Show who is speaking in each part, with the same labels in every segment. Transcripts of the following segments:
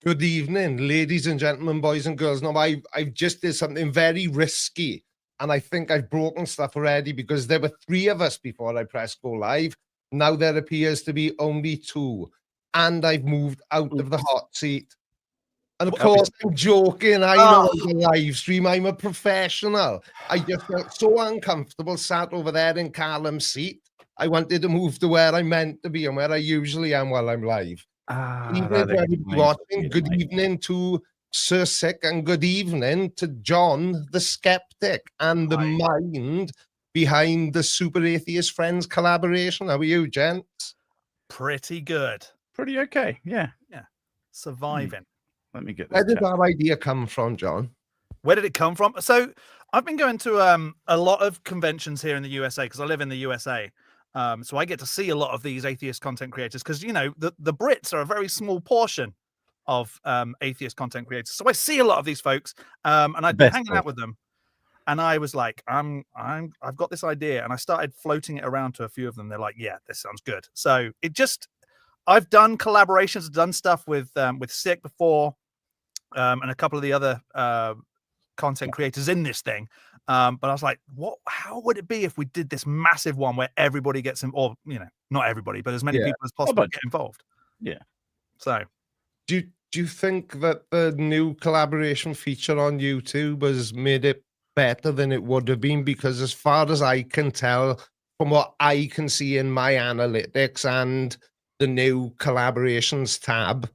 Speaker 1: Good evening, ladies and gentlemen, boys and girls. Now, I've just did something very risky, and I think I've broken stuff already because there were 3 of us before I pressed go live. Now there appears to be only 2, and I've moved out of the hot seat. And of course, I'm joking. I know it's a live stream. I'm a professional. I just felt so uncomfortable sat over there in Callum's seat. I wanted to move to where I'm meant to be and where I usually am while I'm live. Evening to everybody watching. Good evening to Sir Sick, and good evening to John the Skeptic and the mind behind the Super Atheist Friends collaboration. How are you, gents?
Speaker 2: Pretty good.
Speaker 3: Pretty okay. Yeah.
Speaker 2: Surviving.
Speaker 3: Let me get this.
Speaker 1: Where did that idea come from, John?
Speaker 2: Where did it come from? So I've been going to a lot of conventions here in the USA because I live in the USA. So I get to see a lot of these atheist content creators because, you know, the Brits are a very small portion of atheist content creators. So I see a lot of these folks and I've been hanging out with them. And I was like, I've got this idea. And I started floating it around to a few of them. They're like, yeah, this sounds good. So I've done collaborations, done stuff with Sick before and a couple of the other content creators in this thing. But I was like, how would it be if we did this massive one where everybody gets in, or, you know, not everybody, but as many people as possible get involved. Yeah. So
Speaker 1: do you think that the new collaboration feature on YouTube has made it better than it would have been? Because as far as I can tell, from what I can see in my analytics and the new collaborations tab,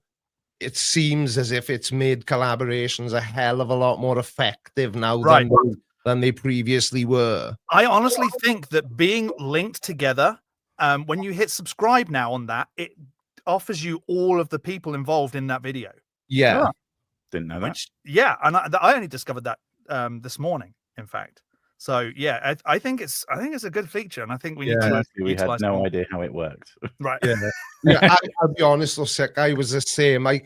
Speaker 1: it seems as if it's made collaborations a hell of a lot more effective now than they previously were.
Speaker 2: I honestly think that being linked together, when you hit subscribe now on that, it offers you all of the people involved in that video.
Speaker 1: Yeah.
Speaker 3: Didn't know that.
Speaker 2: And I only discovered that this morning, in fact. So yeah, I think it's a good feature, and I think we need to.
Speaker 3: We had no idea how it worked.
Speaker 2: Right.
Speaker 1: I'll be honest, though, Sick. I was the same. I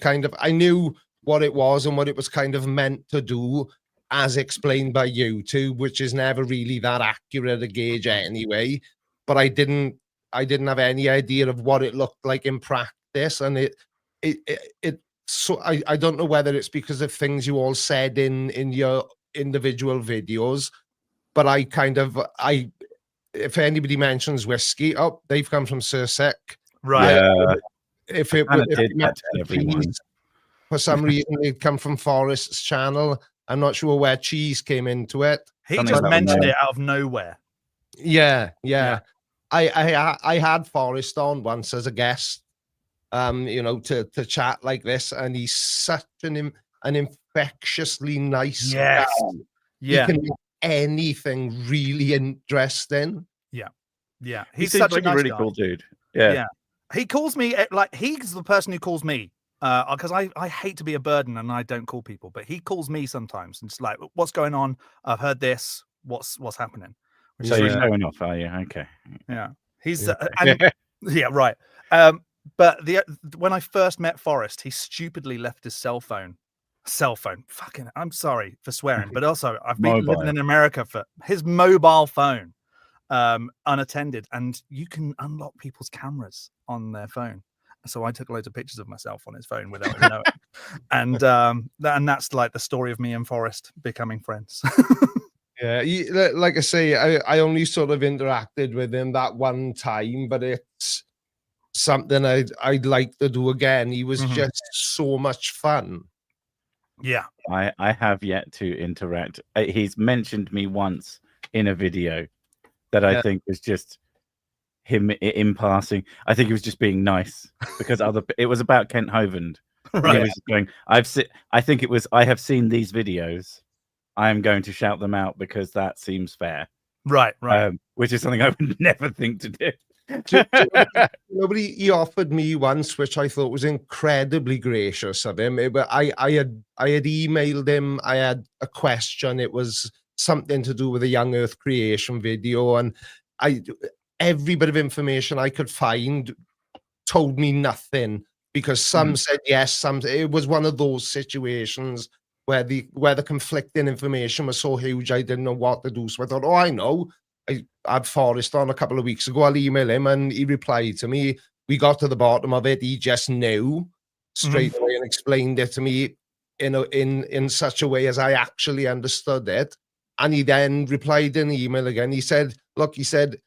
Speaker 1: knew what it was and what it was kind of meant to do, as explained by YouTube, which is never really that accurate a gauge anyway. But I didn't have any idea of what it looked like in practice, and so I don't know whether it's because of things you all said in your individual videos. But if anybody mentions whiskey, they've come from Sir Sick.
Speaker 2: Right.
Speaker 3: Yeah.
Speaker 1: If for some reason they'd come from Forrest's channel. I'm not sure where cheese came into it.
Speaker 2: He just mentioned it out of nowhere.
Speaker 1: Yeah. I had Forrest on once as a guest, you know, to chat like this, and he's such an infectiously nice guy.
Speaker 2: Yeah.
Speaker 1: He can make anything really interesting.
Speaker 2: Yeah.
Speaker 3: He's such a really cool dude. Yeah.
Speaker 2: He calls me he's the person who calls me because I hate to be a burden and I don't call people, but he calls me sometimes and it's like, what's going on? I've heard this. What's happening?
Speaker 3: So you're showing off, are you? Okay.
Speaker 2: Yeah. He's right. But when I first met Forrest, he stupidly left his cell phone. Fucking, I'm sorry for swearing, but also I've been living in America for his mobile phone unattended, and you can unlock people's cameras on their phone. So I took loads of pictures of myself on his phone without him knowing. And that's like the story of me and Forrest becoming friends.
Speaker 1: Yeah, like I say, I only sort of interacted with him that one time, but it's something I'd like to do again. He was just so much fun.
Speaker 2: Yeah,
Speaker 3: I have yet to interact. He's mentioned me once in a video that I think was just him in passing. I think he was just being nice because it was about Kent Hovind. Right. He was going, I have seen these videos. I am going to shout them out because that seems fair.
Speaker 2: Right.
Speaker 3: Which is something I would never think to do.
Speaker 1: He offered me once, which I thought was incredibly gracious of him. But I had emailed him. I had a question. It was something to do with a Young Earth creation video, and every bit of information I could find told me nothing, because some said yes, it was one of those situations where the conflicting information was so huge I didn't know what to do. So I thought, I know. I had Forrest on a couple of weeks ago. I'll email him, and he replied to me. We got to the bottom of it. He just knew. straight away and explained it to me in such a way as I actually understood it. And he then replied in the email again. He said, look, he said,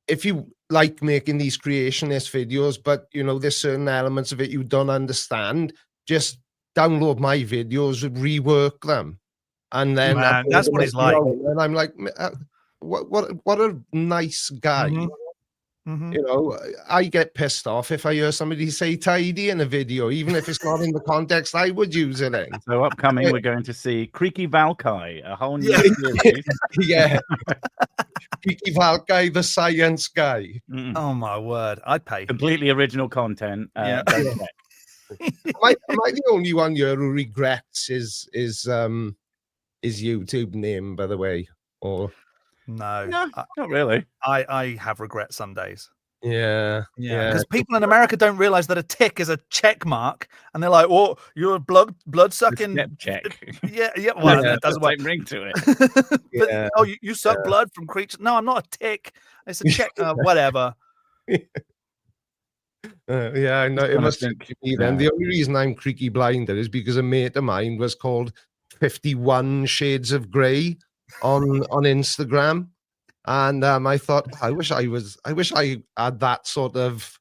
Speaker 1: if you like making these creationist videos, but there's certain elements of it you don't understand, just download my videos and rework them. And then
Speaker 2: Man, that's what he's like.
Speaker 1: And I'm like, what a nice guy. I get pissed off if I hear somebody say tidy in a video, even if it's not in the context I would use it in.
Speaker 3: So upcoming, we're going to see Creaky Valkai, a whole new series.
Speaker 1: Yeah. Creaky Valkai, the science guy.
Speaker 2: Oh my word, I'd pay.
Speaker 3: Completely original content.
Speaker 1: Am I the only one here who regrets his YouTube name, by the way? Or
Speaker 2: no,
Speaker 3: not really.
Speaker 2: I have regret some days.
Speaker 1: Yeah.
Speaker 2: Because people in America don't realize that a tick is a check mark, and they're like, "Oh, you're a blood sucking
Speaker 3: check."
Speaker 2: Yeah. Well, that doesn't
Speaker 3: work. Ring to it.
Speaker 2: But, oh, you suck blood from creatures? No, I'm not a tick. It's a check. Whatever.
Speaker 1: I know it must be me then. The only reason I'm Creaky Blinder is because a mate of mine was called 51 Shades of Grey on Instagram. And I thought, I wish I had that sort of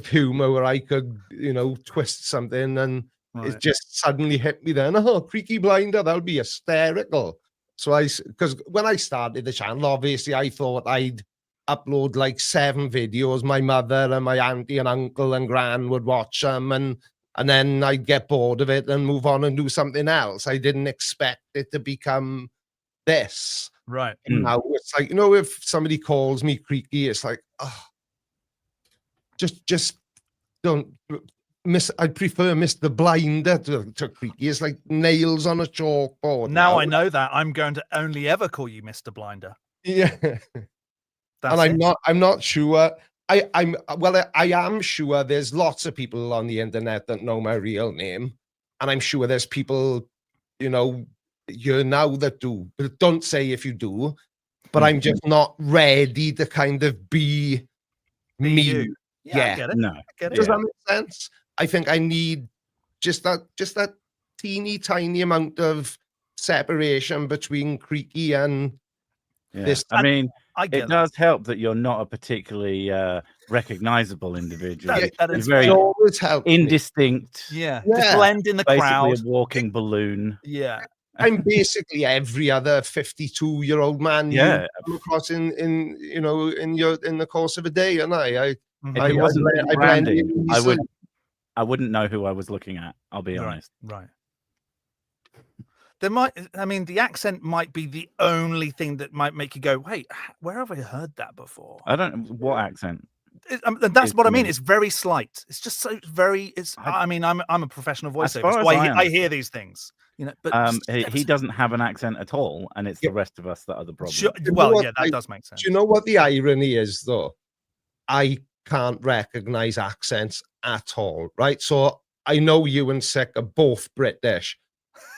Speaker 1: humor where I could, twist something, and it just suddenly hit me then. Oh, Creaky Blinder, that'll be hysterical. So because when I started the channel, obviously I thought I'd upload like 7 videos. My mother and my auntie and uncle and gran would watch them, and then I'd get bored of it and move on and do something else. I didn't expect it to become this.
Speaker 2: Right.
Speaker 1: Now it's like, if somebody calls me Creaky, it's like, oh, just don't I prefer Mr. Blinder to Creaky. It's like nails on a chalkboard.
Speaker 2: Now I know that. I'm going to only ever call you Mr. Blinder.
Speaker 1: Yeah. And I'm not sure. I am sure there's lots of people on the internet that know my real name. And I'm sure there's people, you now that do, but don't say if you do. But I'm just not ready to kind of be me.
Speaker 2: You. Yeah, I get it.
Speaker 3: No,
Speaker 2: I get it.
Speaker 1: Does that make sense? I think I need just that teeny tiny amount of separation between Creaky and this.
Speaker 3: I mean,
Speaker 2: it
Speaker 3: does help that you're not a particularly recognizable individual.
Speaker 2: It's
Speaker 3: very
Speaker 1: always help
Speaker 3: indistinct.
Speaker 2: Yeah. Just blend in the crowd.
Speaker 3: Basically a walking balloon.
Speaker 2: Yeah.
Speaker 1: I'm basically every other 52-year-old man you come across in the course of a day, and I
Speaker 3: wouldn't know who I was looking at. I'll be honest.
Speaker 2: Right. The accent might be the only thing that might make you go, wait, where have I heard that before?
Speaker 3: I don't know what accent.
Speaker 2: That's what I mean. It's very slight. It's just so very. I'm a professional voiceover, so I hear these things. But
Speaker 3: he doesn't have an accent at all, and it's the rest of us that are the problem.
Speaker 2: Sure. Well, that does make sense.
Speaker 1: Do you know what the irony is, though? I can't recognize accents at all, right? So I know you and Sick are both British.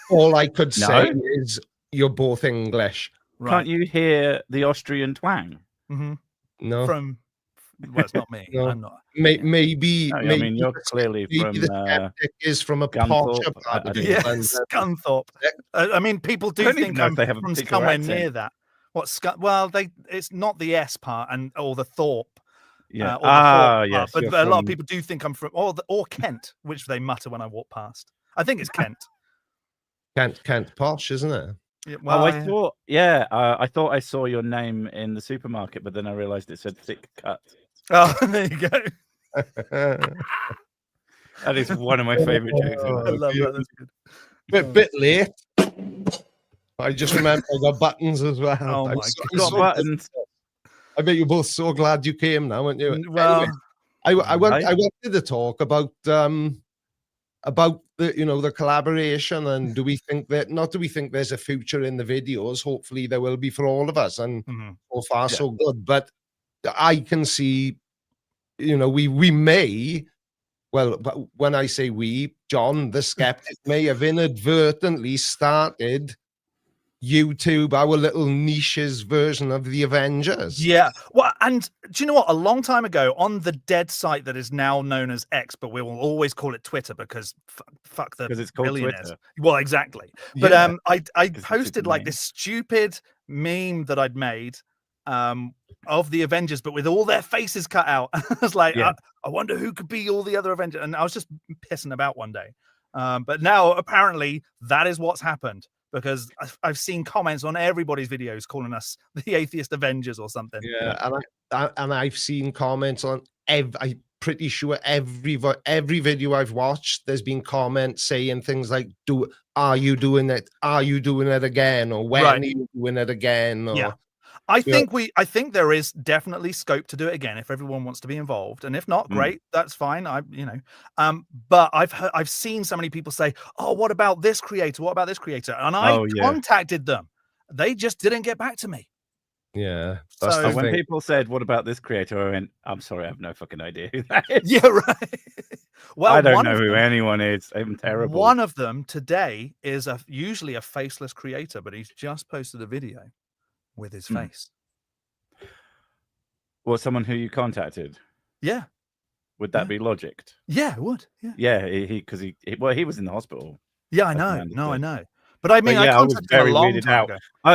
Speaker 1: All I could say is you're both English.
Speaker 3: Right. Can't you hear the Austrian twang?
Speaker 2: Mm-hmm.
Speaker 1: No.
Speaker 2: Well, it's not me.
Speaker 1: No.
Speaker 2: I'm not.
Speaker 1: Maybe.
Speaker 3: No, I mean, you're clearly from.
Speaker 1: The skeptic is from a posher part of England.
Speaker 2: Scunthorpe. I mean, people do think I'm from somewhere near that. Well, it's not the S part or the Thorpe.
Speaker 3: Yeah.
Speaker 2: Yes. But a lot of people do think I'm from or Kent, which they mutter when I walk past. I think it's Kent.
Speaker 1: Kent posh, isn't it?
Speaker 2: Yeah, well,
Speaker 3: I thought I saw your name in the supermarket, but then I realized it said thick cut.
Speaker 2: Oh, there you go.
Speaker 3: That is one of my favorite jokes.
Speaker 2: I love that. That's good.
Speaker 1: Bit late. I just remember I got buttons as well.
Speaker 2: Oh my
Speaker 3: God, buttons.
Speaker 1: I bet you're both so glad you came now, aren't you?
Speaker 2: Well,
Speaker 1: anyway, I wanted to talk about the the collaboration, and do we think there's a future in the videos? Hopefully there will be for all of us, and so far so good. But I can see, we may, well, when I say we, John the skeptic may have inadvertently started YouTube, our little niches version of the Avengers.
Speaker 2: Yeah. Well, and do you know what? A long time ago, on the dead site that is now known as X, but we will always call it Twitter because fuck the
Speaker 3: 'Cause it's called
Speaker 2: billionaires.
Speaker 3: Twitter.
Speaker 2: Well, exactly. But
Speaker 1: Yeah.
Speaker 2: I
Speaker 3: 'Cause it's
Speaker 2: posted
Speaker 3: super
Speaker 2: like
Speaker 3: mean.
Speaker 2: this stupid meme that I'd made of the Avengers, but with all their faces cut out. I was like,
Speaker 3: Yeah.
Speaker 2: I wonder who could be all the other Avengers. And I was just pissing about one day. But now apparently that is what's happened. Because I've seen comments on everybody's videos calling us the Atheist Avengers or something.
Speaker 1: Yeah, and I've seen comments on I'm pretty sure every video I've watched, there's been comments saying things like, "Are you doing it? Are you doing it again?" Or "When
Speaker 2: Right.
Speaker 1: are you doing it again?" Or,
Speaker 2: Yeah. I think there is definitely scope to do it again if everyone wants to be involved, and if not, great, that's fine. But I've seen so many people say, "Oh, what about this creator? What about this creator?" And I contacted them. They just didn't get back to me.
Speaker 1: Yeah. That's
Speaker 2: So-
Speaker 1: the
Speaker 3: When
Speaker 1: thing.
Speaker 3: people said, "What about this creator?" I went, "I'm sorry, I have no fucking idea who that is."
Speaker 2: Yeah, right. Well,
Speaker 3: I don't
Speaker 2: one
Speaker 3: know
Speaker 2: of
Speaker 3: who
Speaker 2: them-
Speaker 3: anyone is. I'm terrible.
Speaker 2: One of them today is usually a faceless creator, but he's just posted a video with his face.
Speaker 3: Well, someone who you contacted.
Speaker 2: Yeah.
Speaker 3: Would that
Speaker 2: Yeah.
Speaker 3: be logicked?
Speaker 2: Yeah, it would. Yeah.
Speaker 3: Yeah, because he was in the hospital.
Speaker 2: Yeah, I
Speaker 3: That's my
Speaker 2: know. No, I
Speaker 3: understanding.
Speaker 2: know. But I mean,
Speaker 3: But yeah,
Speaker 2: I
Speaker 3: I was
Speaker 2: contacted him
Speaker 3: very
Speaker 2: a long
Speaker 3: weirded
Speaker 2: time
Speaker 3: out.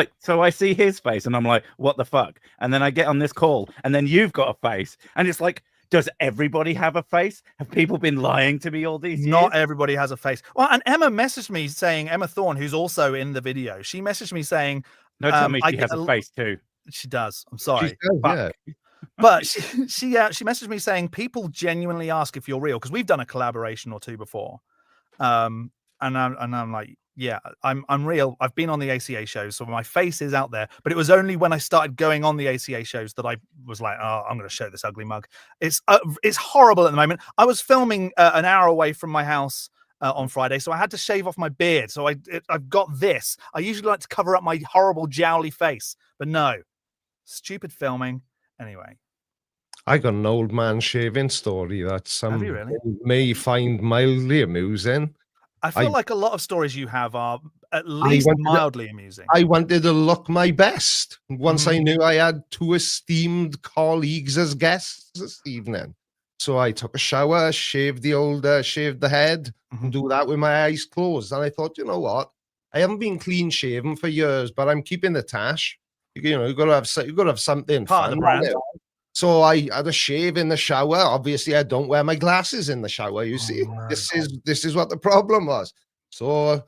Speaker 2: ago.
Speaker 3: So I see his face and I'm like, what the fuck? And then I get on this call and then you've got a face. And it's like, does everybody have a face? Have people been lying to me all these years?
Speaker 2: Not everybody has a face. Well, and Emma messaged me saying, Emma Thorne, who's also in the video, she messaged me saying,
Speaker 3: No, tell me
Speaker 2: I
Speaker 3: she
Speaker 2: get
Speaker 3: has a face too.
Speaker 2: She does. I'm
Speaker 1: She
Speaker 2: sorry.
Speaker 1: does,
Speaker 3: Fuck.
Speaker 1: yeah.
Speaker 2: But she messaged me saying people genuinely ask if you're real because we've done a collaboration or two before. And I'm like, yeah, I'm real. I've been on the ACA shows, so my face is out there. But it was only when I started going on the ACA shows that I was like, oh, I'm going to show this ugly mug. It's horrible at the moment. I was filming an hour away from my house on Friday, so I had to shave off my beard. So I've got this. I usually like to cover up my horrible jowly face, but no, stupid filming. Anyway,
Speaker 1: I got an old man shaving story that some
Speaker 2: you really?
Speaker 1: may find mildly amusing.
Speaker 2: I feel like a lot of stories you have are at least
Speaker 1: wanted to-
Speaker 2: mildly amusing.
Speaker 1: I wanted to look my best once
Speaker 2: Mm-hmm.
Speaker 1: I knew I had two esteemed colleagues as guests this evening. So I took a shower, shaved the head, and do that with my eyes closed. And I thought, you know what? I haven't been clean shaven for years, but I'm keeping the tash. You gotta have something
Speaker 2: Part of the
Speaker 1: fun,
Speaker 2: brand.
Speaker 1: haven't you? So I had a shave in the shower. Obviously, I don't wear my glasses in the shower. You see,
Speaker 2: no.
Speaker 1: this is what the problem was. So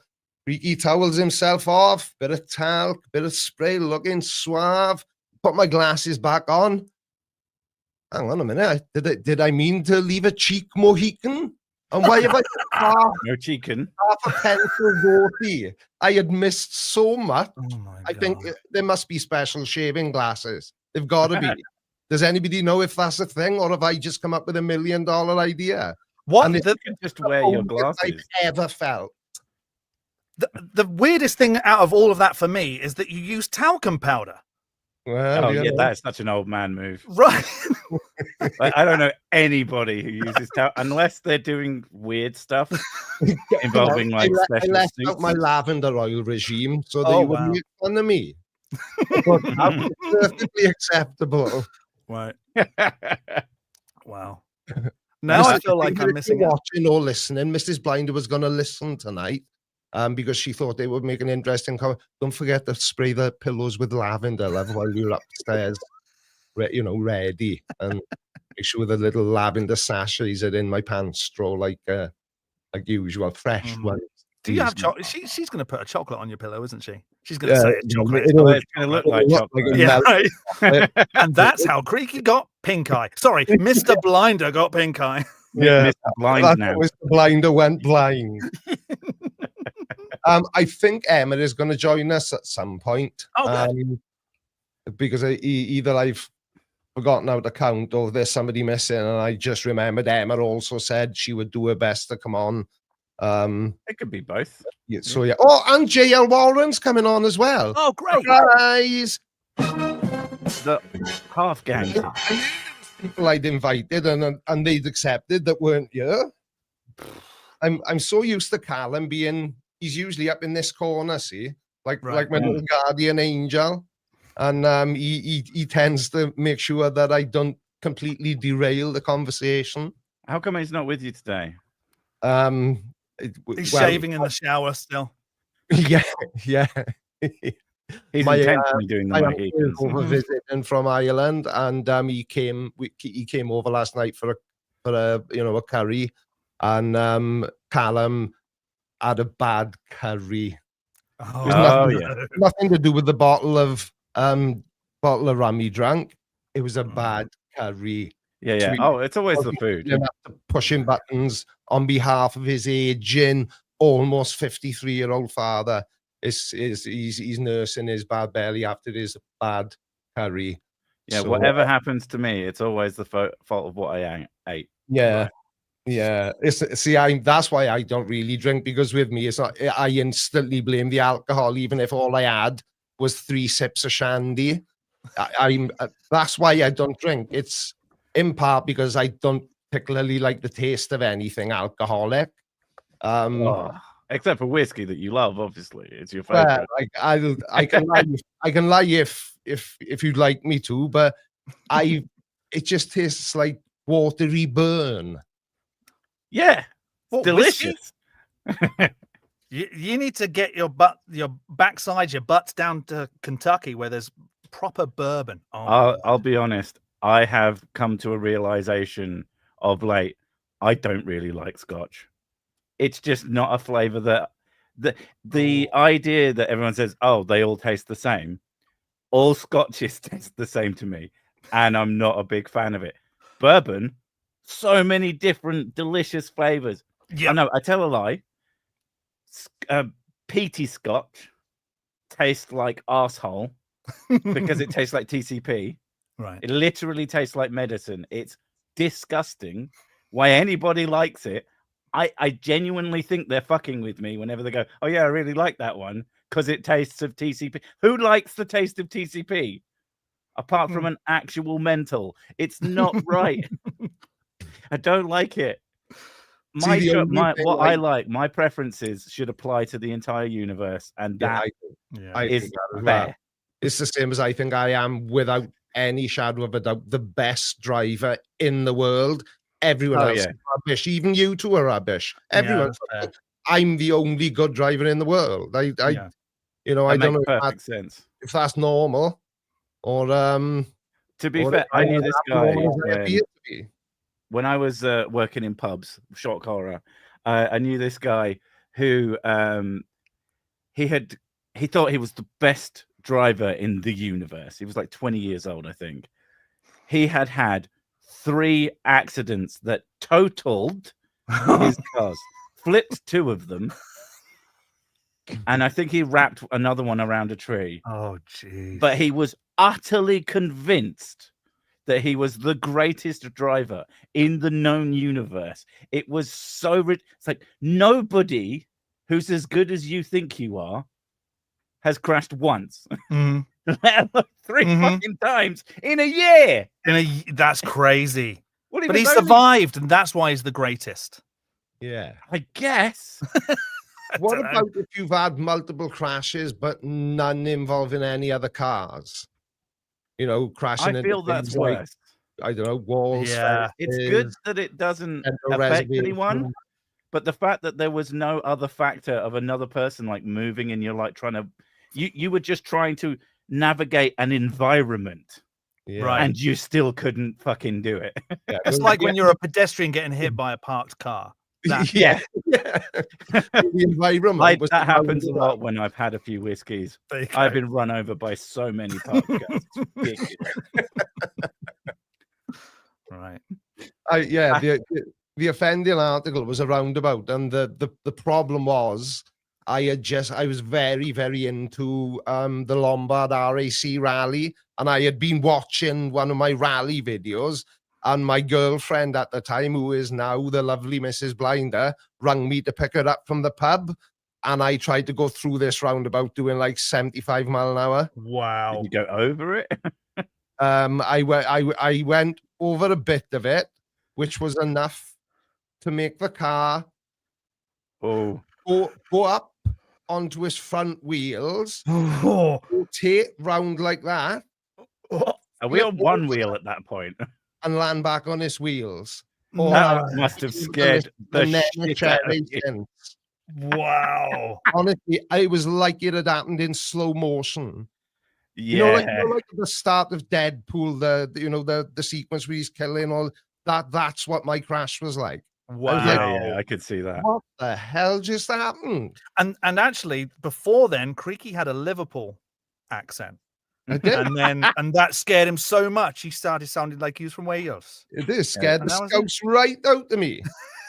Speaker 1: Ricky towels himself off, bit of talc, bit of spray, looking suave. Put my glasses back on. Hang on a minute. Did I mean to leave a cheek Mohican? And why have I got
Speaker 3: No chicken.
Speaker 1: half a pencil goatee? I had missed so much.
Speaker 2: Oh my
Speaker 1: I think
Speaker 2: God.
Speaker 1: there must be special shaving glasses. They've got to be. Does anybody know if that's a thing, or have I just come up with $1 million idea?
Speaker 2: What
Speaker 1: and
Speaker 2: the,
Speaker 3: You can just wear your
Speaker 1: Only I've
Speaker 3: glasses.
Speaker 1: ever felt.
Speaker 2: the weirdest thing out of all of that for me is that you use talcum powder,
Speaker 1: Well,
Speaker 3: Oh
Speaker 1: you
Speaker 3: yeah,
Speaker 1: know.
Speaker 3: that's such an old man move.
Speaker 2: right?
Speaker 3: Like, I don't know anybody who uses unless they're doing weird stuff involving like
Speaker 1: I
Speaker 3: special
Speaker 1: left
Speaker 3: suits.
Speaker 1: out my lavender oil regime so
Speaker 2: Oh,
Speaker 1: they wouldn't
Speaker 2: wow.
Speaker 1: make fun of me. But that was perfectly acceptable.
Speaker 2: Right. Wow. Now I feel like I'm
Speaker 1: If
Speaker 2: missing
Speaker 1: you're
Speaker 2: out.
Speaker 1: watching or listening. Mrs. Blinder was going to listen tonight because she thought they would make an interesting comment. Don't forget to spray the pillows with lavender, love, while we were upstairs, ready. And make sure the little lavender sachets are in my pants straw like usual, fresh ones.
Speaker 2: Do you have
Speaker 1: Easy.
Speaker 2: chocolate? She's going to put a chocolate on your pillow, isn't she? She's going to
Speaker 1: Yeah,
Speaker 2: say it's chocolate.
Speaker 1: it'll-
Speaker 3: Oh, it's gonna look like
Speaker 1: it'll look
Speaker 3: chocolate.
Speaker 1: a
Speaker 2: Yeah,
Speaker 1: melt-
Speaker 2: right. And that's how Creaky got pink eye. Sorry, Mr. Blinder got pink eye.
Speaker 1: Yeah,
Speaker 3: Mr. Blind
Speaker 1: that's
Speaker 3: now.
Speaker 1: how Mr. Blinder went blind. I think Emma is going to join us at some point.
Speaker 2: Oh, good.
Speaker 1: Because either I've forgotten how to count or there's somebody missing, and I just remembered Emma also said she would do her best to come on.
Speaker 3: It could be both.
Speaker 1: Yeah, so yeah. Oh, and JL Warren's coming on as well.
Speaker 2: Oh, great.
Speaker 1: Guys,
Speaker 3: The half gang.
Speaker 1: people I'd invited and they'd accepted that weren't here. I'm so used to Callum being, he's usually up in this corner, see, like
Speaker 2: Right.
Speaker 1: my little guardian angel, and he tends to make sure that I don't completely derail the conversation.
Speaker 3: How come he's not with you today?
Speaker 2: He's shaving in the shower still.
Speaker 1: Yeah, yeah.
Speaker 3: He's
Speaker 1: My,
Speaker 3: intentionally doing the
Speaker 1: I am
Speaker 3: Mohicans.
Speaker 1: over visiting from Ireland, and he came over last night for a a curry, and Callum had a bad curry.
Speaker 2: Oh,
Speaker 1: Nothing to do with the bottle of rum he drank. It was a bad curry.
Speaker 3: Yeah. Oh, it's always the food.
Speaker 1: Pushing buttons on behalf of his aging, almost 53-year-old father. He's nursing his bad belly after his bad curry.
Speaker 3: Yeah,
Speaker 1: So,
Speaker 3: whatever happens to me, it's always the fault of what I ate.
Speaker 1: Yeah. Yeah, that's why I don't really drink, because with me, it's not. I instantly blame the alcohol, even if all I had was 3 sips of shandy. That's why I don't drink. It's in part because I don't particularly like the taste of anything alcoholic.
Speaker 3: Except for whiskey that you love, obviously, it's your favorite.
Speaker 1: I can lie. I can lie if you'd like me to, but it just tastes like watery burn.
Speaker 3: Yeah,
Speaker 2: what,
Speaker 3: delicious.
Speaker 2: You need to get your backside, your butts down to Kentucky where there's proper bourbon.
Speaker 3: I'll be honest. I have come to a realization of late. I don't really like Scotch. It's just not a flavor that the idea that everyone says, oh, they all taste the same. All Scotches taste the same to me, and I'm not a big fan of it. Bourbon, so many different delicious flavors. Yeah, no, I tell a lie. Peaty Scotch tastes like arsehole because it tastes like TCP.
Speaker 2: Right.
Speaker 3: It literally tastes like medicine. It's disgusting. Why anybody likes it? I genuinely think they're fucking with me whenever they go, oh yeah, I really like that one because it tastes of TCP. Who likes the taste of TCP? Apart from an actual mental. It's not right. I don't like it. My preferences should apply to the entire universe, and that is fair.
Speaker 1: It's the same as I think I am, without any shadow of a doubt, the best driver in the world. Everyone else is rubbish. Even you two are rubbish. Everyone. I'm the only good driver in the world. I don't know
Speaker 3: perfect sense
Speaker 1: if that's normal or
Speaker 3: to be fair, I knew this guy when I was working in pubs, shock horror. I knew this guy who he thought he was the best driver in the universe. He was like 20 years old, I think. He had 3 accidents that totaled his cars, flipped 2 of them, and I think he wrapped another one around a tree.
Speaker 2: Oh, jeez.
Speaker 3: But he was utterly convinced that he was the greatest driver in the known universe. It was so rich. It's like nobody who's as good as you think you are has crashed once. Let alone 3 fucking times in a year.
Speaker 2: That's crazy.
Speaker 3: But
Speaker 2: he survived, and that's why he's the greatest.
Speaker 1: Yeah,
Speaker 3: I guess.
Speaker 1: What about if you've had multiple crashes, but none involving any other cars? Crashing into
Speaker 3: feel that's worse.
Speaker 1: I don't know, walls.
Speaker 2: Yeah,
Speaker 3: it's good that it doesn't affect anyone. But the fact that there was no other factor of another person like moving, and you're like trying to, you were just trying to navigate an environment,
Speaker 2: right?
Speaker 3: And you still couldn't fucking do it.
Speaker 2: It's like when you're a pedestrian getting hit by a parked car.
Speaker 1: The environment.
Speaker 3: That happens a lot when I've had a few whiskeys. I've been run over by so many parked cars. It's ridiculous.
Speaker 2: Right.
Speaker 1: The offending article was a roundabout, and the problem was I was very, very into the Lombard RAC rally, and I had been watching one of my rally videos, and my girlfriend at the time, who is now the lovely Mrs. Blinder, rang me to pick her up from the pub, and I tried to go through this roundabout doing like 75 miles an hour.
Speaker 2: Wow.
Speaker 3: Did you go over it?
Speaker 1: I went over a bit of it, which was enough to make the car go up onto his front wheels,
Speaker 2: Oh,
Speaker 1: rotate round like that,
Speaker 3: Are we on
Speaker 1: flip
Speaker 3: one
Speaker 1: over
Speaker 3: wheel at that point?
Speaker 1: and land back on his wheels.
Speaker 3: That
Speaker 2: no.
Speaker 3: must have scared the
Speaker 1: And then
Speaker 3: shit out of you.
Speaker 2: Wow.
Speaker 1: Honestly, it was like it had happened in slow motion.
Speaker 3: Yeah.
Speaker 1: Like at the start of Deadpool, the sequence where he's killing all that's what my crash was like.
Speaker 2: Wow.
Speaker 3: Yeah, I could see that.
Speaker 1: What the hell just happened?
Speaker 2: And actually, before then, Creaky had a Liverpool accent.
Speaker 1: I did.
Speaker 2: And that scared him so much he started sounding like he was from Wales.
Speaker 1: It is scared
Speaker 2: and
Speaker 1: the
Speaker 2: that was
Speaker 1: scouts right out of me.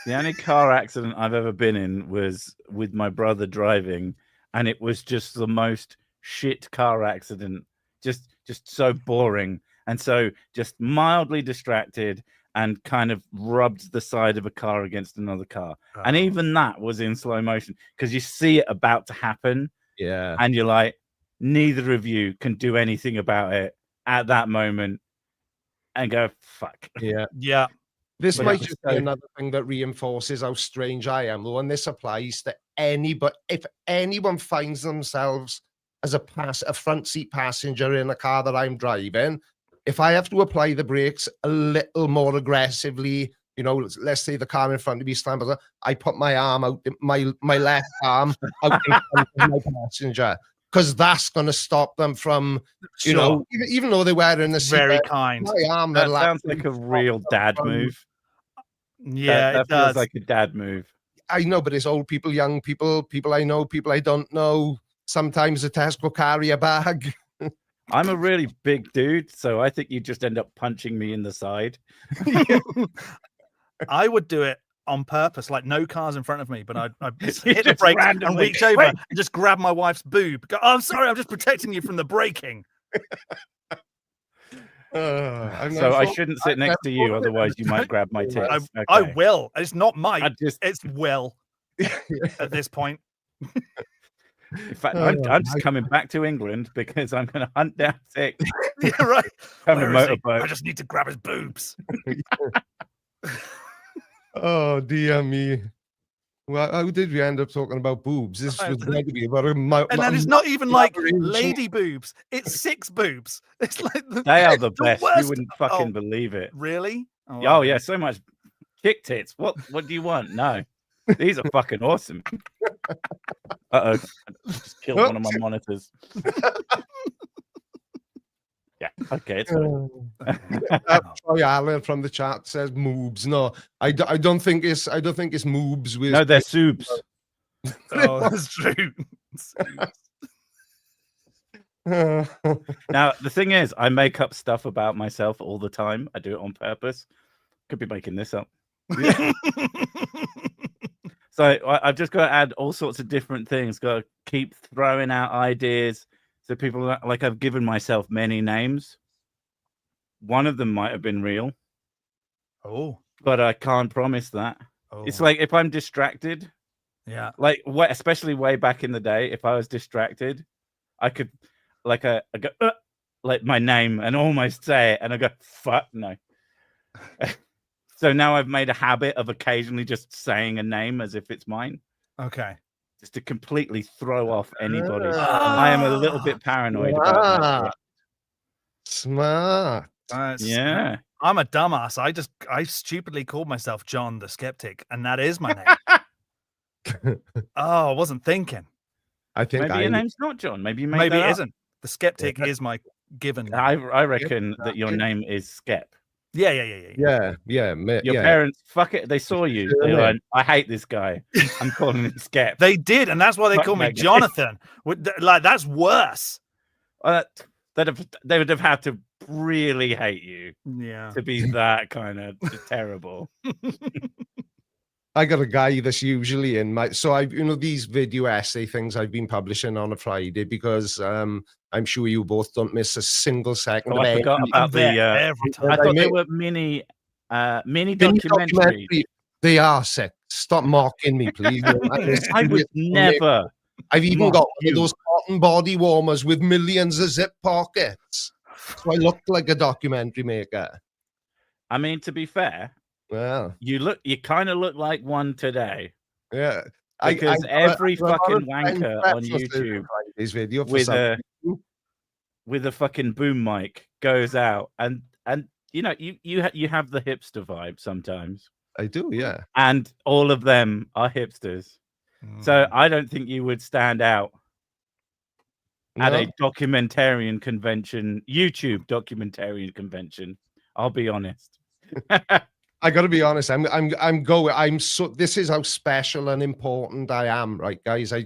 Speaker 3: The only car accident I've ever been in was with my brother driving, and it was just the most shit car accident. Just so boring, and so just mildly distracted, and kind of rubbed the side of a car against another car. And even that was in slow motion because you see it about to happen.
Speaker 1: Yeah.
Speaker 3: And you're like, neither of you can do anything about it at that moment and go, fuck.
Speaker 1: Yeah.
Speaker 2: Yeah.
Speaker 1: This
Speaker 3: But
Speaker 1: might
Speaker 3: yeah,
Speaker 1: just be another thing that reinforces how strange I am, though, and this applies to anybody. If anyone finds themselves as a front seat passenger in a car that I'm driving, if I have to apply the brakes a little more aggressively, let's say the car in front of me slams, I put my arm out, my left arm out in front of my passenger, because that's going to stop them from, even though they're wearing the seat.
Speaker 2: Very kind.
Speaker 1: My arm,
Speaker 3: That sounds like a real dad move.
Speaker 2: Yeah,
Speaker 3: that
Speaker 2: it does.
Speaker 3: feels like a dad move.
Speaker 1: I know, but it's old people, young people, people I know, people I don't know. Sometimes a Tesco carrier bag.
Speaker 3: I'm a really big dude, so I think you just end up punching me in the side.
Speaker 2: I would do it on purpose, like no cars in front of me, but I'd hit the
Speaker 3: just
Speaker 2: brakes and
Speaker 3: randomly,
Speaker 2: reach over
Speaker 3: wait.
Speaker 2: and just grab my wife's boob. Go, oh, I'm sorry, I'm just protecting you from the braking.
Speaker 3: So I shouldn't sit next to you, otherwise you might grab my tits.
Speaker 2: I
Speaker 3: Okay.
Speaker 2: will. It's not might.
Speaker 3: I
Speaker 2: It's will at this point.
Speaker 3: In fact, I'm just coming back to England because I'm going to hunt down Tick.
Speaker 2: Yeah, right.
Speaker 3: On a
Speaker 2: Where is he?
Speaker 3: motorboat.
Speaker 2: I just need to grab his boobs.
Speaker 1: Oh, dear me. Well, how did we end up talking about boobs? This was going to be about a
Speaker 2: And then it's not even like lady boobs. It's 6 boobs. It's like
Speaker 3: They are the best.
Speaker 2: worst.
Speaker 3: You wouldn't fucking believe it.
Speaker 2: Really?
Speaker 3: Oh yeah, so much chick tits. What do you want? No. These are fucking awesome. Uh-oh. I just killed one of my monitors. Yeah, okay, it's fine.
Speaker 1: Troy Allen from the chat says moobs. No, I don't think it's moobs with
Speaker 3: No, they're subs.
Speaker 2: Oh, that's true.
Speaker 3: Now, the thing is, I make up stuff about myself all the time. I do it on purpose. Could be making this up. So I've just got to add all sorts of different things. Got to keep throwing out ideas. So people like I've given myself many names. One of them might have been real.
Speaker 2: Oh,
Speaker 3: but I can't promise that.
Speaker 2: oh.
Speaker 3: It's like if I'm distracted.
Speaker 2: Yeah.
Speaker 3: Like especially way back in the day, if I was distracted, I could like I go like my name and almost say it, and I go fuck no. So now I've made a habit of occasionally just saying a name as if it's mine.
Speaker 2: Okay.
Speaker 3: Just to completely throw off anybody. I am a little bit paranoid about that.
Speaker 1: Smart.
Speaker 3: Yeah.
Speaker 2: I'm a dumbass. I stupidly called myself John the Skeptic, and that is my name. Oh, I wasn't thinking.
Speaker 1: I think
Speaker 3: maybe your name's not John. Maybe you made
Speaker 2: maybe
Speaker 3: that
Speaker 2: it
Speaker 3: up.
Speaker 2: isn't. The Skeptic is my given name.
Speaker 3: I reckon that your name is Skep.
Speaker 2: Yeah.
Speaker 3: Your parents, fuck it, they saw you. They were like, I hate this guy. I'm calling him Skep.
Speaker 2: They did, and that's why they call me Jonathan. Like that's worse.
Speaker 3: They would have had to really hate you, to be that kind of terrible.
Speaker 1: I got a guy that's usually in my these video essay things I've been publishing on a Friday because I'm sure you both don't miss a single second.
Speaker 3: I forgot about
Speaker 2: every time.
Speaker 3: I thought they were mini documentaries.
Speaker 1: They are sick. Stop mocking me, please.
Speaker 3: I would never.
Speaker 1: I've even got one of those cotton body warmers with millions of zip pockets. So I look like a documentary maker.
Speaker 3: I mean, to be fair,
Speaker 1: well,
Speaker 3: you kind of look like one today.
Speaker 1: Yeah.
Speaker 3: Because every fucking wanker on
Speaker 1: YouTube
Speaker 3: YouTube
Speaker 1: his video for
Speaker 3: with
Speaker 1: some
Speaker 3: with a fucking boom mic goes out, and you know you have the hipster vibe sometimes,
Speaker 1: I do, yeah.
Speaker 3: and all of them are hipsters. So I don't think you would stand out at a documentarian convention, YouTube documentarian convention. I'll be honest.
Speaker 1: I got to be honest. This is how special and important I am, right, guys? I've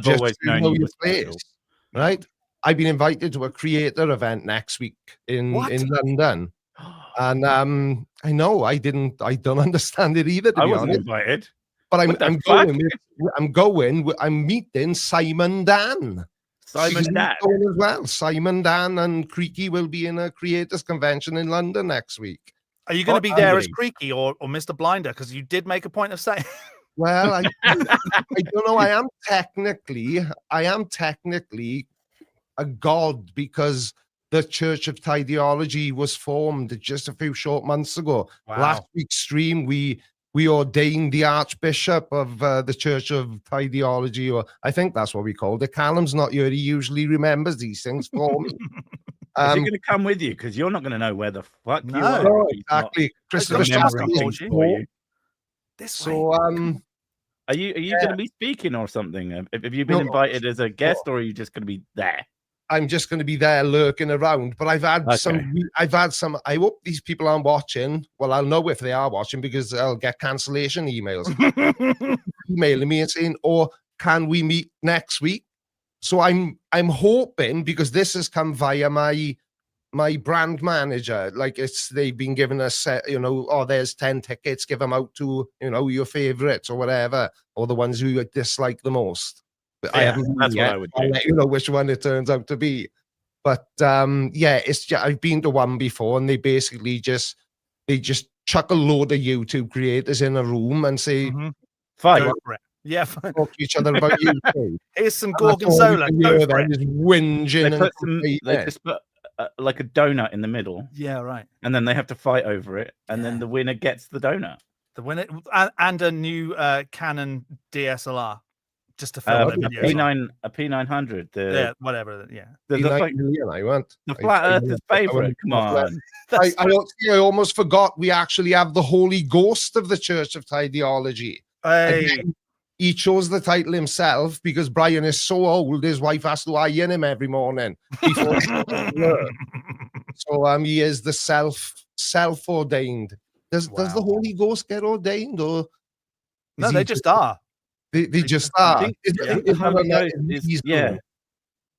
Speaker 3: always known you were special,
Speaker 1: right? I've been invited to a creator event next week in London, and I know I don't understand it either. To
Speaker 3: I
Speaker 1: be
Speaker 3: wasn't
Speaker 1: honest,
Speaker 3: invited,
Speaker 1: but I'm going. I'm meeting Simon Dan.
Speaker 3: Simon Dan
Speaker 1: going as well. Simon Dan and Creaky will be in a creators convention in London next week.
Speaker 2: Are you going to be there as Creaky or Mr. Blinder? Because you did make a point of saying.
Speaker 1: Well, I don't know. I am technically a god because the Church of Tideology was formed just a few short months ago.
Speaker 2: Wow.
Speaker 1: Last week's stream, we ordained the Archbishop of the Church of Tideology, or I think that's what we called it. Callum's not here. He usually remembers these things for me.
Speaker 3: Is he going to come with you? Because you're not going to know where the fuck you are.
Speaker 1: No, exactly. Christopher
Speaker 3: for you.
Speaker 1: So,
Speaker 3: are you going to be speaking or something? Have you been invited as a guest, or are you just going to be there?
Speaker 1: I'm just going to be there lurking around. But I've had some. I hope these people aren't watching. Well, I'll know if they are watching because I'll get cancellation emails emailing me and saying, "Oh, can we meet next week?" So I'm hoping, because this has come via my brand manager, like they've been given us, there's 10 tickets, give them out to, your favorites or whatever, or the ones who you dislike the most. But I haven't.
Speaker 3: That's what I would do.
Speaker 1: I'll let you know which one it turns out to be. But I've been to one before, and they basically just chuck a load of YouTube creators in a room and say,
Speaker 3: "Fight."
Speaker 2: Yeah,
Speaker 1: talk to each other about YouTube.
Speaker 2: Here's some gorgonzola.
Speaker 1: Whinging.
Speaker 3: They just put like a donut in the middle.
Speaker 2: Yeah, right.
Speaker 3: And then they have to fight over it, and then the winner gets the donut.
Speaker 2: The winner and a new Canon DSLR just to film the video.
Speaker 3: A P900.
Speaker 2: Whatever. Yeah.
Speaker 1: The
Speaker 3: flat earther's favorite. Come on.
Speaker 1: I almost forgot we actually have the Holy Ghost of the Church of Tideology.
Speaker 2: Hey.
Speaker 1: He chose the title himself because Brian is so old, his wife has to iron him every morning before he goes to work. So he is the self-ordained. Does the Holy Ghost get ordained, or
Speaker 2: no? They just are.
Speaker 1: They just are.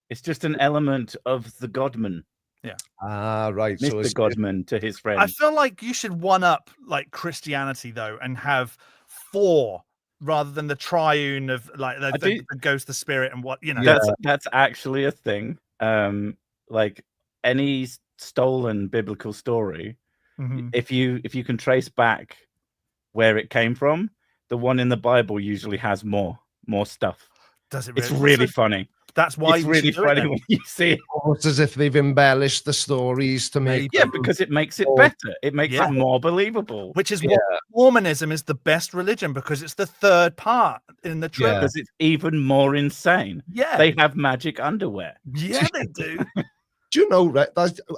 Speaker 3: It's just an element of the Godman.
Speaker 2: Yeah.
Speaker 1: Right.
Speaker 3: Mr.
Speaker 1: So
Speaker 3: Godman to his friend.
Speaker 2: I feel like you should one up like Christianity though, and have 4. Rather than the triune of like the ghost, the spirit, and what
Speaker 3: That's actually a thing. Like any stolen biblical story, if you can trace back where it came from, the one in the Bible usually has more stuff.
Speaker 2: Does it?
Speaker 3: Really? It's really funny.
Speaker 2: That's why
Speaker 3: it's really funny when you see it.
Speaker 1: Almost as if they've embellished the stories to make.
Speaker 3: Yeah, because it makes it better. It makes it more believable.
Speaker 2: Which is what Mormonism is the best religion, because it's the third part in the trip.
Speaker 3: Because it's even more insane.
Speaker 2: Yeah,
Speaker 3: they have magic underwear.
Speaker 2: Yeah, they do.
Speaker 1: Do you know,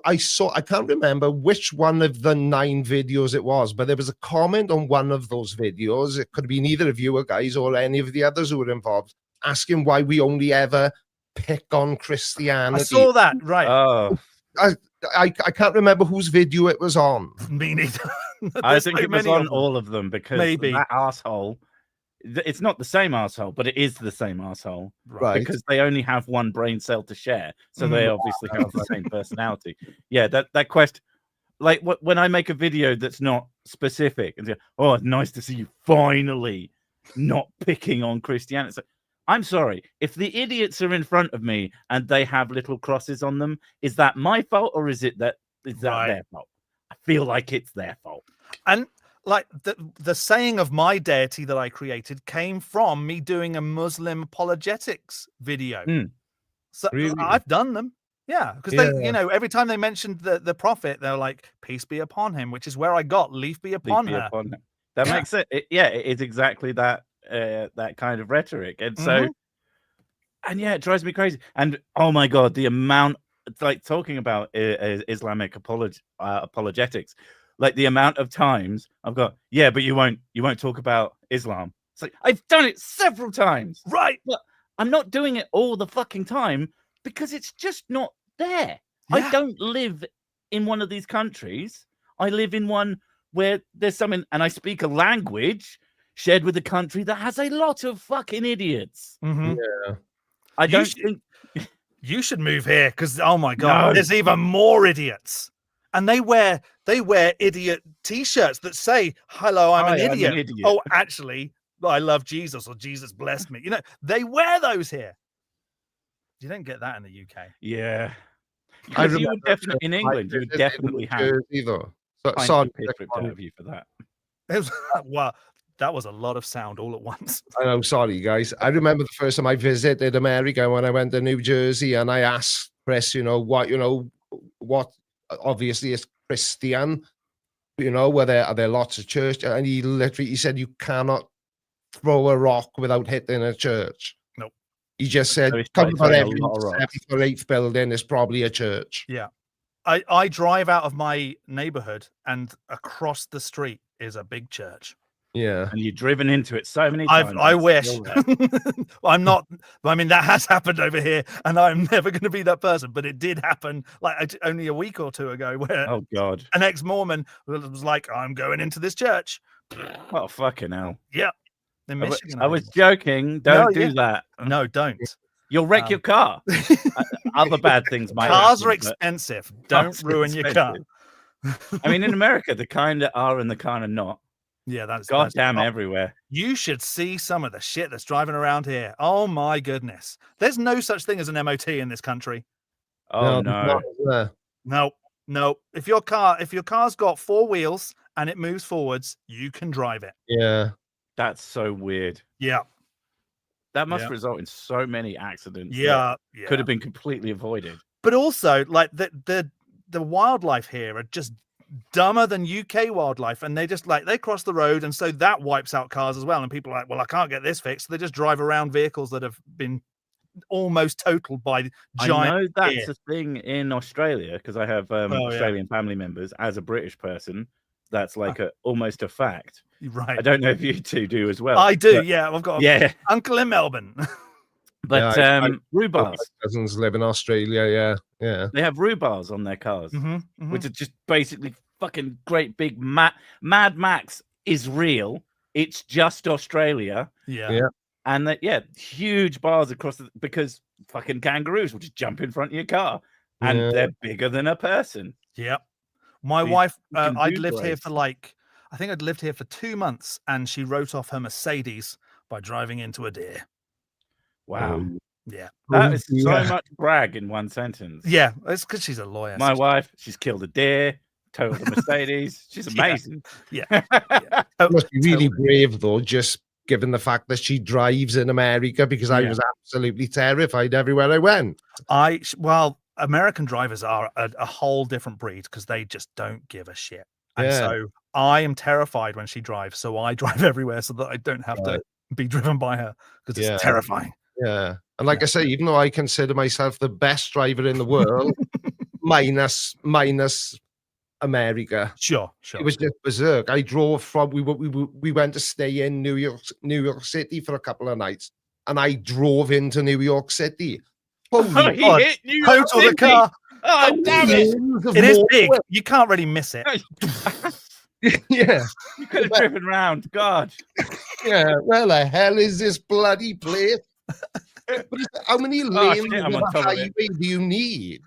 Speaker 1: I can't remember which one of the 9 videos it was, but there was a comment on one of those videos. It could have been either of you guys or any of the others who were involved, asking why we only ever pick on Christianity.
Speaker 2: I saw that, right.
Speaker 3: Oh,
Speaker 1: I can't remember whose video it was on.
Speaker 2: Me neither.
Speaker 3: I think it was on all of them, because
Speaker 2: maybe
Speaker 3: that asshole, it's not the same asshole, but it is the same asshole,
Speaker 1: right?
Speaker 3: Because they only have one brain cell to share, so they obviously have the same personality. Yeah, that question, like when I make a video that's not specific and say, "Oh, it's nice to see you finally not picking on Christianity." It's like, I'm sorry, if the idiots are in front of me and they have little crosses on them, is that my fault, or is that their fault? I feel like it's their fault.
Speaker 2: And like the saying of my deity that I created came from me doing a Muslim apologetics video. So really? I've done them. Yeah, because they, every time they mentioned the prophet, they're like, "Peace be upon him," which is where I got "Leaf be upon her."
Speaker 3: That makes it. It is exactly that. that kind of rhetoric, and so,
Speaker 2: Mhm.
Speaker 3: and yeah, it drives me crazy. And oh my god, the amount, it's like talking about Islamic apologetics, like the amount of times I've got, yeah, but you won't talk about Islam. It's like I've done it several times,
Speaker 2: Right.
Speaker 3: but I'm not doing it all the fucking time because it's just not there. I
Speaker 2: Yeah.
Speaker 3: don't live in one of these countries. I live in one where there's something, and I speak a language shared with a country that has a lot of fucking idiots.
Speaker 2: Mhm.
Speaker 1: Yeah.
Speaker 3: I
Speaker 2: You
Speaker 3: don't
Speaker 2: should-
Speaker 3: think.
Speaker 2: You should move here because oh my god,
Speaker 3: No.
Speaker 2: there's even more idiots, and they wear idiot T-shirts that say "Hello, I'm an
Speaker 3: Hi,
Speaker 2: idiot." Oh, actually, I love Jesus or Jesus blessed me. You know, they wear those here. You don't get that in the UK.
Speaker 3: Yeah.
Speaker 1: I
Speaker 3: Because you would
Speaker 1: remember
Speaker 3: definitely, in England, you would
Speaker 1: visited
Speaker 3: definitely
Speaker 1: New
Speaker 3: have
Speaker 1: Jersey, though. So,
Speaker 3: pints
Speaker 1: sorry,
Speaker 3: of piss ripped out of you for that.
Speaker 2: It was, wow, that was a lot of sound all at once.
Speaker 1: I know, sorry, guys. I remember the first time I visited America when I went to New Jersey, and I asked Chris, what obviously is Christian, are there lots of church? And he said, you cannot throw a rock without hitting a church.
Speaker 2: Nope.
Speaker 1: He just said,
Speaker 3: So he
Speaker 1: come
Speaker 3: started
Speaker 1: for
Speaker 3: throwing a
Speaker 1: every
Speaker 3: lot of rocks.
Speaker 1: 7th or 8th building is probably a church.
Speaker 2: Yeah. I drive out of my neighborhood and across the street is a big church.
Speaker 1: Yeah.
Speaker 3: And you've driven into it so many times.
Speaker 2: I
Speaker 3: it's
Speaker 2: wish.
Speaker 3: still there.
Speaker 2: I'm not. I mean, that has happened over here, and I'm never going to be that person. But it did happen, like only a week or two ago, where
Speaker 3: Oh God.
Speaker 2: an ex-Mormon was like, "I'm going into this church."
Speaker 3: Oh fucking hell.
Speaker 2: Yeah, in Michigan.
Speaker 3: I was joking. Don't
Speaker 2: No,
Speaker 3: do
Speaker 2: yeah.
Speaker 3: that.
Speaker 2: No, don't.
Speaker 3: You'll wreck your car. Other bad things might
Speaker 2: Cars
Speaker 3: happen,
Speaker 2: are
Speaker 3: but
Speaker 2: expensive. Don't
Speaker 3: cars are
Speaker 2: ruin your car.
Speaker 3: expensive. I mean, in America, the kind that are and the kind of not.
Speaker 2: Yeah, that's
Speaker 3: Goddamn
Speaker 2: oh,
Speaker 3: everywhere.
Speaker 2: You should see some of the shit that's driving around here. Oh my goodness. There's no such thing as an MOT in this country.
Speaker 3: Oh
Speaker 1: there's
Speaker 3: no.
Speaker 1: not, is there?
Speaker 2: No. If your car's got 4 wheels and it moves forwards, you can drive it.
Speaker 1: Yeah.
Speaker 3: That's so weird.
Speaker 2: Yeah.
Speaker 3: That must
Speaker 2: Yeah.
Speaker 3: result in so many accidents. that
Speaker 2: Yeah.
Speaker 3: Could have been completely avoided.
Speaker 2: But also, like the wildlife here are just dumber than UK wildlife, and they just they cross the road, and so that wipes out cars as well. And people are like, well, I can't get this fixed. So they just drive around vehicles that have been almost totaled by
Speaker 3: I
Speaker 2: giant.
Speaker 3: know that's a thing in Australia because I have
Speaker 2: yeah.
Speaker 3: Australian family members. As a British person, that's like almost a fact.
Speaker 2: Right.
Speaker 3: I don't know if you two do as well.
Speaker 2: I do.
Speaker 3: but-
Speaker 2: Yeah, I've got
Speaker 3: Yeah,
Speaker 2: an uncle in Melbourne.
Speaker 3: but
Speaker 1: I
Speaker 3: rhubarb.
Speaker 1: My cousins live in Australia. Yeah.
Speaker 3: They have rhubarbs on their cars,
Speaker 2: Mhm.
Speaker 3: which are just basically fucking great big Mad Max is real. It's just Australia.
Speaker 2: Yeah.
Speaker 3: And that, huge bars across because fucking kangaroos will just jump in front of your car, and
Speaker 1: Yeah.
Speaker 3: they're bigger than a person.
Speaker 2: Yep. My
Speaker 3: These
Speaker 2: wife,
Speaker 3: fucking
Speaker 2: I'd lived here
Speaker 3: dude
Speaker 2: for I think I'd lived here for 2 months, and she wrote off her Mercedes by driving into a deer.
Speaker 3: Wow,
Speaker 2: Yeah.
Speaker 3: that is so
Speaker 1: Yeah.
Speaker 3: much brag in one sentence.
Speaker 2: Yeah, it's because she's a lawyer.
Speaker 3: My
Speaker 2: so
Speaker 3: wife, she's killed a deer, totaled a Mercedes. She's
Speaker 2: Yeah.
Speaker 3: amazing.
Speaker 2: Yeah.
Speaker 1: It must be really
Speaker 2: totally.
Speaker 1: brave, though, just given the fact that she drives in America, because I
Speaker 3: Yeah.
Speaker 1: was absolutely terrified everywhere I went.
Speaker 2: Well, American drivers are a whole different breed because they just don't give a shit. And
Speaker 1: Yeah.
Speaker 2: so I am terrified when she drives. So I drive everywhere so that I don't have to be driven by her because
Speaker 1: Yeah.
Speaker 2: it's terrifying.
Speaker 1: Yeah. And like I say, even though I consider myself the best driver in the world, minus America,
Speaker 2: Sure.
Speaker 1: it was just berserk. I drove from we went to stay in New York City for a couple of nights, and I drove into New York City. Holy
Speaker 3: Oh, he
Speaker 2: God.
Speaker 3: hit New York
Speaker 2: Total the
Speaker 3: City.
Speaker 2: car.
Speaker 3: Oh, damn it!
Speaker 1: Millions of
Speaker 2: It is
Speaker 1: more-
Speaker 2: big. You can't really miss it.
Speaker 1: Yeah.
Speaker 3: You could have driven round. God.
Speaker 1: Yeah, where the hell is this bloody place? But how many lanes
Speaker 3: shit, I'm
Speaker 1: of
Speaker 3: on
Speaker 1: a
Speaker 3: top of it.
Speaker 1: highway do you need?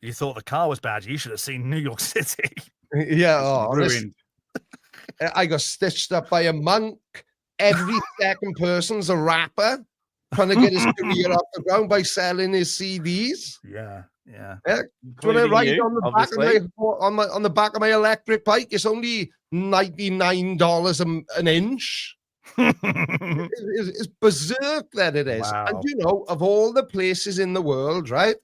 Speaker 2: You thought the car was bad. You should have seen New York City.
Speaker 1: Yeah, honest,
Speaker 3: Ruined.
Speaker 1: I got stitched up by a monk. Every second person's a rapper trying to get his career off the ground by selling his CDs.
Speaker 2: Yeah.
Speaker 1: Do you want to
Speaker 3: Including
Speaker 1: ride
Speaker 3: you,
Speaker 1: on the back of
Speaker 3: obviously.
Speaker 1: on the back of my electric bike? It's only $99 an inch. It's berserk that it is.
Speaker 2: Wow.
Speaker 1: And you know, of all the places in the world, right?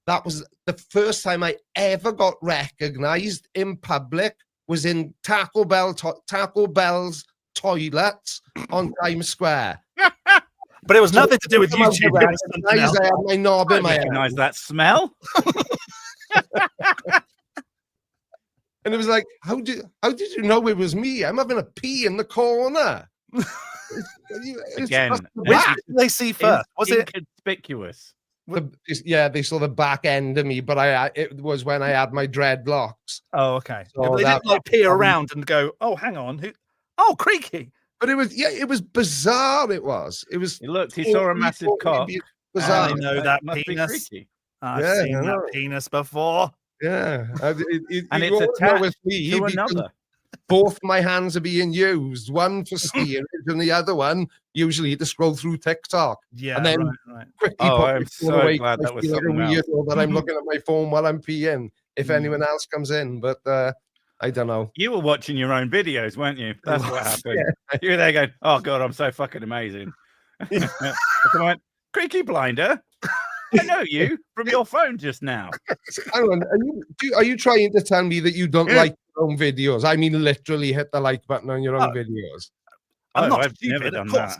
Speaker 1: That was the first time I ever got recognized in public was in Taco Bell's toilets on Times Square.
Speaker 2: But it was nothing to do with
Speaker 1: Somehow
Speaker 2: YouTube.
Speaker 1: I
Speaker 2: It was something else.
Speaker 1: had my knob
Speaker 3: I
Speaker 1: in my hand.
Speaker 3: recognize that smell.
Speaker 1: And it was like, how did you know it was me? I'm having a pee in the corner.
Speaker 3: Again,
Speaker 2: Which did they see first? Was it?
Speaker 3: Inconspicuous?
Speaker 1: Yeah, they saw the back end of me, but it was when I had my dreadlocks.
Speaker 2: Oh, okay.
Speaker 1: So
Speaker 2: Yeah, but they
Speaker 1: that-
Speaker 2: didn't like peer around and go, "Oh, hang on, who? Oh, Creaky."
Speaker 1: But it was bizarre. It was.
Speaker 3: He looked. He saw a massive cock.
Speaker 1: Bizarre.
Speaker 2: I know
Speaker 3: and
Speaker 2: that
Speaker 3: must be
Speaker 2: penis.
Speaker 3: freaky.
Speaker 2: I've
Speaker 1: Yeah,
Speaker 2: seen
Speaker 1: I
Speaker 2: that
Speaker 1: know.
Speaker 2: penis before.
Speaker 1: Yeah,
Speaker 3: And
Speaker 1: you
Speaker 3: it's
Speaker 1: won't know
Speaker 3: attached
Speaker 1: it's me
Speaker 3: to
Speaker 1: because
Speaker 3: another.
Speaker 1: both my hands are being used, one for steering and the other one usually to scroll through TikTok.
Speaker 2: Yeah,
Speaker 1: And then
Speaker 2: right.
Speaker 1: quickly
Speaker 3: Oh,
Speaker 1: put
Speaker 3: I'm
Speaker 1: my phone
Speaker 3: so
Speaker 1: away
Speaker 3: glad
Speaker 1: 'cause
Speaker 3: that
Speaker 1: I
Speaker 3: was
Speaker 1: feel like a
Speaker 3: something else.
Speaker 1: weirdo that I'm looking at my phone while I'm peeing if
Speaker 2: Mm.
Speaker 1: anyone else comes in. But I don't know.
Speaker 3: You were watching your own videos, weren't you? That's what happened. You were there going, "Oh God, I'm so fucking amazing." I went, "Creaky Blinder, I know you from your phone just now."
Speaker 1: Hang on, are you trying to tell me that you don't like your own videos? I mean, literally hit the like button on your own videos.
Speaker 2: I'm not
Speaker 3: I've
Speaker 2: stupid,
Speaker 3: never
Speaker 2: of
Speaker 3: done
Speaker 2: course.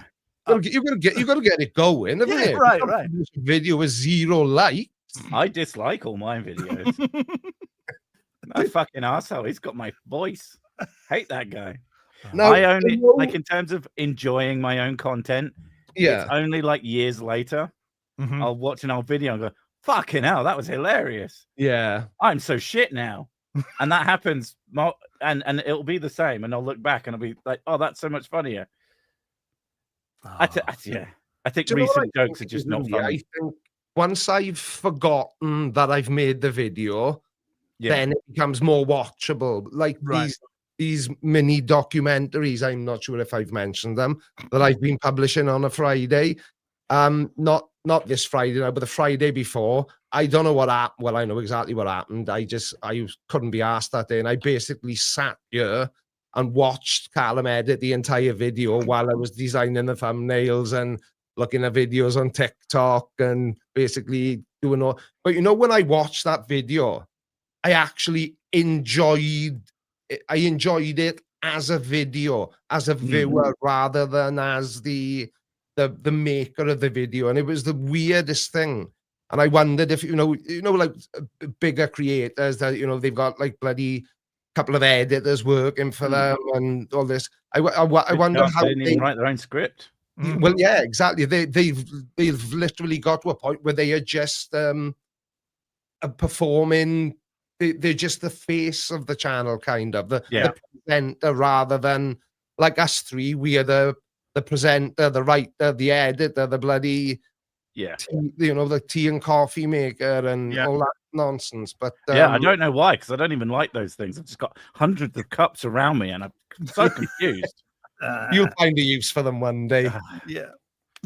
Speaker 3: that.
Speaker 1: You got to get it going, haven't
Speaker 2: Yeah,
Speaker 1: you?
Speaker 2: right,
Speaker 1: You can't
Speaker 2: right.
Speaker 1: publish a video with 0 likes.
Speaker 3: I dislike all my videos. That fucking asshole. He's got my voice. Hate that guy.
Speaker 1: Now,
Speaker 3: I only
Speaker 1: you know-
Speaker 3: like in terms of enjoying my own content.
Speaker 1: yeah.
Speaker 3: It's only like years later.
Speaker 2: Mhm.
Speaker 3: I'll watch an old video and go, "Fucking hell, that was hilarious.
Speaker 1: Yeah.
Speaker 3: I'm so shit now." And that happens, and it'll be the same. And I'll look back and I'll be like, "Oh, that's so much funnier." Yeah, I think
Speaker 1: Do you know what
Speaker 3: recent
Speaker 1: I
Speaker 3: jokes are
Speaker 1: think
Speaker 3: just
Speaker 1: it
Speaker 3: not
Speaker 1: is,
Speaker 3: funny.
Speaker 1: I think once I've forgotten that I've made the video,
Speaker 3: Yeah.
Speaker 1: then it becomes more watchable. Like
Speaker 2: Right.
Speaker 1: these mini documentaries, I'm not sure if I've mentioned them, that I've been publishing on a Friday. Not this Friday now, but the Friday before. I don't know what happened. Well, I know exactly what happened. I couldn't be asked that day, and I basically sat here and watched Callum edit the entire video while I was designing the thumbnails and looking at videos on TikTok and basically doing all. But when I watched that video, I actually enjoyed it. I enjoyed it as a video, as a viewer, rather than as the maker of the video. And it was the weirdest thing. And I wondered if like bigger creators that they've got like bloody couple of editors working for them and all this. I wonder how
Speaker 3: they didn't even write their own script.
Speaker 1: Well, yeah, exactly. They've literally got to a point where they are just performing. They're just the face of the channel, kind of the presenter, rather than like us three. We are the presenter, the writer, the editor, the bloody the tea and coffee maker and all that nonsense. But
Speaker 3: I don't know why, because I don't even like those things. I've just got hundreds of cups around me, and I'm so confused.
Speaker 1: You'll find a use for them one day.
Speaker 2: Yeah,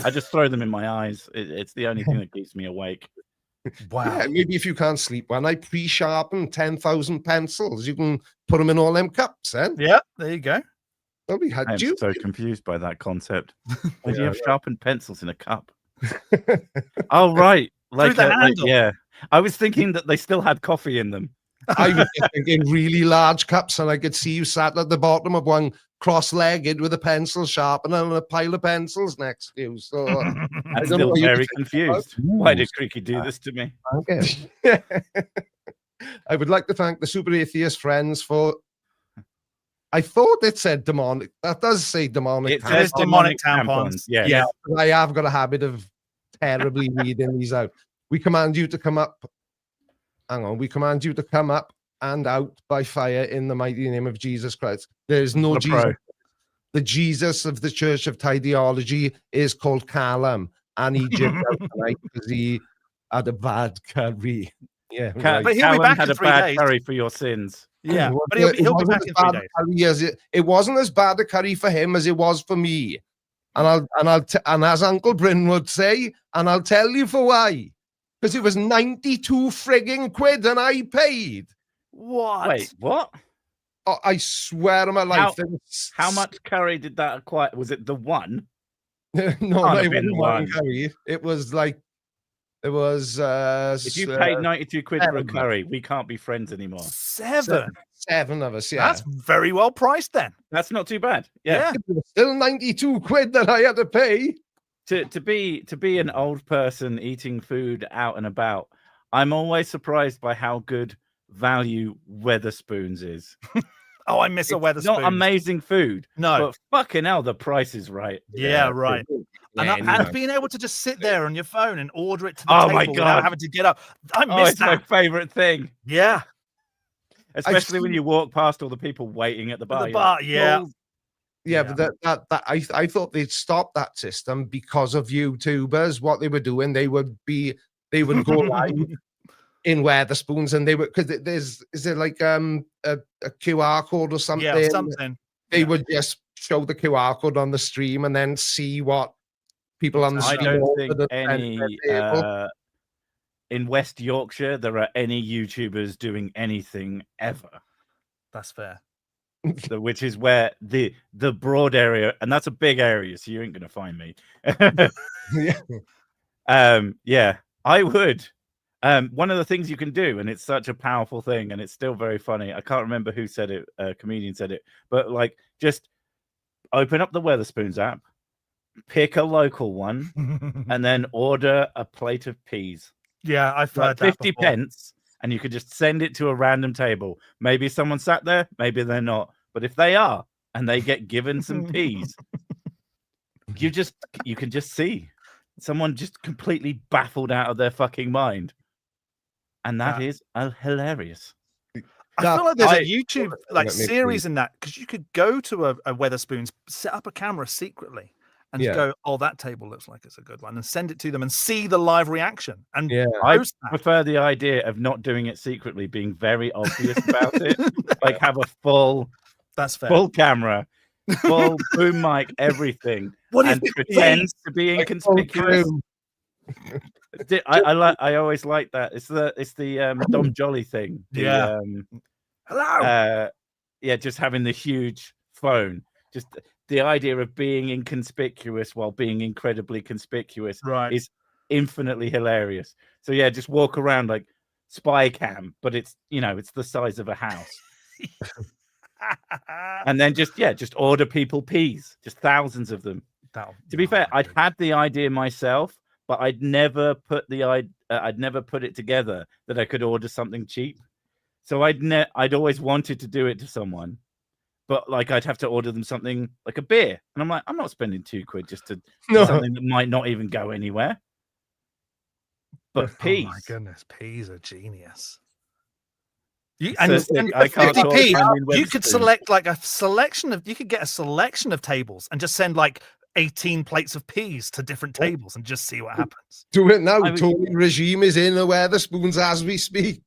Speaker 3: I just throw them in my eyes. It's the only thing that keeps me awake.
Speaker 2: Wow.
Speaker 1: Yeah, maybe if you can't sleep one night, pre-sharpen 10,000 pencils. You can put them in all them cups, then.
Speaker 2: Yeah, there you go.
Speaker 1: Nobody had
Speaker 3: I'm
Speaker 1: you.
Speaker 3: so confused by that concept. Why do you have sharpened pencils in a cup? Oh, right.
Speaker 2: Through the handle.
Speaker 3: Yeah. I was thinking that they still had coffee in them.
Speaker 1: I was just thinking really large cups, and I could see you sat at the bottom of one, cross-legged with a pencil sharpener and a pile of pencils next to you. So
Speaker 3: I'm
Speaker 1: don't
Speaker 3: still
Speaker 1: know what you
Speaker 3: very
Speaker 1: think
Speaker 3: confused. Why did Creaky do this to me?
Speaker 1: okay. I would like to thank the Super Atheist friends for. I thought it said demonic. That does say demonic.
Speaker 3: It
Speaker 2: It
Speaker 3: says
Speaker 2: is demonic tampons.
Speaker 3: Yeah.
Speaker 1: Yeah, I have got a habit of terribly reading these out. We command you to come up. Hang on. We command you to come up and out by fire in the mighty name of Jesus Christ. There is no Jesus. The Jesus of the Church of Tideology is called Callum, and he jipped out tonight because he had a bad curry. Yeah, right.
Speaker 2: But he'll be
Speaker 3: Callum
Speaker 2: back
Speaker 3: had
Speaker 2: in
Speaker 3: a
Speaker 2: 3
Speaker 3: bad
Speaker 2: days.
Speaker 3: curry for your sins.
Speaker 2: Yeah,
Speaker 1: Well,
Speaker 2: but he'll be
Speaker 1: wasn't
Speaker 2: back
Speaker 1: as
Speaker 2: in
Speaker 1: bad
Speaker 2: 3
Speaker 1: a
Speaker 2: days.
Speaker 1: curry as it wasn't as bad a curry for him as it was for me. And as Uncle Bryn would say, and I'll tell you for why. Because it was 92 frigging quid and I paid.
Speaker 2: What?
Speaker 3: Wait, what?
Speaker 1: Oh, I swear on my life.
Speaker 3: How much curry did that acquire? Was it the one?
Speaker 1: No,
Speaker 3: Can't have
Speaker 1: it
Speaker 3: been
Speaker 1: wasn't one
Speaker 3: one.
Speaker 1: curry. It was like There was
Speaker 3: If you paid 92 quid for a
Speaker 1: 7.
Speaker 3: curry, we can't be friends anymore.
Speaker 2: 7.
Speaker 1: 7 of us. Yeah,
Speaker 2: That's very well priced then.
Speaker 3: That's not too bad. Yeah.
Speaker 1: It was still 92 quid that I had to pay.
Speaker 3: To be an old person eating food out and about, I'm always surprised by how good value Weatherspoons is.
Speaker 2: Oh, I miss a Weatherspoons.
Speaker 3: Not amazing food.
Speaker 2: No.
Speaker 3: But fucking hell, the price is right.
Speaker 2: Yeah, right. And being able to just sit there on your phone and order it to the table
Speaker 3: my God.
Speaker 2: without having to get up. I miss
Speaker 3: It's my
Speaker 2: that.
Speaker 3: favorite thing.
Speaker 2: Yeah.
Speaker 3: Especially when you walk past all the people waiting at the bar.
Speaker 2: The
Speaker 3: you're
Speaker 2: bar,
Speaker 3: like,
Speaker 2: yeah.
Speaker 3: "Oh."
Speaker 1: Yeah, but I thought they'd stop that system because of YouTubers. What they were doing, they would go live in Weatherspoons, and they would, because is there like a QR code or something?
Speaker 2: Yeah, something.
Speaker 1: They would just show the QR code on the stream and then see what people on the
Speaker 3: I
Speaker 1: stream.
Speaker 3: don't think any in West Yorkshire there are any YouTubers doing anything ever.
Speaker 2: That's fair.
Speaker 3: Which is where the broad area, and that's a big area, so you ain't gonna find me. Yeah, I would. One of the things you can do, and it's such a powerful thing, and it's still very funny. I can't remember who said it. A comedian said it, but like, just open up the Weatherspoons app, pick a local one, and then order a plate of peas.
Speaker 2: Yeah, I've heard
Speaker 3: Like
Speaker 2: that
Speaker 3: 50
Speaker 2: before.
Speaker 3: pence, and you could just send it to a random table. Maybe someone sat there, maybe they're not. But if they are, and they get given some peas, you can just see someone just completely baffled out of their fucking mind. And that is hilarious.
Speaker 2: I feel like there's
Speaker 1: I-
Speaker 2: a YouTube like series in that, because you could go to a Weatherspoons, set up a camera secretly, and
Speaker 1: Yeah.
Speaker 2: go, "Oh, that table looks like it's a good one," and send it to them and see the live reaction. And
Speaker 1: Yeah.
Speaker 3: I
Speaker 2: post that.
Speaker 3: prefer the idea of not doing it secretly, being very obvious about it. Like have a full
Speaker 2: That's fair.
Speaker 3: camera, full boom mic, everything,
Speaker 2: What
Speaker 3: and
Speaker 2: if it
Speaker 3: pretend
Speaker 2: is?
Speaker 3: to be
Speaker 1: Like,
Speaker 3: inconspicuous.
Speaker 1: oh,
Speaker 3: I always like that. It's the Dom Jolly thing.
Speaker 2: Yeah. Hello.
Speaker 3: Yeah, just having the huge phone. Just the idea of being inconspicuous while being incredibly conspicuous
Speaker 2: Right.
Speaker 3: is infinitely hilarious. So yeah, just walk around like spy cam, but it's it's the size of a house. And then just order people peas, just thousands of them. To be fair, I'd had the idea myself, but I'd never put it together that I could order something cheap. So I'd always wanted to do it to someone, but like I'd have to order them something like a beer, and I'm like, I'm not spending £2 just to
Speaker 1: No.
Speaker 3: something that might not even go anywhere. But peas,
Speaker 2: Oh my goodness, peas are genius.
Speaker 3: So
Speaker 2: And
Speaker 3: it's like,
Speaker 2: for
Speaker 3: I can't talk
Speaker 2: 50p,
Speaker 3: finding
Speaker 2: you could
Speaker 3: Weatherspoons.
Speaker 2: select like a selection of. You could get a selection of tables and just send like 18 plates of peas to different tables and just see what happens.
Speaker 1: Do it now.
Speaker 3: I mean-
Speaker 1: Tony regime is in a Weatherspoons as we speak.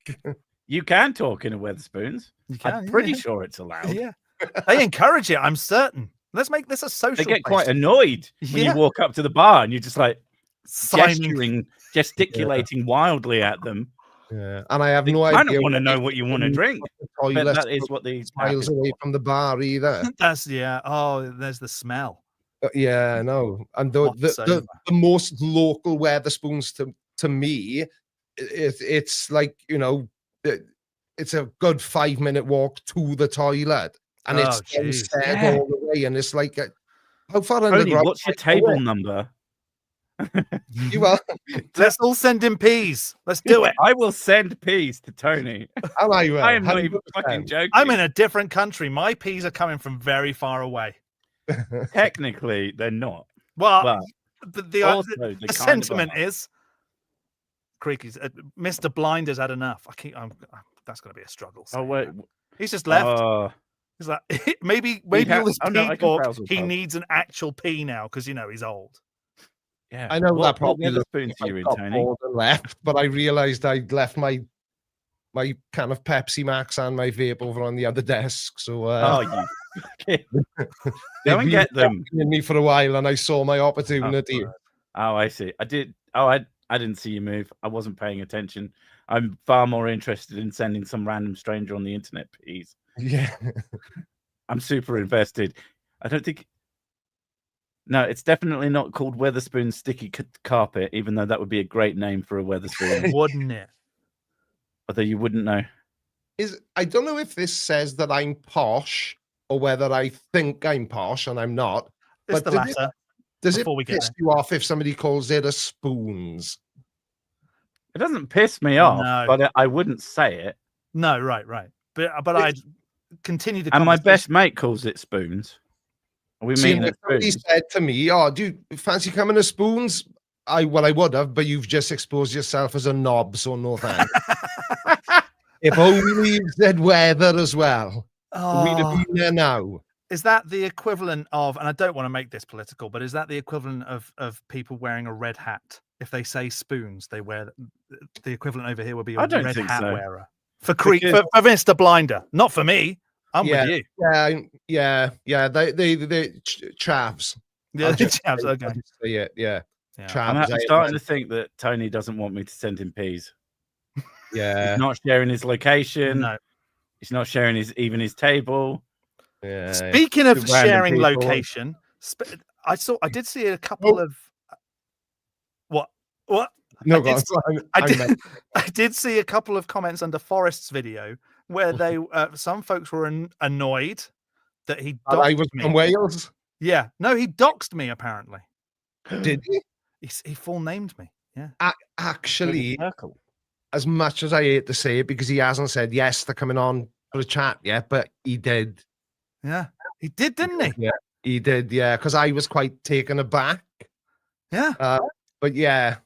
Speaker 3: You can talk in a Weatherspoons.
Speaker 2: You
Speaker 3: I'm pretty sure it's allowed.
Speaker 2: Yeah, they encourage it. I'm certain. Let's make this a social.
Speaker 3: They get
Speaker 2: place.
Speaker 3: quite annoyed when
Speaker 2: Yeah.
Speaker 3: you walk up to the bar and you're just like
Speaker 2: Signing.
Speaker 3: gesticulating wildly at them.
Speaker 1: Yeah, and I have no
Speaker 3: I
Speaker 1: idea.
Speaker 3: don't want to know what you want to drink. But
Speaker 1: Toilets
Speaker 3: that is what these
Speaker 1: miles away from the bar either.
Speaker 2: That's Oh, there's the smell.
Speaker 1: Yeah, no. And the
Speaker 2: Whatsoever.
Speaker 1: most local Weatherspoons to me, it's like it's a good 5-minute walk to the toilet, and
Speaker 2: Oh,
Speaker 1: it's
Speaker 2: jeez.
Speaker 1: instead
Speaker 3: Yeah.
Speaker 1: all the way, and it's like how far
Speaker 3: Tony,
Speaker 1: underground?
Speaker 3: what's your table number?
Speaker 1: You are,
Speaker 2: Let's all send him peas. Let's do it.
Speaker 3: I will send peas to Tony.
Speaker 1: and I will.
Speaker 3: I am not even
Speaker 1: 100%.
Speaker 3: fucking joking.
Speaker 2: I'm in a different country. My peas are coming from very far away.
Speaker 3: Technically, they're not.
Speaker 2: Well,
Speaker 3: But
Speaker 2: the
Speaker 3: also, they
Speaker 2: the
Speaker 3: kind of
Speaker 2: sentiment
Speaker 3: are.
Speaker 2: is, Creaky's Mr. Blinder's had enough. That's going to be a struggle.
Speaker 3: Oh wait.
Speaker 2: He's just left.
Speaker 3: Oh,
Speaker 2: He's like, maybe
Speaker 3: ha-
Speaker 2: all this
Speaker 3: oh, no,
Speaker 2: pea
Speaker 3: I can
Speaker 2: talk,
Speaker 3: browse all
Speaker 2: he
Speaker 3: pub.
Speaker 2: needs an actual pea now because he's old.
Speaker 3: yeah.
Speaker 1: I know that
Speaker 3: What
Speaker 1: probably looks
Speaker 3: Weatherspoons
Speaker 1: like
Speaker 3: are you in,
Speaker 1: got
Speaker 3: Tony?
Speaker 1: bored and left, but I realized I'd left my can of Pepsi Max and my vape over on the other desk. So
Speaker 3: Oh, you.
Speaker 1: they've
Speaker 3: Go and
Speaker 1: been
Speaker 3: get them.
Speaker 1: in me for a while, and I saw my opportunity.
Speaker 3: Oh, I see. I did. Oh, I didn't see you move. I wasn't paying attention. I'm far more interested in sending some random stranger on the internet peas.
Speaker 1: Yeah.
Speaker 3: I'm super invested. I don't think. No, it's definitely not called Weatherspoon Sticky Carpet, even though that would be a great name for a Weatherspoon.
Speaker 2: Wouldn't it?
Speaker 3: Although you wouldn't know.
Speaker 1: I don't know if this says that I'm posh or whether I think I'm posh and I'm not.
Speaker 2: It's
Speaker 1: But
Speaker 2: the latter.
Speaker 1: does it
Speaker 2: before we get
Speaker 1: piss you off if somebody calls it a spoons?
Speaker 3: It doesn't piss me off,
Speaker 2: No.
Speaker 3: but I wouldn't say it.
Speaker 2: No, right. But I'd continue to.
Speaker 3: And my best mate calls it spoons. We mean
Speaker 1: if somebody said to me, "Oh, do you fancy coming to spoons?" I would have, but you've just exposed yourself as a knob, so no thanks. If only you said weather as well, we'd have been there now.
Speaker 2: Is that the equivalent of, and I don't want to make this political, but is that the equivalent of people wearing a red hat? If they say spoons, they wear the equivalent over here would be a red hat wearer. For Mr. Blinder, not for me. I'm with you.
Speaker 1: Yeah. They chavs.
Speaker 2: Yeah, the chavs. Okay.
Speaker 1: Yeah.
Speaker 3: I'm starting to think that Tony doesn't want me to send him peas.
Speaker 1: Yeah.
Speaker 3: He's not sharing his location.
Speaker 2: No.
Speaker 3: He's not sharing his table.
Speaker 1: Yeah.
Speaker 2: Speaking of sharing location, I did see a couple of what?
Speaker 1: No,
Speaker 2: I did see a couple of comments under Forrest's video where they some folks were annoyed that he doxed
Speaker 1: I was
Speaker 2: me.
Speaker 1: from Wales.
Speaker 2: Yeah, no, he doxed me apparently.
Speaker 1: Did he?
Speaker 2: He full named me. Yeah,
Speaker 1: actually, as much as I hate to say it, because he hasn't said yes to coming on for a chat yet, but he did.
Speaker 2: Yeah, he did, didn't he?
Speaker 1: Yeah, he did. Yeah, because I was quite taken aback.
Speaker 2: Yeah,
Speaker 1: but yeah.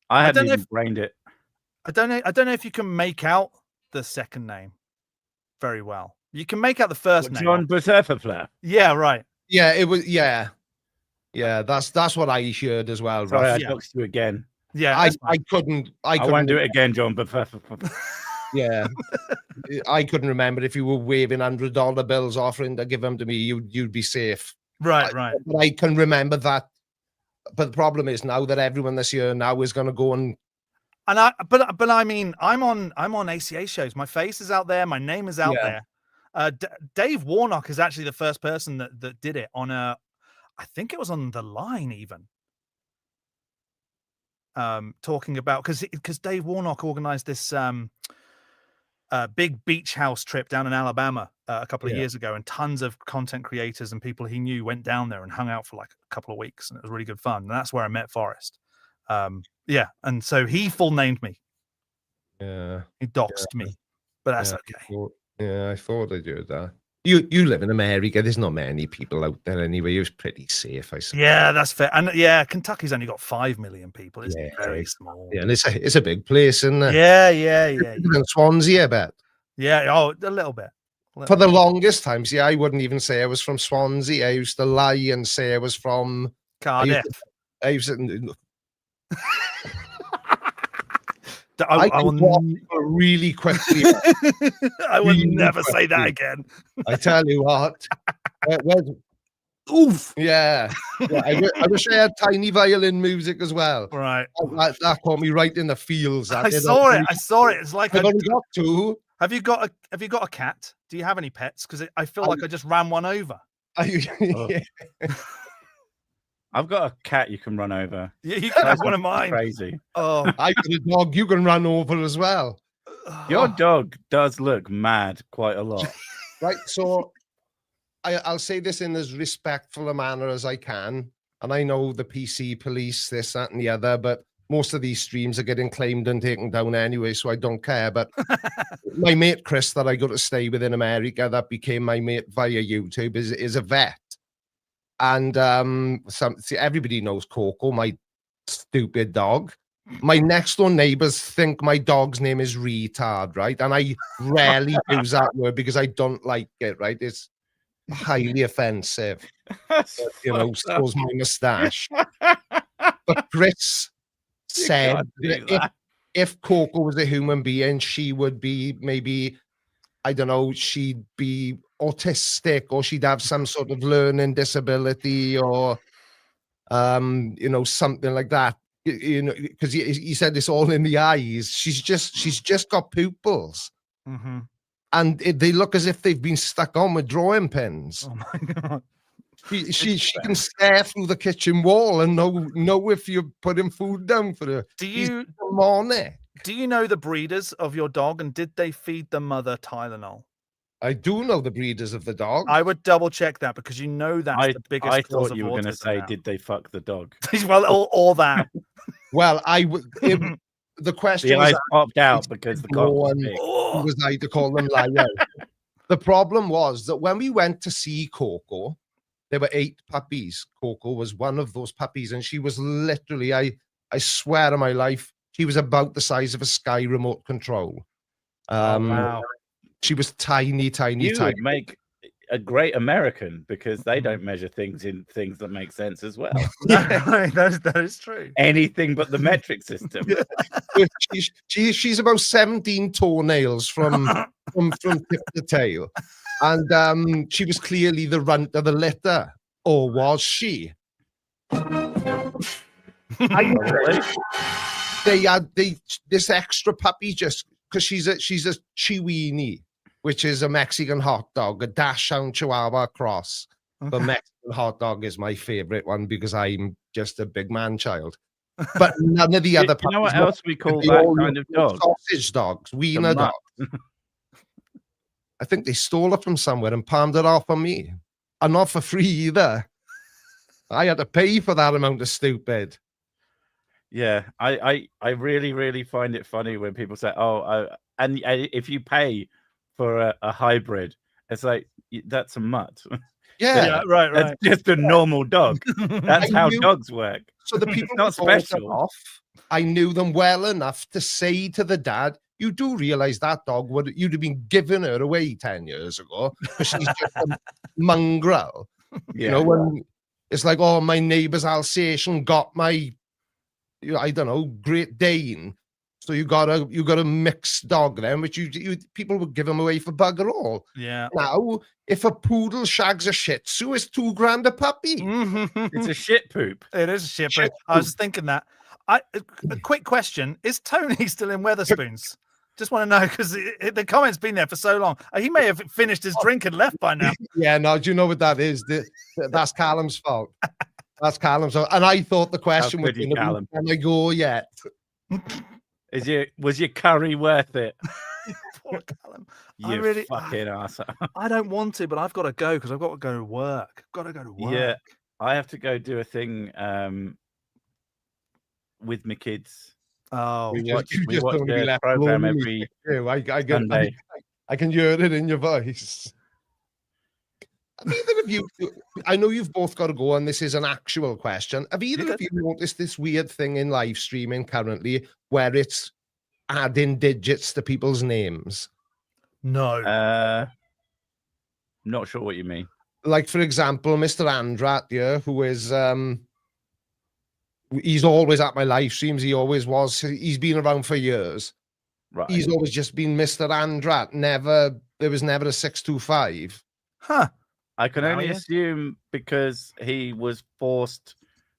Speaker 3: I hadn't even brained it.
Speaker 2: I don't know if you can make out the second name very well. You can make out the first name.
Speaker 3: John Butterfly.
Speaker 2: Yeah, right.
Speaker 1: Yeah, it was. Yeah. That's what I heard as well.
Speaker 3: Sorry, I doxed you again.
Speaker 2: Yeah,
Speaker 1: I couldn't. I
Speaker 3: won't do it again, John.
Speaker 1: Yeah, I couldn't remember if you were waving $100 bills offering to give them to me. You'd be safe.
Speaker 2: Right.
Speaker 1: But I can remember that. But the problem is now that everyone this year now is going to go and
Speaker 2: but I mean, I'm on ACA shows. My face is out there. My name is out there. Dave Warnock is actually the first person that did it on I think it was on The Line even. Talking about because Dave Warnock organized this big beach house trip down in Alabama a couple of years ago, and tons of content creators and people he knew went down there and hung out for like a couple of weeks, and it was really good fun. And that's where I met Forrest. And so he full named me.
Speaker 1: Yeah,
Speaker 2: he doxed me, but that's okay.
Speaker 1: I thought I did that. You live in America. There's not many people out there anyway. It was pretty safe, I suppose.
Speaker 2: Yeah, that's fair. And Kentucky's only got 5 million people. It's very small.
Speaker 1: Yeah, and it's a big place, isn't it?
Speaker 2: Yeah.
Speaker 1: Swansea, I bet.
Speaker 2: Yeah, a little bit.
Speaker 1: For the longest times, I wouldn't even say I was from Swansea. I used to lie and say I was from
Speaker 2: Cardiff.
Speaker 1: I used to
Speaker 2: I will
Speaker 1: walk really quickly.
Speaker 2: I will never say that again.
Speaker 1: I tell you what.
Speaker 2: Oof.
Speaker 1: Yeah. I wish I had tiny violin music as well.
Speaker 2: Right.
Speaker 1: That caught me right in the feels.
Speaker 2: I saw it. It's like
Speaker 1: I've only got two.
Speaker 2: Have you got a cat? Do you have any pets? Because I feel like I just ran one over.
Speaker 3: I've got a cat you can run over.
Speaker 2: Yeah, you can have one of mine.
Speaker 3: Crazy.
Speaker 2: Oh,
Speaker 1: I got a dog you can run over as well.
Speaker 3: Your dog does look mad quite a lot.
Speaker 1: Right, so I'll say this in as respectful a manner as I can. And I know the PC police, this, that, and the other, but most of these streams are getting claimed and taken down anyway, so I don't care. But my mate Chris that I got to stay with in America, that became my mate via YouTube, is a vet. And everybody knows Coco, my stupid dog. My next door neighbors think my dog's name is retard, right? And I rarely use that word because I don't like it, right? It's highly offensive. Shows my mustache. But Chris said if Coco was a human being, she would be maybe, I don't know, she'd be autistic, or she'd have some sort of learning disability, or something like that. Because he said it's all in the eyes. She's just got pupils,
Speaker 2: mm-hmm.
Speaker 1: and they look as if they've been stuck on with drawing pins.
Speaker 2: Oh my god!
Speaker 1: She can stare through the kitchen wall and know if you're putting food down for her.
Speaker 2: Do
Speaker 1: morning.
Speaker 2: you know the breeders of your dog, and did they feed the mother Tylenol?
Speaker 1: I do know the breeders of the dog.
Speaker 2: I would double check that because you know that's the biggest
Speaker 3: I
Speaker 2: cause
Speaker 3: thought
Speaker 2: of
Speaker 3: you were going to
Speaker 2: autism
Speaker 3: say,
Speaker 2: now.
Speaker 3: did they fuck the dog?
Speaker 2: Well, or that.
Speaker 1: Well, the question
Speaker 3: The
Speaker 1: was
Speaker 3: eyes popped out because the cock was big.
Speaker 1: who was I to call them liars? The problem was that when we went to see Coco, there were 8 puppies. Coco was one of those puppies, and she was literally, I swear on my life, she was about the size of a Sky remote control.
Speaker 2: Wow.
Speaker 1: She was tiny.
Speaker 3: You would make a great American because they don't measure things in things that make sense as well.
Speaker 2: that is true.
Speaker 3: Anything but the metric system.
Speaker 1: She's about 17 toenails from tip to tail, and she was clearly the runt of the litter, or was she? This extra puppy, just because she's a Chiweenie, which is a Mexican hot dog, a Dachshund Chihuahua cross. But Mexican hot dog is my favorite one because I'm just a big man child. But none of the other puppies.
Speaker 3: You know what else we call that kind of dog?
Speaker 1: Sausage dogs, wiener dogs. I think they stole it from somewhere and palmed it off on me. And not for free either. I had to pay for that amount of stupid.
Speaker 3: Yeah, I really, really find it funny when people say, oh, and if you pay for a hybrid, it's like, that's a mutt.
Speaker 1: Yeah,
Speaker 2: right.
Speaker 3: That's just a normal dog. That's how dogs work.
Speaker 1: So the people
Speaker 3: not special.
Speaker 1: Off, I knew them well enough to say to the dad, you do realize that dog you'd have been giving her away 10 years ago because she's just a mongrel.
Speaker 3: Yeah.
Speaker 1: You know, when it's like, oh, my neighbor's Alsatian got my, I don't know, Great Dane. So you got a mixed dog then, which you people would give them away for bugger all.
Speaker 2: Yeah.
Speaker 1: Now, if a poodle shags a Shih Tzu, it's $2,000 a puppy.
Speaker 3: It's a shit poop.
Speaker 2: It is a shit poop. I was thinking that. A quick question: is Tony still in Weatherspoons? Just want to know because the comment's been there for so long. He may have finished his drink and left by now.
Speaker 1: Yeah, no, do you know what that is? That's Callum's fault. That's Callum's fault. And I thought the question was going to be, can I go yet?
Speaker 3: Was your curry worth it?
Speaker 2: Poor Callum.
Speaker 3: You fucking arsehole.
Speaker 2: I don't want to, but I've got to go because I've got to go to work.
Speaker 3: Yeah, I have to go do a thing with my kids.
Speaker 2: Oh,
Speaker 3: we watch their program every Sunday.
Speaker 1: I can hear it in your voice. Either of you, I know you've both got to go, and this is an actual question. Have either of you noticed this weird thing in live streaming currently where it's adding digits to people's names?
Speaker 2: No.
Speaker 3: Not sure what you mean.
Speaker 1: Like, for example, Mr. Andrat here, who is he's always at my live streams. He always was. He's been around for years.
Speaker 3: Right.
Speaker 1: He's always just been Mr. Andrat. There was never a 625.
Speaker 2: Huh.
Speaker 3: I can only assume because he was forced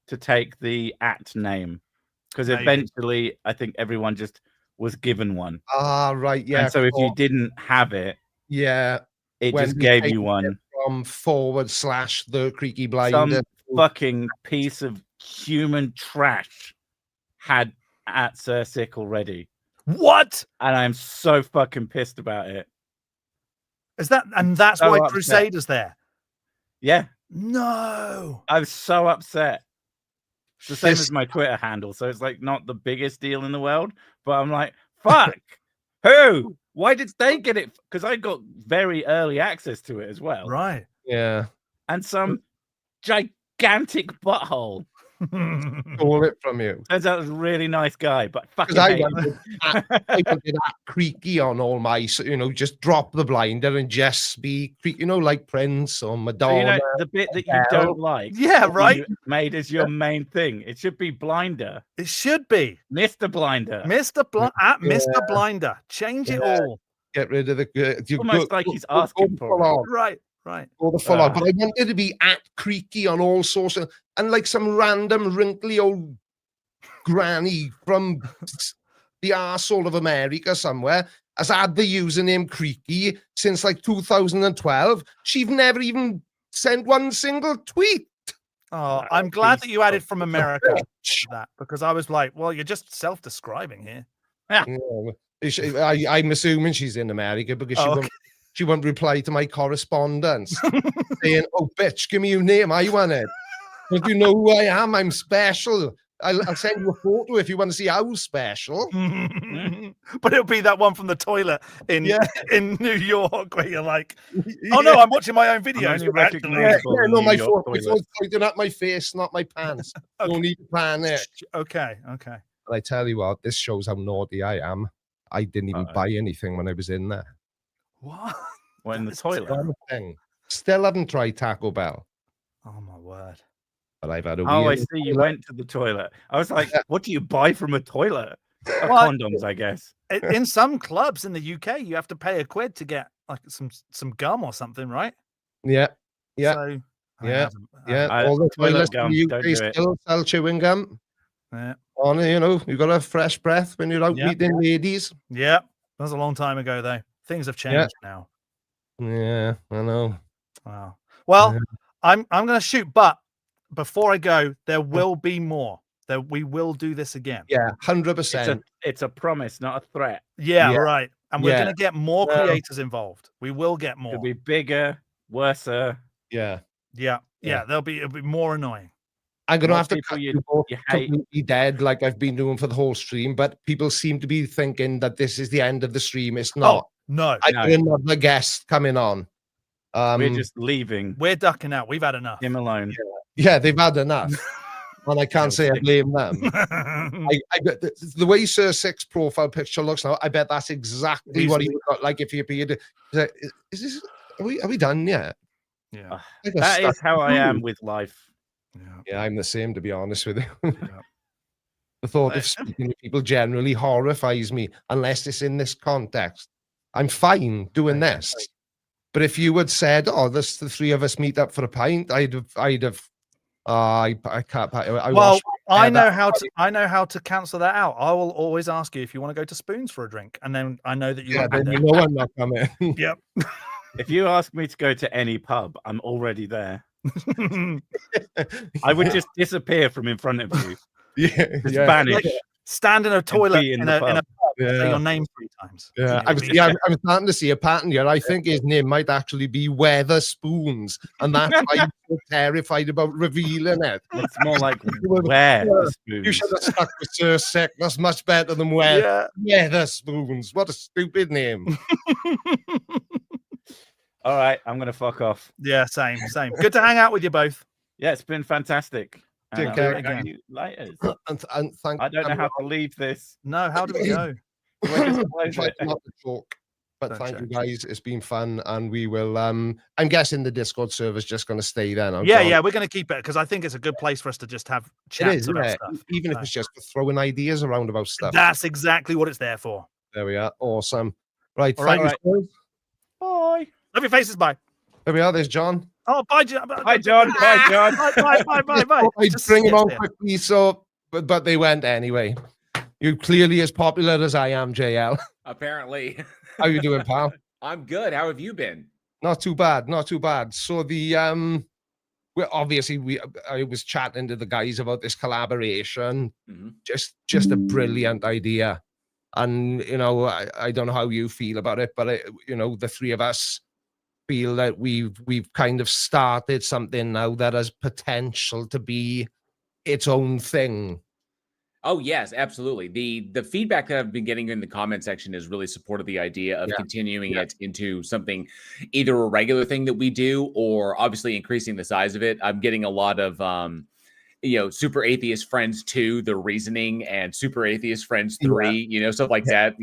Speaker 3: to take the @ name. Because eventually, I think everyone just was given one.
Speaker 1: Ah, right. Yeah.
Speaker 3: And so if you didn't have it,
Speaker 1: it
Speaker 3: just gave you one.
Speaker 1: From / the Creaky Blinder.
Speaker 3: Some fucking piece of human trash had @ Sick already.
Speaker 2: What?
Speaker 3: And I'm so fucking pissed about it.
Speaker 2: Is that, and that's
Speaker 3: so
Speaker 2: why
Speaker 3: upset.
Speaker 2: Crusader's there?
Speaker 3: Yeah.
Speaker 2: No.
Speaker 3: I'm so upset. It's the same as my Twitter handle. So it's like not the biggest deal in the world, but I'm like, fuck. Who? Why did they get it? Because I got very early access to it as well.
Speaker 2: Right.
Speaker 1: Yeah.
Speaker 3: And some gigantic butthole
Speaker 1: stole it from you.
Speaker 3: Turns out it was a really nice guy, but fucking
Speaker 1: I wanted that Creaky on all my, just drop the blinder and just be, like Prince or Madonna.
Speaker 3: So, the bit that you don't like,
Speaker 2: right,
Speaker 3: made as your main thing. It should be Blinder.
Speaker 2: It should be
Speaker 3: Mr. Blinder.
Speaker 2: Mr. Blinder. Change it all.
Speaker 1: Get rid of the.
Speaker 3: Almost like he's asking for it.
Speaker 2: Right.
Speaker 1: Or the full on. But I wanted to be @Creaky on all sorts of, and like some random wrinkly old granny from the arsehole of America somewhere has had the username Creaky since like 2012. She's never even send one single tweet.
Speaker 2: Oh, I'm glad that you added from America to that, because I was like, well, you're just self-describing here.
Speaker 1: I'm assuming she's in America because
Speaker 2: Oh, okay.
Speaker 1: she won't reply to my correspondence saying, "Oh, bitch, give me your name. I want it. Don't you know who I am? I'm special. I'll send you a photo if you want to see how special."
Speaker 2: But it'll be that one from the toilet in New York where you're like, oh no, I'm watching my own videos.
Speaker 1: No, my phone's pointing at my face, not my pants.
Speaker 2: Okay.
Speaker 1: No need to panic.
Speaker 2: Okay.
Speaker 1: And I tell you what, this shows how naughty I am. I didn't even buy anything when I was in there.
Speaker 2: What?
Speaker 3: Well, in the toilet.
Speaker 1: Still haven't tried Taco Bell.
Speaker 2: Oh my word.
Speaker 1: But I've had a
Speaker 3: I
Speaker 1: weird
Speaker 3: see. You went to the toilet. I was like, what do you buy from a toilet? Condoms, I guess.
Speaker 2: In some clubs in the UK, you have to pay £1 to get like some gum or something, right?
Speaker 1: Yeah.
Speaker 2: So,
Speaker 1: All the toilets in the UK still sell chewing gum.
Speaker 2: Yeah.
Speaker 1: You got a fresh breath when you're out meeting ladies.
Speaker 2: Yeah. That was a long time ago, though. Things have changed now.
Speaker 1: Yeah, I know.
Speaker 2: Wow. Well, I'm going to shoot, but before I go, there will be more. We will do this again.
Speaker 1: Yeah, 100%.
Speaker 3: It's a promise, not a threat.
Speaker 2: Yeah, right. And we're going to get more creators involved. We will get more.
Speaker 3: It'll be bigger, worse.
Speaker 1: Yeah.
Speaker 2: It'll be more annoying.
Speaker 1: I'm going to have to cut you both completely dead like I've been doing for the whole stream, but people seem to be thinking that this is the end of the stream. It's not.
Speaker 2: Oh, no.
Speaker 1: I got another guest coming on.
Speaker 3: We're just leaving.
Speaker 2: We're ducking out. We've had enough.
Speaker 3: Him alone.
Speaker 1: Yeah, they've had enough. And I can't say I blame them. I bet the way Sir Six profile picture looks now, I bet that's exactly what he would got like if he appeared. Is this? Are we done yet?
Speaker 2: Yeah,
Speaker 3: that is how I am with life.
Speaker 1: Yeah, I'm the same, to be honest with you. The thought of speaking to people generally horrifies me, unless it's in this context. I'm fine doing this, but if you had said, "Oh, the three of us meet up for a pint," I'd have. I can't.
Speaker 2: I know how to cancel that out. I will always ask you if you want to go to Spoons for a drink, and then I know that you.
Speaker 1: Yeah, then you know I'm not coming.
Speaker 2: Yep.
Speaker 3: If you ask me to go to any pub, I'm already there. I would just disappear from in front of you. Just vanish.
Speaker 2: Like, stand in a toilet in a pub. Say your name 3 times.
Speaker 1: Yeah, I'm starting to see a pattern here. I think his name might actually be Weatherspoons, and that's why I'm so terrified about revealing it.
Speaker 3: It's more like Weatherspoons.
Speaker 1: You should have stuck with Sir Sick. That's much better than Weatherspoons. What a stupid name.
Speaker 3: All right, I'm gonna fuck off.
Speaker 2: Yeah, same. Good to hang out with you both.
Speaker 3: Yeah, it's been fantastic.
Speaker 1: Take care.
Speaker 3: And
Speaker 1: thank
Speaker 3: I don't know how to leave this.
Speaker 2: No, how do we go?
Speaker 1: Try not to talk. But thank you guys. It's been fun, and we will. I'm guessing the Discord server's just going to stay there now.
Speaker 2: Yeah, we're going to keep it because I think it's a good place for us to just have chats about stuff.
Speaker 1: Even if it's just for throwing ideas around about stuff.
Speaker 2: That's exactly what it's there for.
Speaker 1: There we are. Awesome. Right.
Speaker 2: Thank
Speaker 1: you.
Speaker 2: Bye. Love your faces. Bye.
Speaker 1: There we are. There's John.
Speaker 2: Oh, bye, John.
Speaker 3: Bye, John. Bye, John.
Speaker 2: Bye.
Speaker 1: I'd bring him on quickly, but they went anyway. You're clearly as popular as I am, JL.
Speaker 4: Apparently.
Speaker 1: How you doing, pal?
Speaker 4: I'm good. How have you been?
Speaker 1: Not too bad. So the I was chatting to the guys about this collaboration.
Speaker 4: Mm-hmm.
Speaker 1: Just a brilliant idea, and I don't know how you feel about it, but the three of us feel that we've kind of started something now that has potential to be its own thing.
Speaker 4: Oh yes, absolutely. The feedback that I've been getting in the comment section is really supportive of the idea of continuing it into something, either a regular thing that we do, or obviously increasing the size of it. I'm getting a lot of Super Atheist Friends 2, The Reasoning, and Super Atheist Friends 3, stuff like that.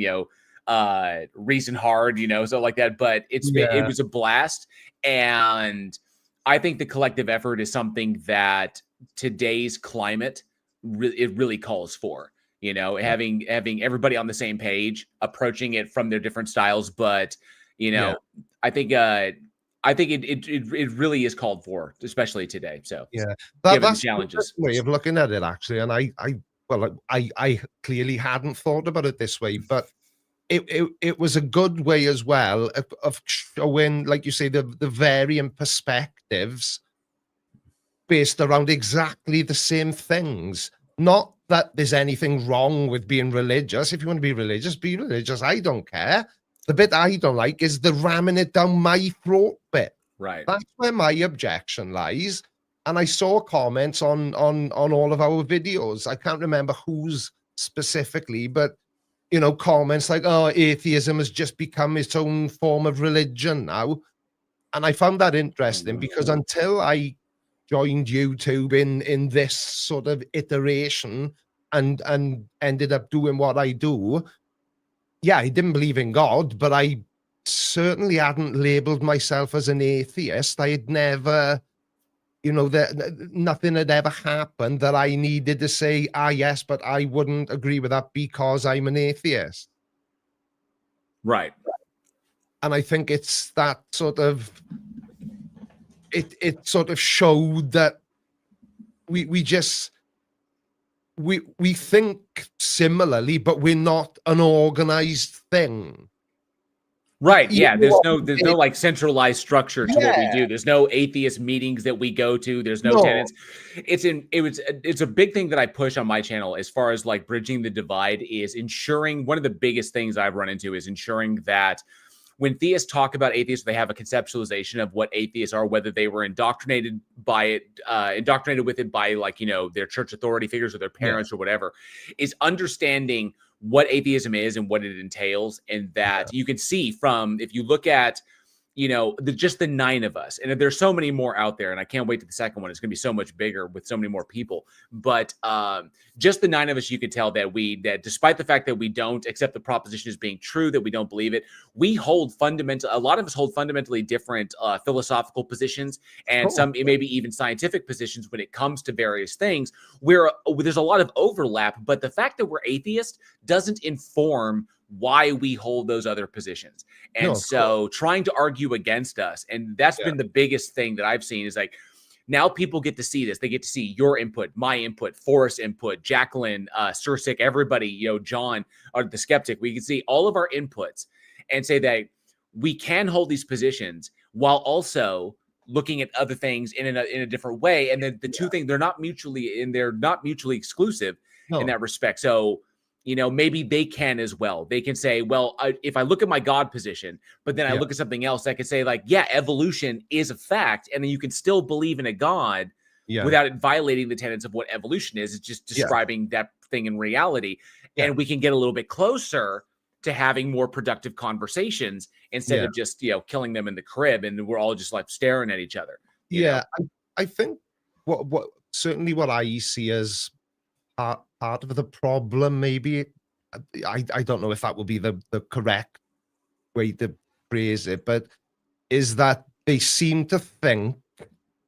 Speaker 4: Reason Hard, stuff like that. But it was a blast, and I think the collective effort is something that today's climate really calls for. Having everybody on the same page, approaching it from their different styles. But I think it really is called for, especially today. So that's the challenges.
Speaker 1: Way of looking at it, actually, and I clearly hadn't thought about it this way, but it was a good way as well of showing, like you say, the varying perspectives based around exactly the same things. Not that there's anything wrong with being religious. If you want to be religious, be religious. I don't care. The bit I don't like is the ramming it down my throat bit.
Speaker 4: Right.
Speaker 1: That's where my objection lies. And I saw comments on all of our videos. I can't remember whose specifically, but you know, comments like, "Oh, atheism has just become its own form of religion now." And I found that interesting because until I joined YouTube in this sort of iteration and ended up doing what I do, yeah, I didn't believe in God, but I certainly hadn't labeled myself as an atheist. I had never, you know, nothing had ever happened that I needed to say, ah, yes, but I wouldn't agree with that because I'm an atheist.
Speaker 4: Right.
Speaker 1: And I think it's that sort of, it sort of showed that we think similarly, but we're not an organized thing.
Speaker 4: Right.
Speaker 1: You
Speaker 4: Yeah.
Speaker 1: know,
Speaker 4: There's no like centralized structure to what we do. There's no atheist meetings that we go to. There's no tenants. It's a big thing that I push on my channel as far as like bridging the divide is ensuring. One of the biggest things I've run into is ensuring that when theists talk about atheists, they have a conceptualization of what atheists are, whether they were indoctrinated with it by like, you know, their church authority figures or their parents or whatever, is understanding what atheism is and what it entails. And that you can see from, if you look at, you know, just the 9 of us, and there's so many more out there, and I can't wait to the second one. It's going to be so much bigger with so many more people. But just the 9 of us, you can tell that despite the fact that we don't accept the proposition as being true, that we don't believe it, we hold a lot of us hold fundamentally different philosophical positions, and some maybe even scientific positions when it comes to various things. Where there's a lot of overlap, but the fact that we're atheist doesn't inform why we hold those other positions. And so trying to argue against us, and that's been the biggest thing that I've seen, is like, now people get to see this. They get to see your input, my input, Forrest's input, Jacqueline, Sursic, everybody, you know, John, or the skeptic. We can see all of our inputs and say that we can hold these positions while also looking at other things in a different way. And the two things, they're not mutually exclusive in that respect. So, you know, maybe they can as well. They can say, well, if I look at my God position, but then I look at something else, I could say like, yeah, evolution is a fact. And then you can still believe in a God without it violating the tenets of what evolution is. It's just describing that thing in reality. And we can get a little bit closer to having more productive conversations instead of just, you know, killing them in the crib and we're all just like staring at each other. You know?
Speaker 1: I think what certainly what I see as part of the problem, maybe, I don't know if that would be the correct way to phrase it, but is that they seem to think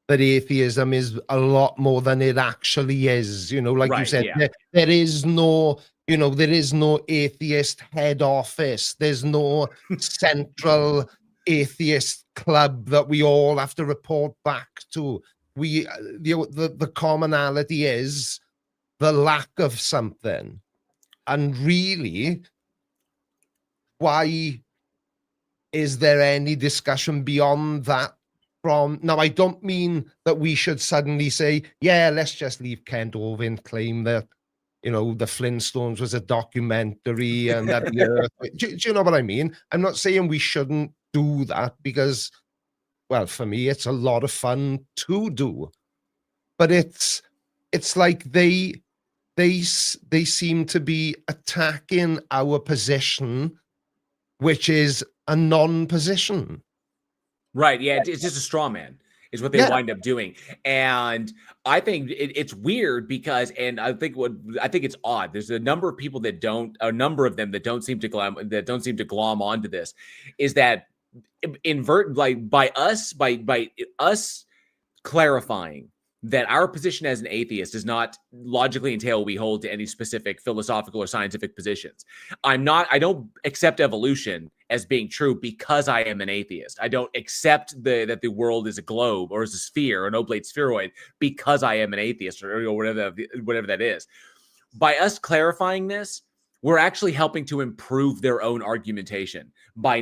Speaker 1: that atheism is a lot more than it actually is. You know, like you said, there is no, you know, there is no atheist head office. There's no central atheist club that we all have to report back to. The commonality is the lack of something. And really, why is there any discussion beyond that? Now, I don't mean that we should suddenly say, yeah, let's just leave Kent Ovin claim that, you know, the Flintstones was a documentary and that the Earth. Do you know what I mean? I'm not saying we shouldn't do that because, well, for me, it's a lot of fun to do. But it's like they seem to be attacking our position, which is a non-position.
Speaker 4: Right. Yeah. It's just a straw man is what they wind up doing. And I think it's weird because, and I think it's odd. There's a number of people that don't seem to glom onto this, is that by us clarifying that our position as an atheist does not logically entail we hold to any specific philosophical or scientific positions. I don't accept evolution as being true because I am an atheist. I don't accept that the world is a globe or is a sphere or an oblate spheroid because I am an atheist or whatever that is. By us clarifying this, we're actually helping to improve their own argumentation by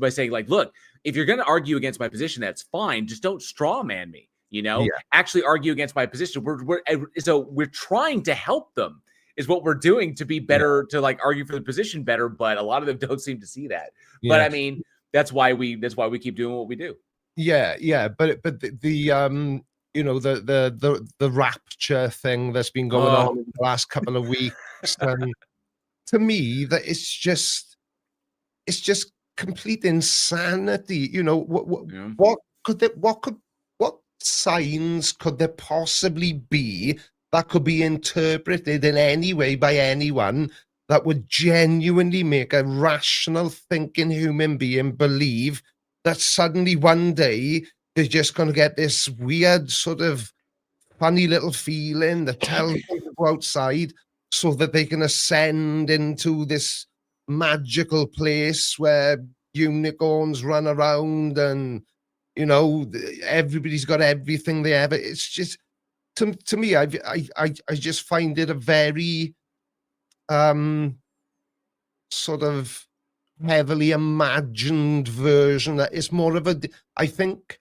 Speaker 4: saying like, look, if you're going to argue against my position, that's fine. Just don't straw man me, actually argue against my position. So we're trying to help them is what we're doing to be better, to like argue for the position better. But a lot of them don't seem to see that. But I mean, that's why we keep doing what we do.
Speaker 1: Yeah. But the rapture thing that's been going on in the last couple of weeks, to me, that it's just complete insanity. What signs could there possibly be that could be interpreted in any way by anyone that would genuinely make a rational thinking human being believe that suddenly one day they're just going to get this weird sort of funny little feeling that tells them to go outside so that they can ascend into this magical place where unicorns run around and, everybody's got everything they ever. It's just, to me, I just find it a very sort of heavily imagined version. That is more of I think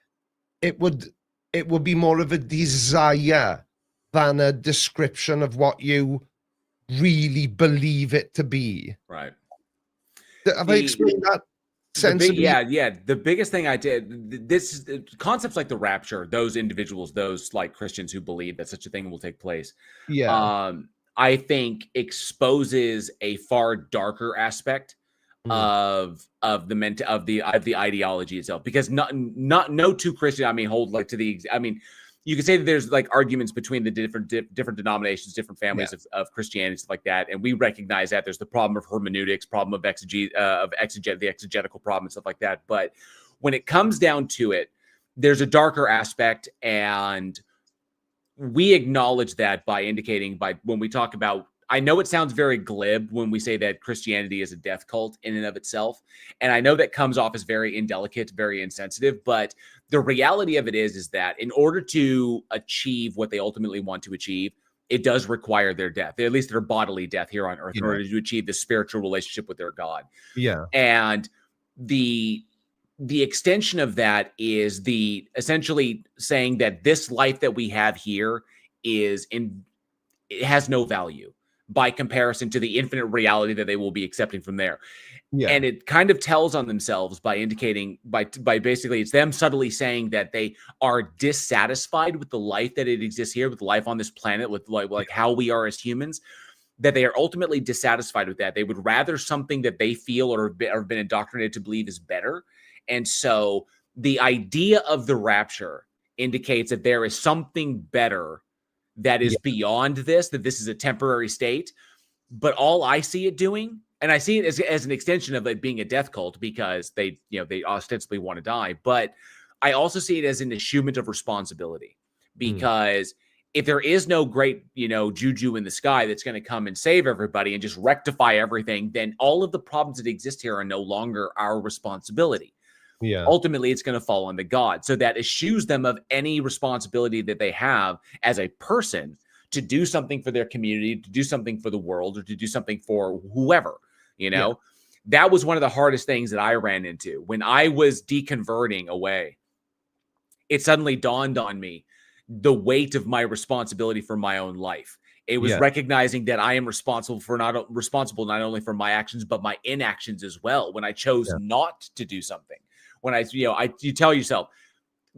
Speaker 1: it would be more of a desire than a description of what you really believe it to be.
Speaker 4: Right.
Speaker 1: Have I explained that sensibly?
Speaker 4: The biggest thing I did, this concepts like the rapture, those individuals, those like Christians who believe that such a thing will take place.
Speaker 1: Yeah.
Speaker 4: I think exposes a far darker aspect of the ideology itself, because no two Christians hold like to the you could say that there's like arguments between the different denominations, different families of Christianity, stuff like that, and we recognize that there's the problem of hermeneutics, problem of the exegetical problem and stuff like that. But when it comes down to it, there's a darker aspect, and we acknowledge that by indicating when we talk about. I know it sounds very glib when we say that Christianity is a death cult in and of itself. And I know that comes off as very indelicate, very insensitive, but the reality of it is that in order to achieve what they ultimately want to achieve, it does require their death, at least their bodily death here on earth, in order to achieve the spiritual relationship with their God.
Speaker 1: Yeah.
Speaker 4: And the extension of that is essentially saying that this life that we have here it has no value by comparison to the infinite reality that they will be accepting from there. Yeah. And it kind of tells on themselves by indicating by basically it's them subtly saying that they are dissatisfied with the life that it exists here, with life on this planet, with like how we are as humans, that they are ultimately dissatisfied with that. They would rather something that they feel or have been indoctrinated to believe is better. And so the idea of the rapture indicates that there is something better that is beyond this, that this is a temporary state. But all I see it doing, and I see it as an extension of it being a death cult, because they ostensibly want to die. But I also see it as an eschewment of responsibility, because if there is no great, juju in the sky that's going to come and save everybody and just rectify everything, then all of the problems that exist here are no longer our responsibility. Yeah. Ultimately, it's going to fall on the God. So that eschews them of any responsibility that they have as a person to do something for their community, to do something for the world, or to do something for whoever, That was one of the hardest things that I ran into when I was deconverting away. It suddenly dawned on me the weight of my responsibility for my own life. It was recognizing that I am responsible not only for my actions, but my inactions as well. When I chose not to do something, when you tell yourself,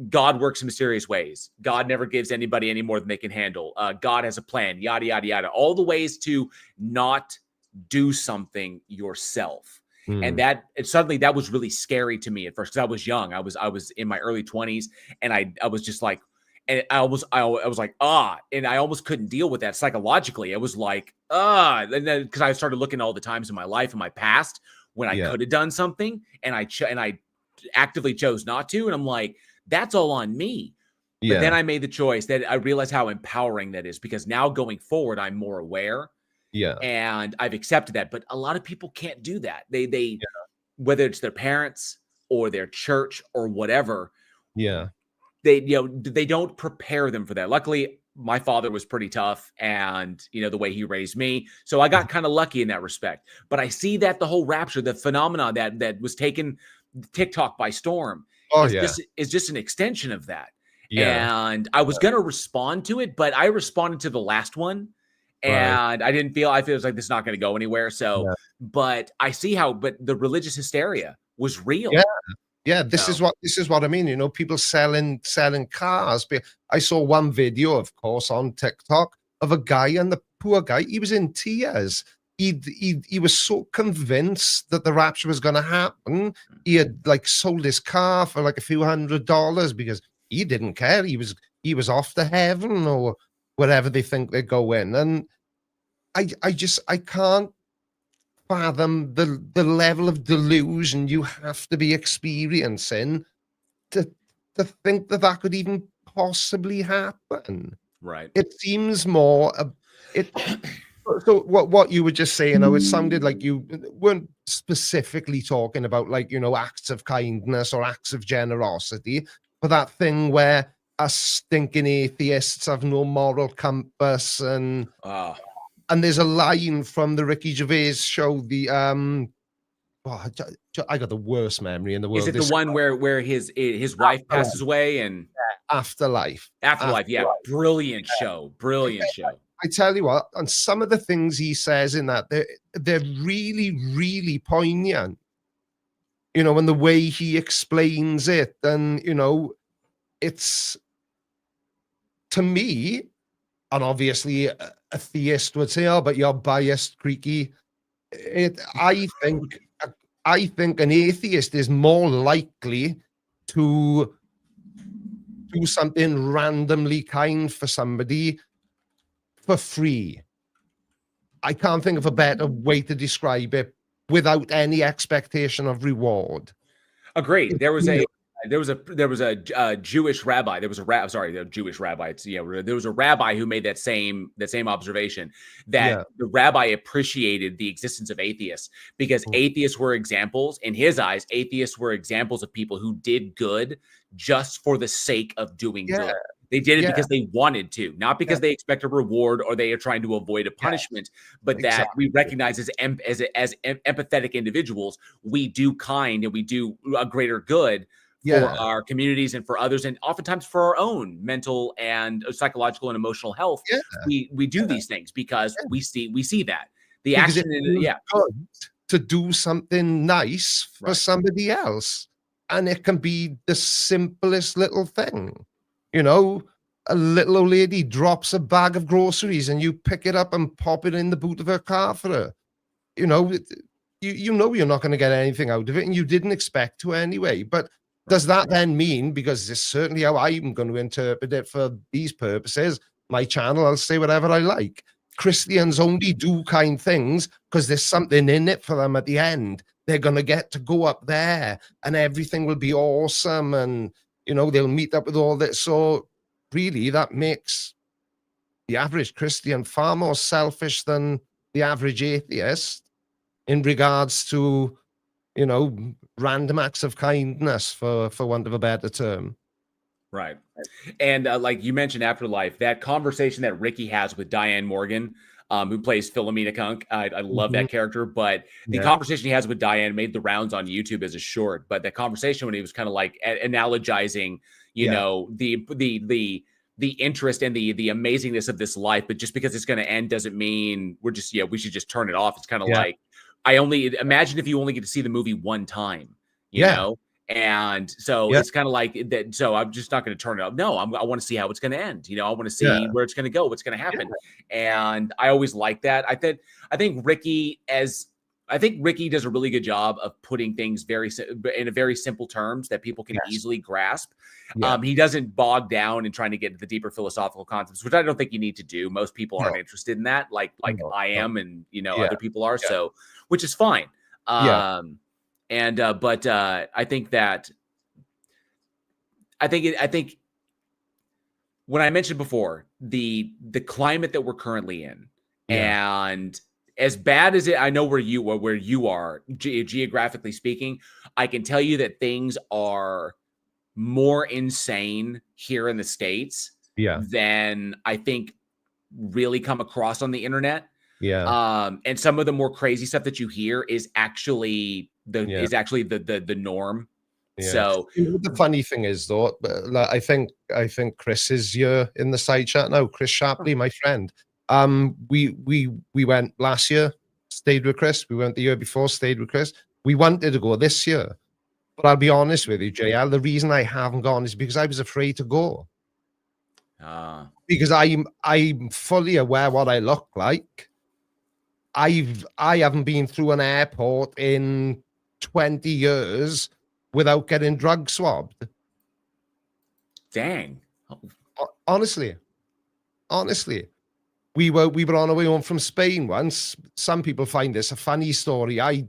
Speaker 4: God works in mysterious ways. God never gives anybody any more than they can handle. God has a plan, yada, yada, yada. All the ways to not do something yourself. And that was really scary to me at first, because I was young. I was in my early 20s, and I was just like, and I was like, and I almost couldn't deal with that psychologically. I was like, and then because I started looking at all the times in my life, in my past, when I could have done something, and I actively chose not to. And I'm like, that's all on me. But then I made the choice that I realized how empowering that is, because now going forward, I'm more aware. Yeah. And I've accepted that. But a lot of people can't do that. They whether it's their parents or their church or whatever. Yeah. They don't prepare them for that. Luckily, my father was pretty tough, and the way he raised me, so I got kind of lucky in that respect. But I see that the whole rapture, the phenomenon that was taken TikTok by storm,
Speaker 1: Oh,
Speaker 4: is just an extension of that.
Speaker 1: Yeah.
Speaker 4: And I was gonna respond to it, but I responded to the last one,
Speaker 1: Right.
Speaker 4: and I feel it was like this is not going to go anywhere. So,
Speaker 1: Yeah.
Speaker 4: but I see but the religious hysteria was real.
Speaker 1: Yeah. Yeah, this
Speaker 4: So,
Speaker 1: is what I mean. People selling cars. But I saw one video, of course, on TikTok of a guy, and the poor guy, he was in tears. He was so convinced that the rapture was going to happen. He had like sold his car for like a few $100s because he didn't care. He was off to heaven or wherever they think they're going. And I can't fathom the level of delusion you have to be experiencing to think that could even possibly happen.
Speaker 4: right.
Speaker 1: It seems more it so what you were just saying, it sounded like you weren't specifically talking about like, acts of kindness or acts of generosity, but that thing where us stinking atheists have no moral compass. And there's a line from the Ricky Gervais show, the I got the worst memory in the world.
Speaker 4: Is it the one where his wife passes away and
Speaker 1: Afterlife?
Speaker 4: Afterlife, yeah, brilliant show.
Speaker 1: I tell you what, and some of the things he says in that, they're really, really poignant. And the way he explains it, and it's, to me, and obviously a theist would say, "Oh, but you're biased, Creaky." I think an atheist is more likely to do something randomly kind for somebody for free. I can't think of a better way to describe it without any expectation of reward.
Speaker 4: Agreed. There was a Jewish rabbi. There was a Jewish rabbi. There was a rabbi who made that same observation, that the rabbi appreciated the existence of atheists because atheists were examples, in his eyes, atheists were examples of people who did good just for the sake of doing good. They did it because they wanted to, not because they expect a reward or they are trying to avoid a punishment, but that we recognize as empathetic individuals, we do kind and we do a greater good for our communities and for others, and oftentimes for our own mental and psychological and emotional health. We do these things because we see that the
Speaker 1: because
Speaker 4: action
Speaker 1: good to do something nice for somebody else, and it can be the simplest little thing. A little old lady drops a bag of groceries and you pick it up and pop it in the boot of her car for her. You're not going to get anything out of it, and you didn't expect to anyway. But does that then mean, because it's certainly how I'm going to interpret it for these purposes, my channel, I'll say whatever I like. Christians only do kind things because there's something in it for them at the end. They're going to get to go up there and everything will be awesome, and they'll meet up with all that. So really, that makes the average Christian far more selfish than the average atheist in regards to, random acts of kindness, for want of a better term.
Speaker 4: Right. And like you mentioned, Afterlife, that conversation that Ricky has with Diane Morgan, who plays Philomena Kunk. I love that character, but the conversation he has with Diane made the rounds on YouTube as a short. But the conversation when he was kind of like analogizing, the interest and the amazingness of this life, but just because it's going to end doesn't mean we should just turn it off. It's kind of like, imagine if you only get to see the movie one time, you know? And so it's kind of like that. So I'm just not going to turn it off. No, I want to see how it's going to end. I want to see where it's going to go, what's going to happen. And I always like that. I think Ricky does a really good job of putting things in a very simple terms that people can easily grasp. He doesn't bog down in trying to get into the deeper philosophical concepts, which I don't think you need to do. Most people aren't interested in that, like I am, and other people are. So, which is fine. But I think when I mentioned before the climate that we're currently in, and as bad as I know where you are geographically speaking, I can tell you that things are more insane here in the States than I think really come across on the internet. And some of the more crazy stuff that you hear is actually the norm. So
Speaker 1: the funny thing is, though, like, I think Chris is here in the side chat now. Chris Shapley, my friend. We went last year, stayed with Chris. We went the year before, stayed with Chris. We wanted to go this year, but I'll be honest with you, JL. The reason I haven't gone is because I was afraid to go. Because I'm fully aware what I look like. I haven't been through an airport in 20 years without getting drug swabbed.
Speaker 4: Dang.
Speaker 1: Honestly, we were on our way home from Spain once. Some people find this a funny story. I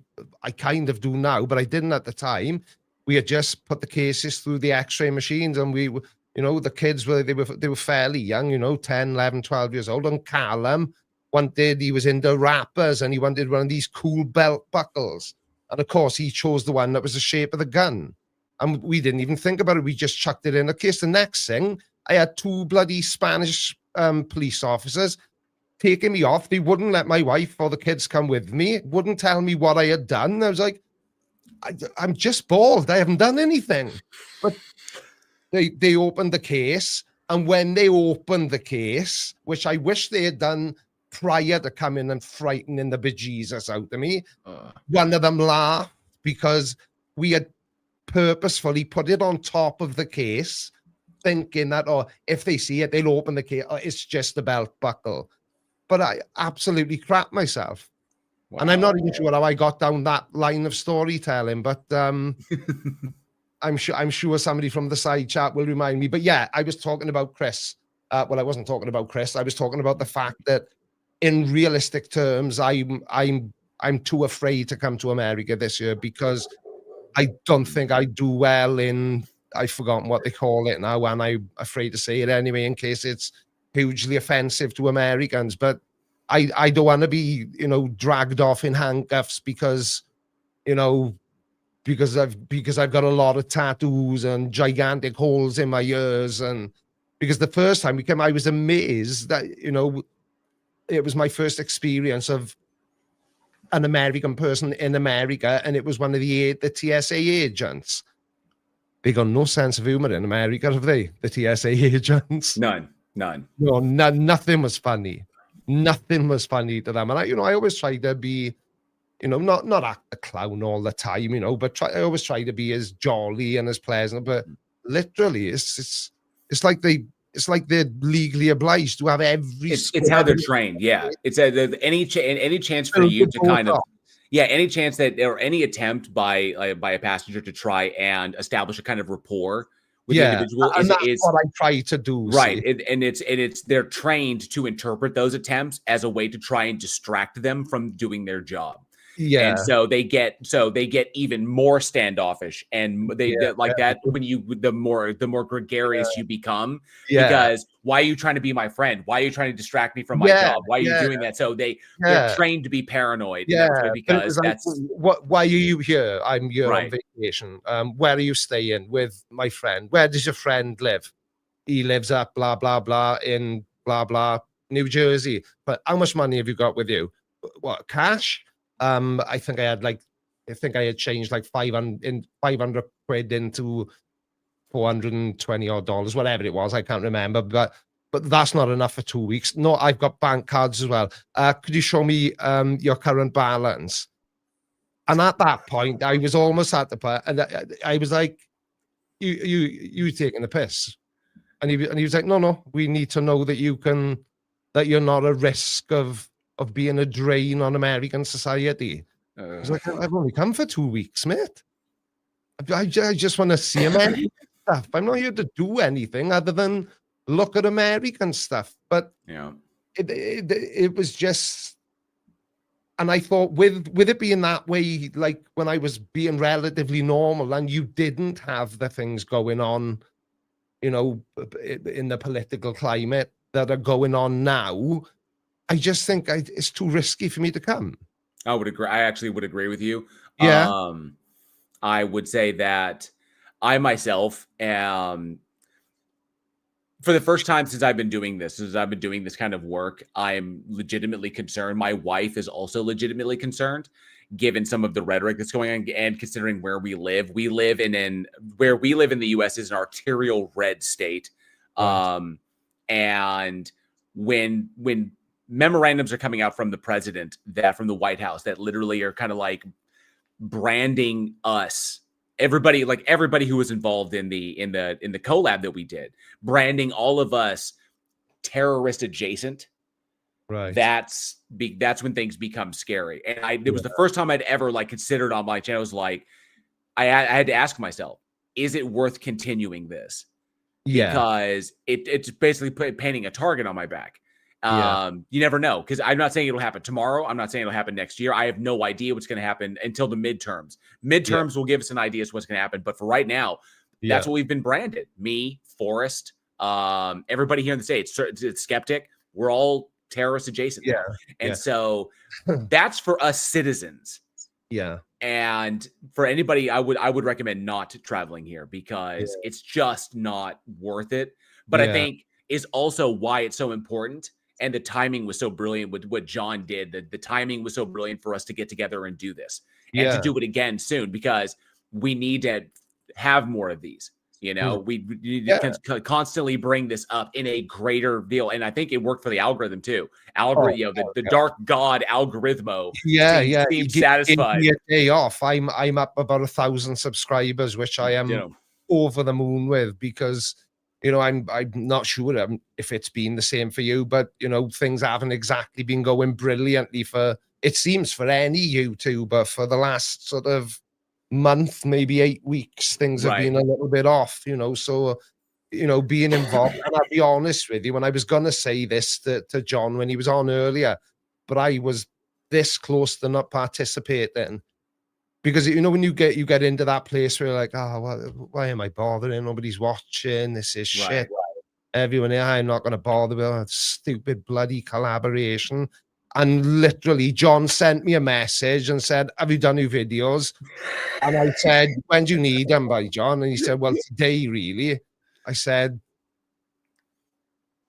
Speaker 1: kind of do now, but I didn't at the time. We had just put the cases through the X-ray machines, and we were, the kids were fairly young, 10, 11, 12 years old. And Callum he was into rappers, and he wanted one of these cool belt buckles. And of course, he chose the one that was the shape of the gun. And we didn't even think about it. We just chucked it in a case. The next thing, I had 2 bloody Spanish police officers taking me off. They wouldn't let my wife or the kids come with me, wouldn't tell me what I had done. I was like, I'm just bald. I haven't done anything. But they opened the case. And when they opened the case, which I wish they had done prior to coming and frightening the bejesus out of me, one of them laughed because we had purposefully put it on top of the case, thinking that, if they see it, they'll open the case. It's just a belt buckle. But I absolutely crapped myself. Wow. And I'm not even sure how I got down that line of storytelling, but I'm sure somebody from the side chat will remind me. But yeah, I was talking about Chris. Well, I wasn't talking about Chris. I was talking about the fact that in realistic terms, I'm too afraid to come to America this year because I don't think I do well in, I've forgotten what they call it now, and I'm afraid to say it anyway in case it's hugely offensive to Americans. But I don't want to be, dragged off in handcuffs because I've got a lot of tattoos and gigantic holes in my ears. And because the first time we came, I was amazed that, it was my first experience of an American person in America, and it was one of the TSA agents. They got no sense of humor in America, have they? The TSA agents?
Speaker 4: None.
Speaker 1: No, nothing was funny. Nothing was funny to them. And I always try to be, not act a clown all the time, but I always try to be as jolly and as pleasant. But literally, it's like they're legally obliged to have every.
Speaker 4: It's how they're trained. Yeah, it's any chance for you to kind of. Yeah, any chance that or any attempt by a passenger to try and establish a kind of rapport with the individual is
Speaker 1: what I try to do.
Speaker 4: Right, it's they're trained to interpret those attempts as a way to try and distract them from doing their job. Yeah, and so they get even more standoffish, and that when the more gregarious you become, because why are you trying to be my friend? Why are you trying to distract me from my job? Why are you doing that? So they're trained to be paranoid. Because that's
Speaker 1: why are you here? I'm here on vacation. Where are you staying with my friend? Where does your friend live? He lives up blah blah blah in blah blah New Jersey. But how much money have you got with you? What, cash? I think I had changed like 500 quid into $420 odd, whatever it was. I can't remember, but that's not enough for 2 weeks. No, I've got bank cards as well. Could you show me your current balance? And at that point, I was almost at the point, and I was like, "You taking the piss?" And he was like, "No, we need to know that you're not a risk of being a drain on American society." I was like, "I've only come for 2 weeks, mate. I just want to see American stuff. I'm not here to do anything other than look at American stuff." But it was just, and I thought with it being that way, like when I was being relatively normal and you didn't have the things going on, in the political climate that are going on now, I just think it's too risky for me to come.
Speaker 4: I would agree. I actually would agree with you.
Speaker 1: Yeah.
Speaker 4: I would say that I myself am For the first time since I've been doing this kind of work, I'm legitimately concerned. My wife is also legitimately concerned, given some of the rhetoric that's going on, and considering where we live. We live in the U.S. is an arterial red state,
Speaker 1: Right.
Speaker 4: and when memorandums are coming out from the president, from the White House, that literally are kind of like branding us, everybody who was involved in the collab that we did, branding all of us terrorist adjacent.
Speaker 1: Right.
Speaker 4: That's when things become scary. And it was the first time I'd ever like considered on my channel. It was like I had to ask myself, is it worth continuing this?
Speaker 1: Yeah.
Speaker 4: Because it's basically painting a target on my back.
Speaker 1: Yeah.
Speaker 4: You never know, because I'm not saying it'll happen tomorrow. I'm not saying it'll happen next year. I have no idea what's going to happen until the midterms. Midterms will give us an idea as to what's going to happen. But for right now, that's what we've been branded. Me, Forrest, everybody here in the States, it's Skeptic. We're all terrorist adjacent.
Speaker 1: Yeah.
Speaker 4: And so that's for us citizens.
Speaker 1: Yeah.
Speaker 4: And for anybody, I would recommend not traveling here, because it's just not worth it. But I think is also why it's so important. And the timing was so brilliant with what John did. The timing was so brilliant for us to get together and do this, and to do it again soon, because we need to have more of these. You know, we need to constantly bring this up in a greater deal. And I think it worked for the algorithm too. The dark god algorithmo seems satisfied.
Speaker 1: Give me a day off. I'm up about 1,000 subscribers, which I am over the moon with, because I'm not sure if it's been the same for you, but things haven't exactly been going brilliantly for, it seems, for any YouTuber for the last sort of month, maybe 8 weeks. Things have been a little bit off, so being involved. And I'll be honest with you, when I was gonna say this to John when he was on earlier, but I was this close to not participating, because when you get into that place where you're like, why am I bothering? Nobody's watching. This is shit. Everyone here, I'm not going to bother with that stupid bloody collaboration. And literally, John sent me a message and said, "Have you done your videos?" And I said, "When do you need them by, John?" And he said, "Well, today, really." I said,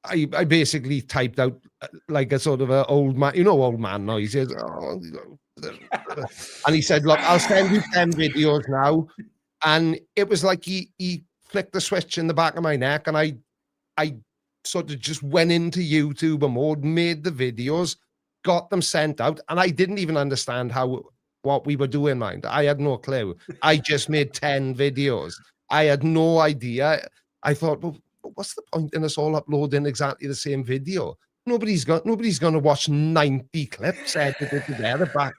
Speaker 1: I basically typed out like a sort of an old man, old man noises. And he said, "Look, I'll send you 10 videos now." And it was like he flicked the switch in the back of my neck, and I sort of just went into YouTuber mode, made the videos, got them sent out, and I didn't even understand what we were doing, mind. I had no clue. I just made 10 videos. I had no idea. I thought, well, what's the point in us all uploading exactly the same video? Nobody's going to watch 90 clips edited together back.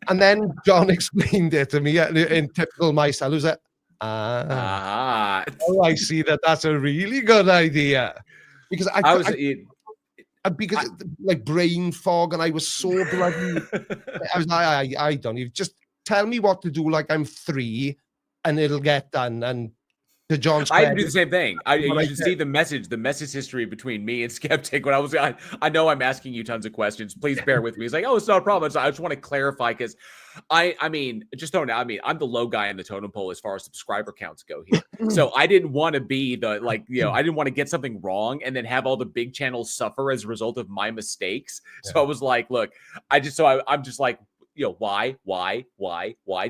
Speaker 1: And then John explained it to me in typical myself. He was like, oh, I see that's a really good idea. Because because like brain fog, and I was so bloody. I was like, I don't even, just tell me what to do like I'm 3 and it'll get done. And to John's credit,
Speaker 4: I do the same thing. You should see the message history between me and Skeptic. When I know I'm asking you tons of questions. Please bear with me. He's like, "Oh, it's not a problem." I just want to clarify, because I mean, just don't know. I mean, I'm the low guy in the totem pole as far as subscriber counts go here. So I didn't want to be the I didn't want to get something wrong and then have all the big channels suffer as a result of my mistakes. So I was like, look, I'm just like, why?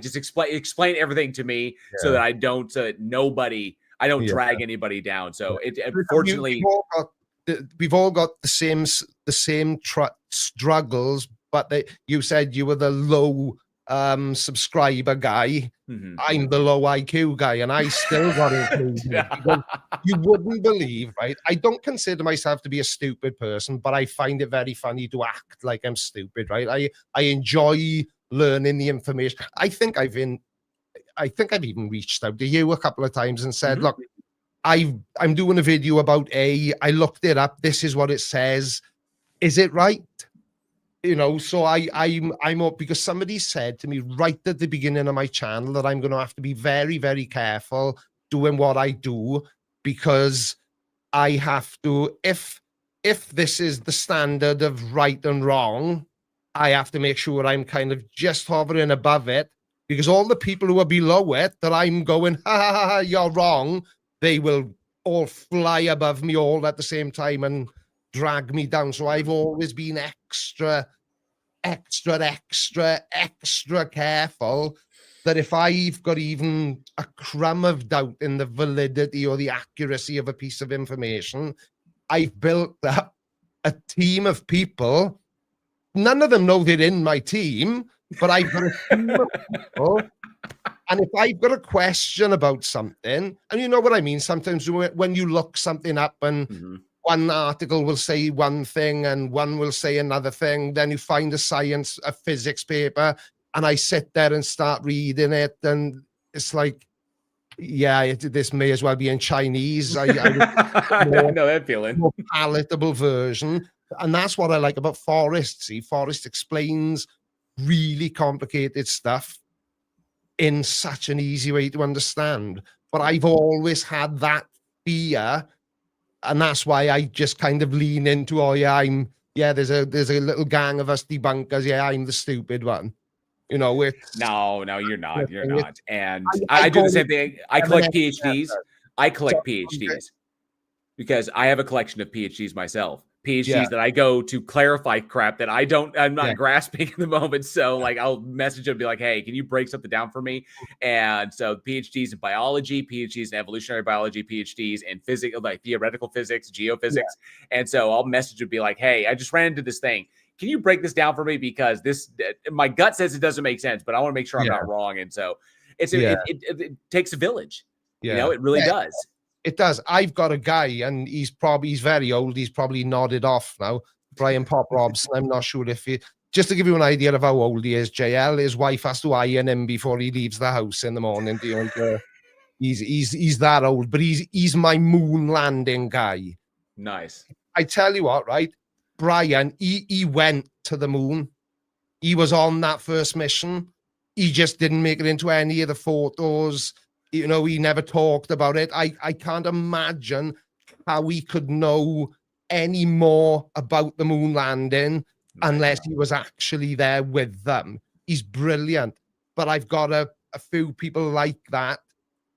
Speaker 4: Just explain everything to me so that I don't I don't drag anybody down. So unfortunately,
Speaker 1: we've all got the same struggles, but you said you were the low subscriber guy. I'm the low IQ guy, and I still got included. You wouldn't believe, right? I don't consider myself to be a stupid person, but I find it very funny to act like I'm stupid, right? I enjoy learning the information. I think I've even reached out to you a couple of times and said, look, I'm doing a video about I looked it up. This is what it says. Is it right? So I'm up, because somebody said to me right at the beginning of my channel that I'm going to have to be very, very careful doing what I do, because I have to, if this is the standard of right and wrong, I have to make sure I'm kind of just hovering above it, because all the people who are below it that I'm going, ha, you're wrong, they will all fly above me all at the same time and drag me down. So I've always been extra careful that if I've got even a crumb of doubt in the validity or the accuracy of a piece of information, I've built up a team of people. None of them know they're in my team, but I've got a team of people. And if I've got a question about something, and you know what I mean, sometimes when you look something up and one article will say one thing and one will say another thing, then you find a physics paper, and I sit there and start reading it, and it's like, yeah, this may as well be in Chinese.
Speaker 4: I know that feeling.
Speaker 1: More palatable version. And that's what I like about Forrest. See, Forrest explains really complicated stuff in such an easy way to understand. But I've always had that fear, and that's why I just kind of lean into, oh yeah, there's a little gang of us debunkers. Yeah, I'm the stupid one. You know, it's
Speaker 4: no, you're not. You're not. And I do the same thing. I collect PhDs. I collect PhDs because I have a collection of PhDs myself. PhDs that I go to clarify crap that I'm not grasping in the moment. So like I'll message them and be like, hey, can you break something down for me? And so PhDs in biology, PhDs in evolutionary biology, PhDs in physics, like theoretical physics, geophysics. And so I'll message and be like, hey, I just ran into this thing. Can you break this down for me? Because my gut says it doesn't make sense, but I want to make sure I'm not wrong. And so it takes a village. You know, it really does.
Speaker 1: It does. I've got a guy, and he's very old. He's probably nodded off now. Brian Pop Robson. I'm not sure if he. Just to give you an idea of how old he is, JL, his wife has to iron him before he leaves the house in the morning. He's that old, but he's my moon landing guy.
Speaker 4: Nice.
Speaker 1: I tell you what, right? Brian, he went to the moon. He was on that first mission. He just didn't make it into any of the photos. You know, he never talked about it. I can't imagine how he could know any more about the moon landing unless he was actually there with them. He's brilliant. But I've got a few people like that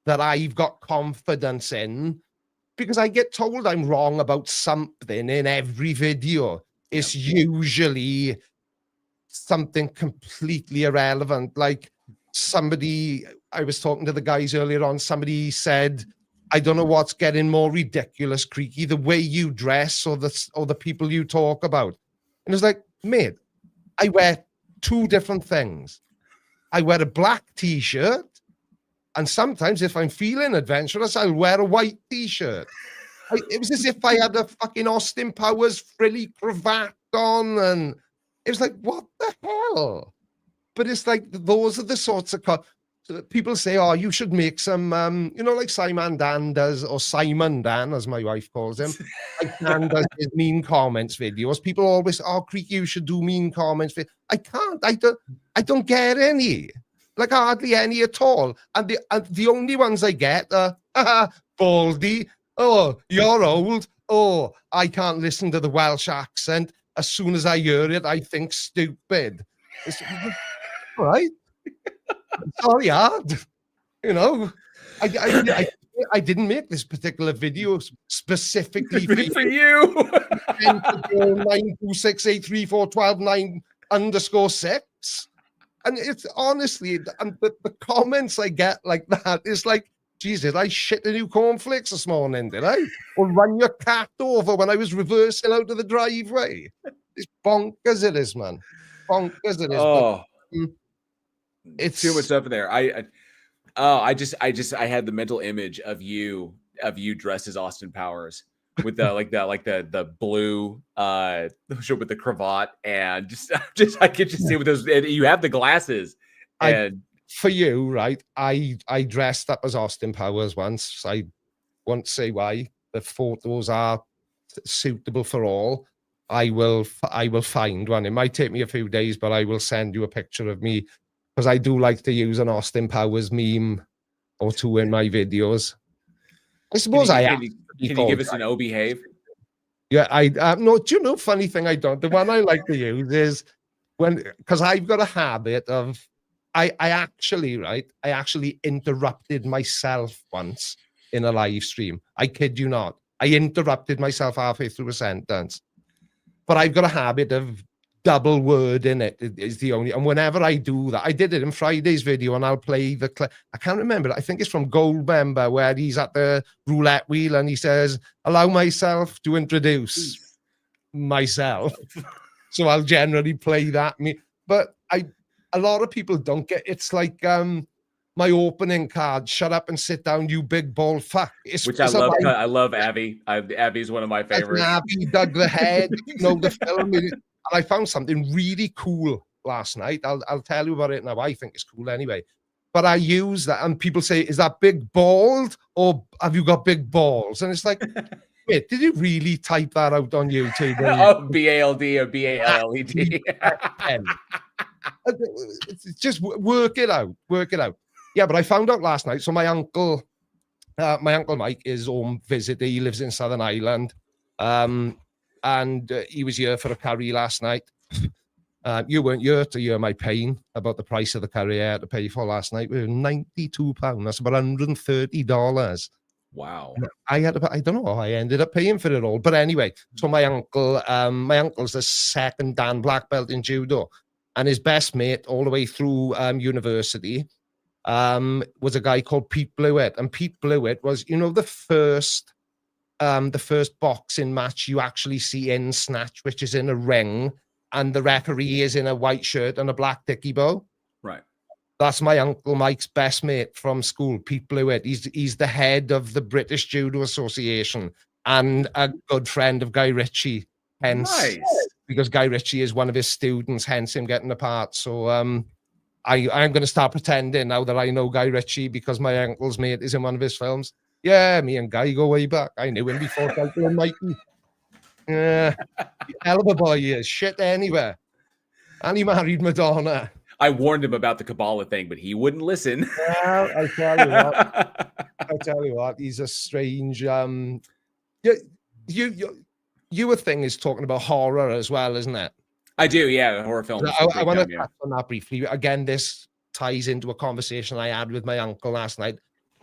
Speaker 1: I've got confidence in, because I get told I'm wrong about something in every video. It's usually something completely irrelevant. Like I was talking to the guys earlier on, somebody said, I don't know what's getting more ridiculous, Creaky, the way you dress or the people you talk about. And it's like, mate, I wear two different things. I wear a black t-shirt, and sometimes if I'm feeling adventurous, I'll wear a white t-shirt. It was as if I had a fucking Austin Powers frilly cravat on, and it was like, what the hell? But it's like, those are the sorts of people say, oh, you should make some, like Simon Dan does, or Simon Dan, as my wife calls him. Like Dan does his mean comments videos. People always, oh, Creaky, you should do mean comments. I can't. I don't get any. Like hardly any at all. And the only ones I get are, Baldy, oh, you're old. Oh, I can't listen to the Welsh accent. As soon as I hear it, I think stupid. It's, all right. Sorry, hard. You know, I didn't make this particular video specifically
Speaker 4: for you.
Speaker 1: 926834129_6. And it's honestly, and the comments I get like that is like, Jesus, I shit a new cornflakes this morning, did I? Or run your cat over when I was reversing out of the driveway. It's bonkers it is, man. Bonkers it is.
Speaker 4: Oh,
Speaker 1: but,
Speaker 4: it's too much up in there. I had the mental image of you dressed as Austin Powers with the blue with the cravat, and just I could just see with those, and you have the glasses. And
Speaker 1: for you, right? I dressed up as Austin Powers once. I won't say why. The photos are suitable for all. I will find one. It might take me a few days, but I will send you a picture of me, because I do like to use an Austin Powers meme or two in my videos. I suppose can
Speaker 4: you give us an "Oh behave"?
Speaker 1: Yeah, no. Do you know? Funny thing, I don't. The one I like to use is because I've got a habit of I actually interrupted myself once in a live stream. I kid you not. I interrupted myself halfway through a sentence. But I've got a habit of double word in it. It is the only, and whenever I do that, I did it in Friday's video, and I'll play the clip. I can't remember. I think it's from Goldmember, where he's at the roulette wheel and he says, "Allow myself to introduce myself." So I'll generally play that. But a lot of people don't get. It's like my opening card. Shut up and sit down, you big bald fuck.
Speaker 4: Which I love. I love Abby. Abby's one of my favorites.
Speaker 1: Abby dug the head. You know the film. And I found something really cool last night. I'll tell you about it now. I think it's cool anyway. But I use that, and people say, "Is that big bald, or have you got big balls?" And it's like, wait, did you really type that out on YouTube?
Speaker 4: Oh, BALD or BALLED.
Speaker 1: Just work it out. Work it out. Yeah, but I found out last night. So my uncle Mike is home visiting. He lives in Southern Ireland. And he was here for a curry last night. You weren't here to hear my pain about the price of the curry I had to pay for last night. We were £92. That's about $130.
Speaker 4: Wow.
Speaker 1: I don't know how I ended up paying for it all. But anyway, so my uncle's the second Dan black belt in judo. And his best mate all the way through university was a guy called Pete Blewett. And Pete Blewett was, the first boxing match you actually see in Snatch, which is in a ring, and the referee is in a white shirt and a black dicky bow.
Speaker 4: Right.
Speaker 1: That's my Uncle Mike's best mate from school, Pete Blewett. He's the head of the British Judo Association and a good friend of Guy Ritchie. Hence, because Guy Ritchie is one of his students, hence him getting the part. So I'm going to start pretending now that I know Guy Ritchie because my uncle's mate is in one of his films. Yeah, me and Guy go way back. I knew him before Michael and Mikey. Yeah, hell of a boy he is. Shit anywhere. And he married Madonna.
Speaker 4: I warned him about the Kabbalah thing, but he wouldn't listen.
Speaker 1: Well, I tell you what, he's a strange. Your thing is talking about horror as well, isn't it?
Speaker 4: I do, yeah, horror films.
Speaker 1: I want to touch on that briefly. Again, this ties into a conversation I had with my uncle last night.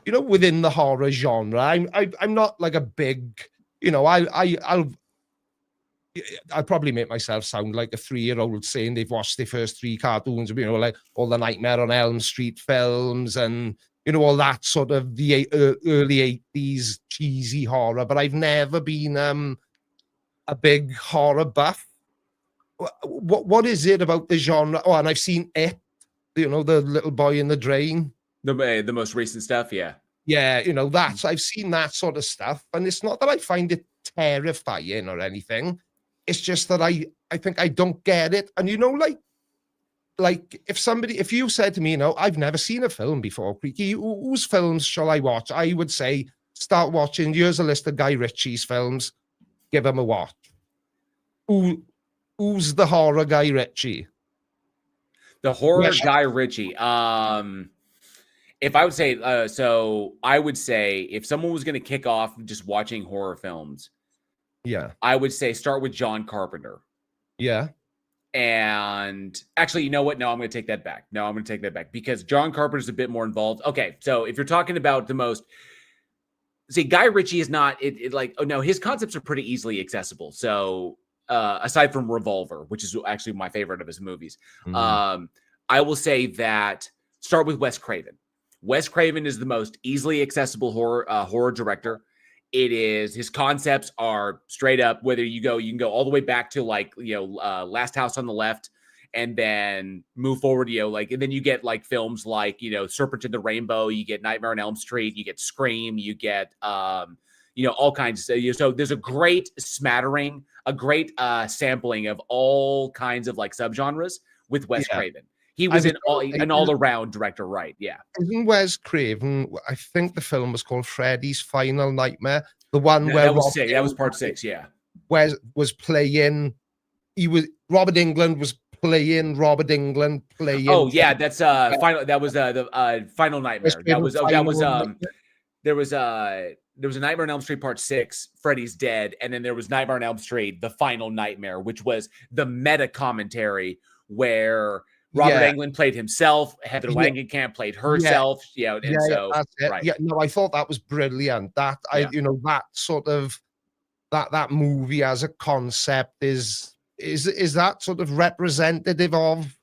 Speaker 1: Within the horror genre, I'm not like a big, I'll probably make myself sound like a 3-year-old saying they've watched their first 3 cartoons, like all the Nightmare on Elm Street films and, all that sort of the early 80s cheesy horror. But I've never been a big horror buff. What is it about the genre? Oh, and I've seen It, the little boy in the drain.
Speaker 4: The most recent stuff, yeah.
Speaker 1: Yeah, I've seen that sort of stuff. And it's not that I find it terrifying or anything. It's just that I think I don't get it. And like if you said to me, I've never seen a film before, Creaky, whose films shall I watch? I would say, start watching. Here's a list of Guy Ritchie's films. Give them a watch. Who's the horror Guy Ritchie?
Speaker 4: The horror Guy Ritchie. If I would say, so I would say if someone was going to kick off just watching horror films,
Speaker 1: yeah,
Speaker 4: I would say start with John Carpenter.
Speaker 1: Yeah.
Speaker 4: And actually, you know what? No, I'm going to take that back. Because John Carpenter's a bit more involved. Okay, so if you're talking about the most, see, Guy Ritchie is not his concepts are pretty easily accessible. So aside from Revolver, which is actually my favorite of his movies, I will say that start with Wes Craven. Wes Craven is the most easily accessible horror director. His concepts are straight up, whether you can go all the way back to Last House on the Left and then move forward, and then you get films like, Serpent in the Rainbow, you get Nightmare on Elm Street, you get Scream, you get, all kinds of, so there's a great smattering, a great sampling of all kinds of subgenres with Wes Craven. He was an all-around director, right? Yeah.
Speaker 1: Isn't Wes Craven? I think the film was called Freddy's Final Nightmare. The one where
Speaker 4: that was part 6. Yeah.
Speaker 1: Wes was playing. Robert Englund was playing. Robert Englund playing.
Speaker 4: Oh yeah, that's final. That was the Final Nightmare. There was a Nightmare on Elm Street Part 6, Freddy's Dead, and then there was Nightmare on Elm Street, The Final Nightmare, which was the meta commentary where Robert
Speaker 1: Yeah.
Speaker 4: Englund played himself. Heather
Speaker 1: Yeah.
Speaker 4: Langenkamp played herself. Yeah, and so
Speaker 1: that's it.
Speaker 4: right.
Speaker 1: Yeah, no, I thought that was brilliant. That
Speaker 4: Yeah.
Speaker 1: that sort of that movie as a concept is that sort of representative of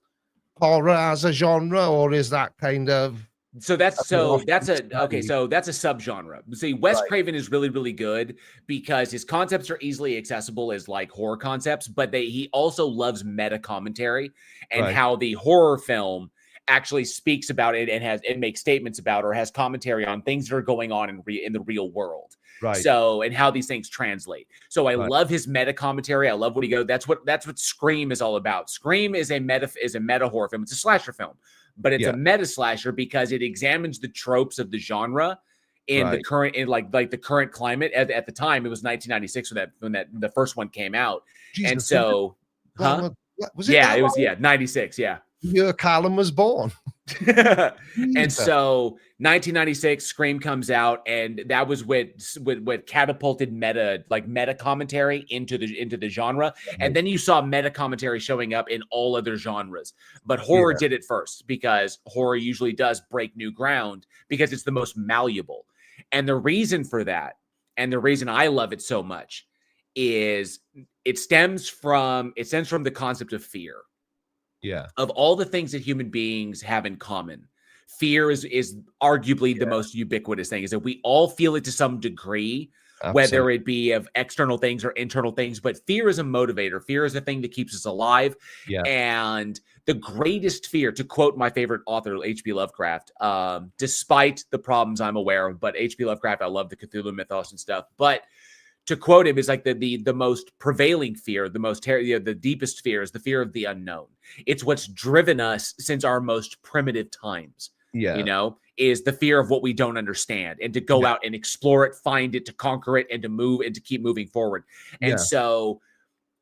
Speaker 1: horror as a genre, or is that kind of
Speaker 4: So that's a
Speaker 1: study?
Speaker 4: so that's a subgenre. See, Wes
Speaker 1: Right.
Speaker 4: Craven is really, really good because his concepts are easily accessible as like horror concepts, but he also loves meta commentary and
Speaker 1: Right.
Speaker 4: how the horror film actually speaks about it and makes statements about or has commentary on things that are going on in the real world.
Speaker 1: Right.
Speaker 4: So, and how these things translate. So I
Speaker 1: Right.
Speaker 4: love his meta commentary. I love what he goes. That's what Scream is all about. Scream is a meta horror film. It's a slasher film, but it's a meta slasher because it examines the tropes of the genre in the current, in like the current climate. At the time, it was 1996 when the first one came out.
Speaker 1: Jesus,
Speaker 4: And so,
Speaker 1: was it?
Speaker 4: Yeah, it was 96. Yeah.
Speaker 1: Year Callum was born.
Speaker 4: And so 1996 Scream comes out, and that was what catapulted meta commentary into the genre. And then you saw meta commentary showing up in all other genres, but horror did it first because horror usually does break new ground because it's the most malleable. And the reason for that, and the reason I love it so much, is it stems from the concept of fear.
Speaker 1: Yeah.
Speaker 4: Of all the things that human beings have in common, fear is arguably the most ubiquitous thing, is that we all feel it to some degree, whether it be of external things or internal things, but fear is a motivator. Fear is a thing that keeps us alive.
Speaker 1: Yeah.
Speaker 4: And the greatest fear, to quote my favorite author, H.P. Lovecraft, despite the problems I'm aware of, but H.P. Lovecraft, I love the Cthulhu mythos and stuff, but to quote him, is like the most prevailing fear, the deepest fear is the fear of the unknown. It's what's driven us since our most primitive times.
Speaker 1: Yeah.
Speaker 4: Is the fear of what we don't understand, and to go out and explore it, find it, to conquer it, and to move and to keep moving forward. And so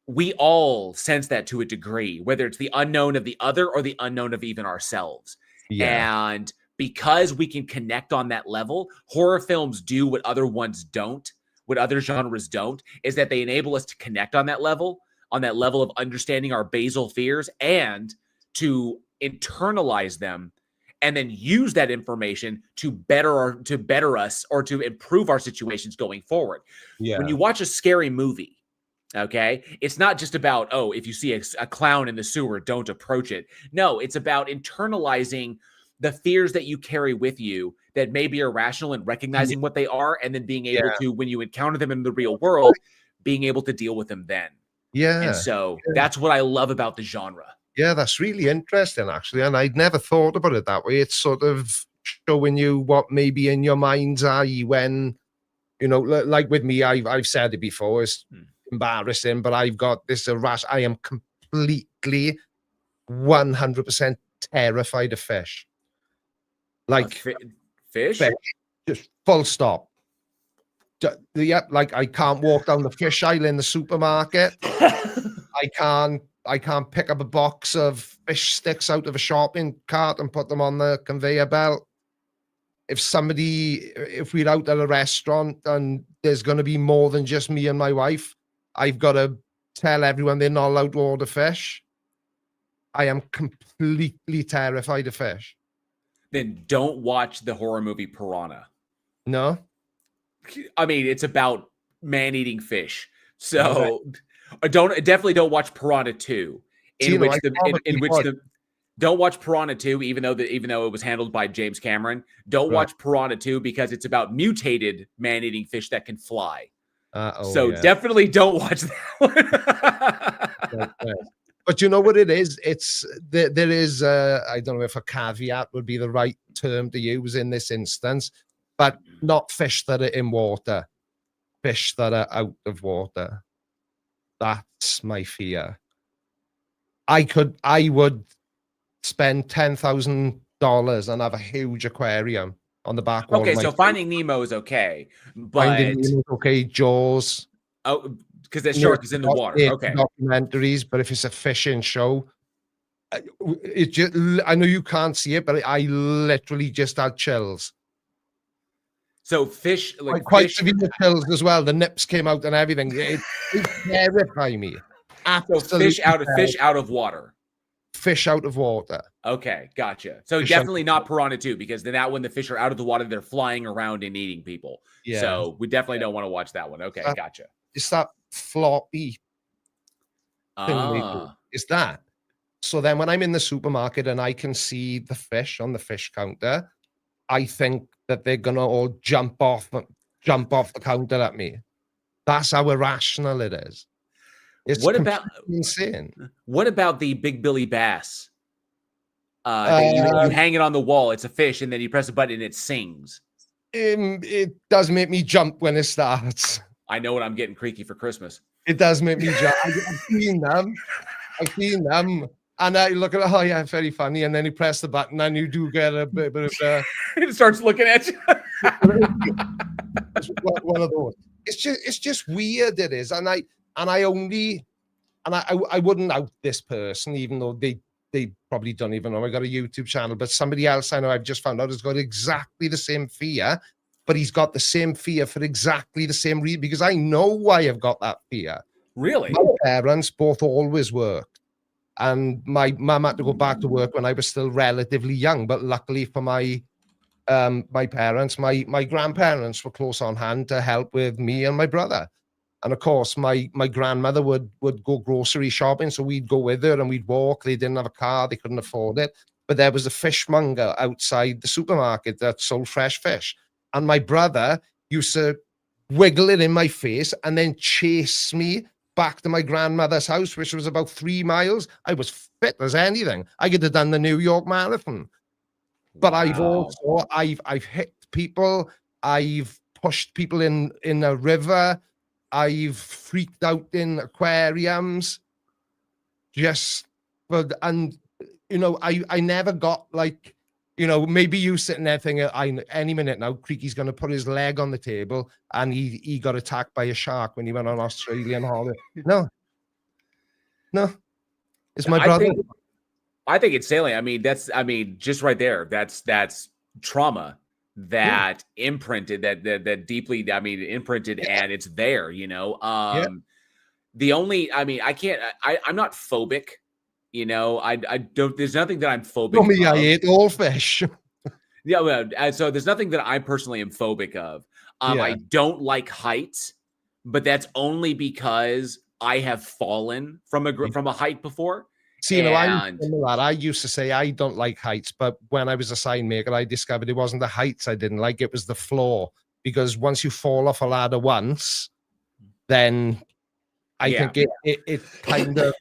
Speaker 4: we all sense that to a degree, whether it's the unknown of the other or the unknown of even ourselves.
Speaker 1: Yeah.
Speaker 4: And because we can connect on that level, horror films do what other ones don't. What other genres don't, is that they enable us to connect on that level of understanding our basal fears and to internalize them, and then use that information to better us or to improve our situations going forward.
Speaker 1: Yeah.
Speaker 4: When you watch a scary movie, okay, it's not just about, oh, if you see a clown in the sewer, don't approach it. No, it's about internalizing the fears that you carry with you that may be irrational, and recognizing what they are, and then being able to, when you encounter them in the real world, being able to deal with them then.
Speaker 1: Yeah.
Speaker 4: And so that's what I love about the genre.
Speaker 1: Yeah, that's really interesting, actually. And I'd never thought about it that way. It's sort of showing you what maybe in your mind's eye when, like with me, I've said it before, it's embarrassing, but I've got this rash. I am completely 100% terrified of fish. Like
Speaker 4: fish?
Speaker 1: Just full stop. Like I can't walk down the fish aisle in the supermarket. I can't pick up a box of fish sticks out of a shopping cart and put them on the conveyor belt. If we're out at a restaurant and there's going to be more than just me and my wife, I've got to tell everyone they're not allowed to order fish. I am completely terrified of fish.
Speaker 4: Then don't watch the horror movie Piranha.
Speaker 1: No?
Speaker 4: I mean, it's about man-eating fish. So definitely don't watch Piranha 2. Don't watch Piranha 2, even though it was handled by James Cameron. Don't watch Piranha 2 because it's about mutated man-eating fish that can fly. Definitely don't watch that one.
Speaker 1: But you know what it is? There is I don't know if a caveat would be the right term to use in this instance, but not fish that are in water, fish that are out of water. That's my fear. I would spend $10,000 and have a huge aquarium on the back wall.
Speaker 4: Okay, so Finding Nemo is okay, but
Speaker 1: Finding Nemo is okay. Jaws.
Speaker 4: Oh, because that shark is in the water. Okay.
Speaker 1: Documentaries, but if it's a fishing show, I know you can't see it, but I literally just had chills.
Speaker 4: So fish, like
Speaker 1: quite severe chills as well. The nips came out and everything. It terrified me.
Speaker 4: So fish out of water.
Speaker 1: fish out of water.
Speaker 4: Okay, gotcha. So
Speaker 1: Fish
Speaker 4: definitely not piranha 2, because then that when the fish are out of the water, they're flying around and eating people.
Speaker 1: Yeah.
Speaker 4: So we definitely don't want to watch that one. Okay, gotcha.
Speaker 1: It's that floppy thing they do. It's that. So then when I'm in the supermarket and I can see the fish on the fish counter, I think that they're gonna all jump off the counter at me. That's how irrational it is. It's insane.
Speaker 4: What about the big Billy bass? That you hang it on the wall. It's a fish, and then you press a button and it sings.
Speaker 1: It does make me jump when it starts.
Speaker 4: I know what I'm getting creaky for Christmas.
Speaker 1: It does make me jump. I've seen them. And I look at it, oh yeah, very funny. And then you press the button and you do get a bit of
Speaker 4: it starts looking at you.
Speaker 1: one of those. It's just weird, it is. And I wouldn't out this person, even though they probably don't even know I got a YouTube channel, but somebody else I know I've just found out has got exactly the same fear, but he's got the same fear for exactly the same reason, because I know why I've got that fear.
Speaker 4: Really?
Speaker 1: My parents both always worked. And my mum had to go back to work when I was still relatively young. But luckily for my parents, my grandparents were close on hand to help with me and my brother. And of course, my grandmother would go grocery shopping. So we'd go with her and we'd walk. They didn't have a car. They couldn't afford it. But there was a fishmonger outside the supermarket that sold fresh fish. And my brother used to wiggle it in my face and then chase me back to my grandmother's house, which was about 3 miles. I was fit as anything. I could have done the New York Marathon. But wow. I've hit people. I've pushed people in a river. I've freaked out in aquariums. I never got like, maybe you sitting there thinking, any minute now, Creaky's going to put his leg on the table, and he got attacked by a shark when he went on Australian holiday. No, it's my brother.
Speaker 4: I think it's salient. Just right there, that's trauma that imprinted, that deeply, imprinted, and it's there. The only, I'm not phobic. I don't. There's nothing that I'm phobic.
Speaker 1: For me, I ate all fish.
Speaker 4: Yeah, well, so there's nothing that I personally am phobic of. I don't like heights, but that's only because I have fallen from a height before.
Speaker 1: See, I used to say I don't like heights, but when I was a sign maker, I discovered it wasn't the heights I didn't like; it was the floor. Because once you fall off a ladder once, then I think it kind of.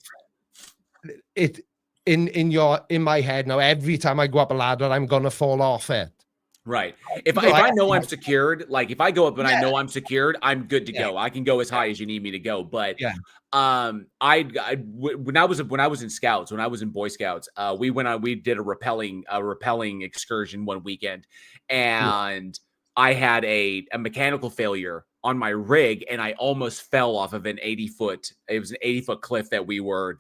Speaker 1: It in my head now, every time I go up a ladder, I'm gonna fall off it.
Speaker 4: Right. If I know I'm secured, like if I go up and I know I'm secured, I'm good to go. I can go as high as you need me to go. But when I was in Scouts, when I was in Boy Scouts, we did a rappelling excursion one weekend, and I had a mechanical failure on my rig, and I almost fell off of an 80-foot. It was an 80-foot cliff that we were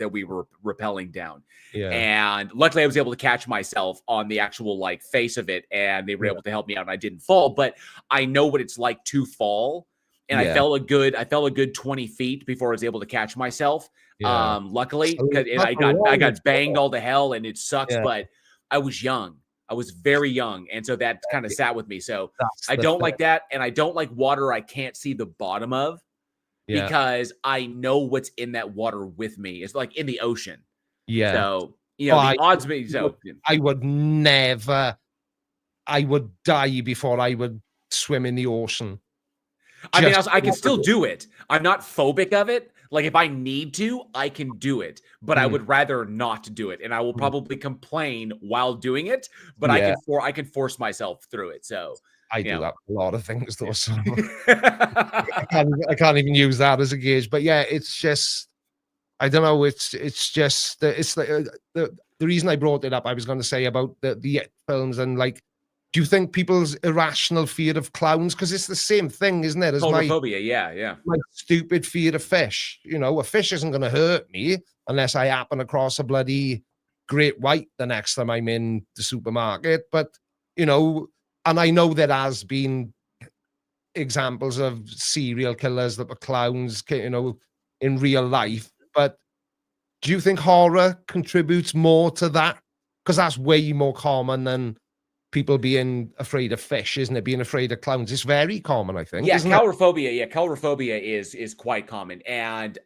Speaker 4: rappelling down. Yeah. And luckily I was able to catch myself on the actual face of it, and they were able to help me out, and I didn't fall. But I know what it's like to fall, and I fell a good 20 feet before I was able to catch myself. Luckily, because I got banged all to hell, and it sucks. But I was young. I was very young, and so that kind of sat with me. So I don't like that, and I don't like water I can't see the bottom of, because I know what's in that water with me. It's like in the ocean. Yeah. So the odds be so.
Speaker 1: I would never. I would die before I would swim in the ocean.
Speaker 4: I can still do it. I'm not phobic of it. Like if I need to, I can do it, but I would rather not do it, and I will probably complain while doing it. But I can force myself through it. So
Speaker 1: I do that a lot of things, though. So I can't even use that as a gauge. But yeah, it's just I don't know. It's just it's like the reason I brought it up. I was going to say about the films and like. Do you think people's irrational fear of clowns? Because it's the same thing, isn't it? As
Speaker 4: Photophobia,
Speaker 1: my stupid fear of fish. A fish isn't going to hurt me unless I happen across a bloody great white the next time I'm in the supermarket. But, and I know there has been examples of serial killers that were clowns, in real life. But do you think horror contributes more to that? Because that's way more common than people being afraid of fish, isn't it? Being afraid of clowns. It's very common, I think.
Speaker 4: Yeah,
Speaker 1: isn't it?
Speaker 4: coulrophobia is quite common. And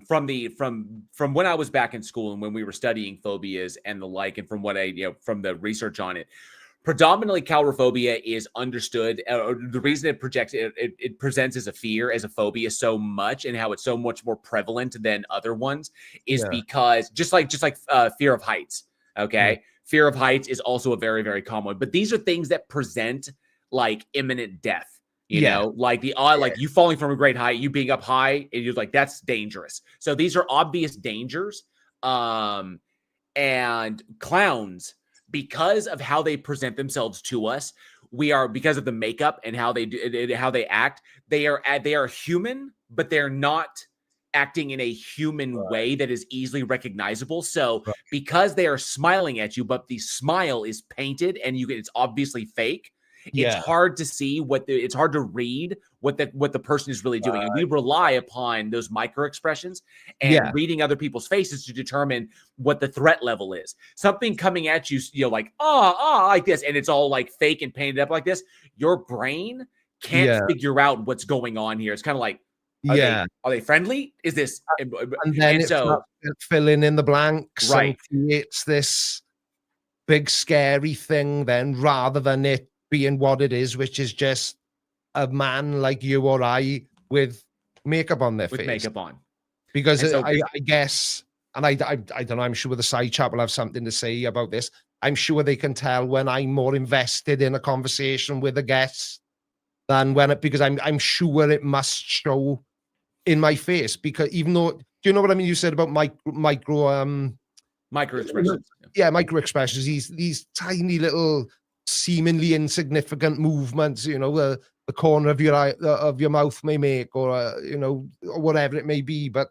Speaker 4: from when I was back in school and when we were studying phobias and the like, and from what from the research on it, predominantly coulrophobia is understood, or the reason it presents as a fear, as a phobia so much, and how it's so much more prevalent than other ones is because just like fear of heights. Okay. Fear of heights is also a very, very common one, but these are things that present like imminent death, you know, like like you falling from a great height, you being up high, and you're like, that's dangerous. So these are obvious dangers. And clowns, because of how they present themselves to us, because of the makeup and how they act, they are human, but they're not acting in a human way that is easily recognizable. So because they are smiling at you, but the smile is painted and it's obviously fake, it's hard to see it's hard to read what the person is really doing. And we rely upon those micro expressions and reading other people's faces to determine what the threat level is. Something coming at you, like, like this, and it's all like fake and painted up like this. Your brain can't figure out what's going on here. It's kind of like, are they friendly? Is this
Speaker 1: and then it's filling in the blanks,
Speaker 4: right?
Speaker 1: And creates this big scary thing then, rather than it being what it is, which is just a man like you or I with makeup on their face.
Speaker 4: With makeup on.
Speaker 1: Because I guess, and I don't know, I'm sure the side chat will have something to say about this. I'm sure they can tell when I'm more invested in a conversation with a guest than because I'm sure it must show in my face, because even though, do you know what I mean? You said about micro
Speaker 4: expressions.
Speaker 1: Yeah, micro expressions. These tiny little, seemingly insignificant movements. You know, the corner of your eye, of your mouth may make, or you know, or whatever it may be. But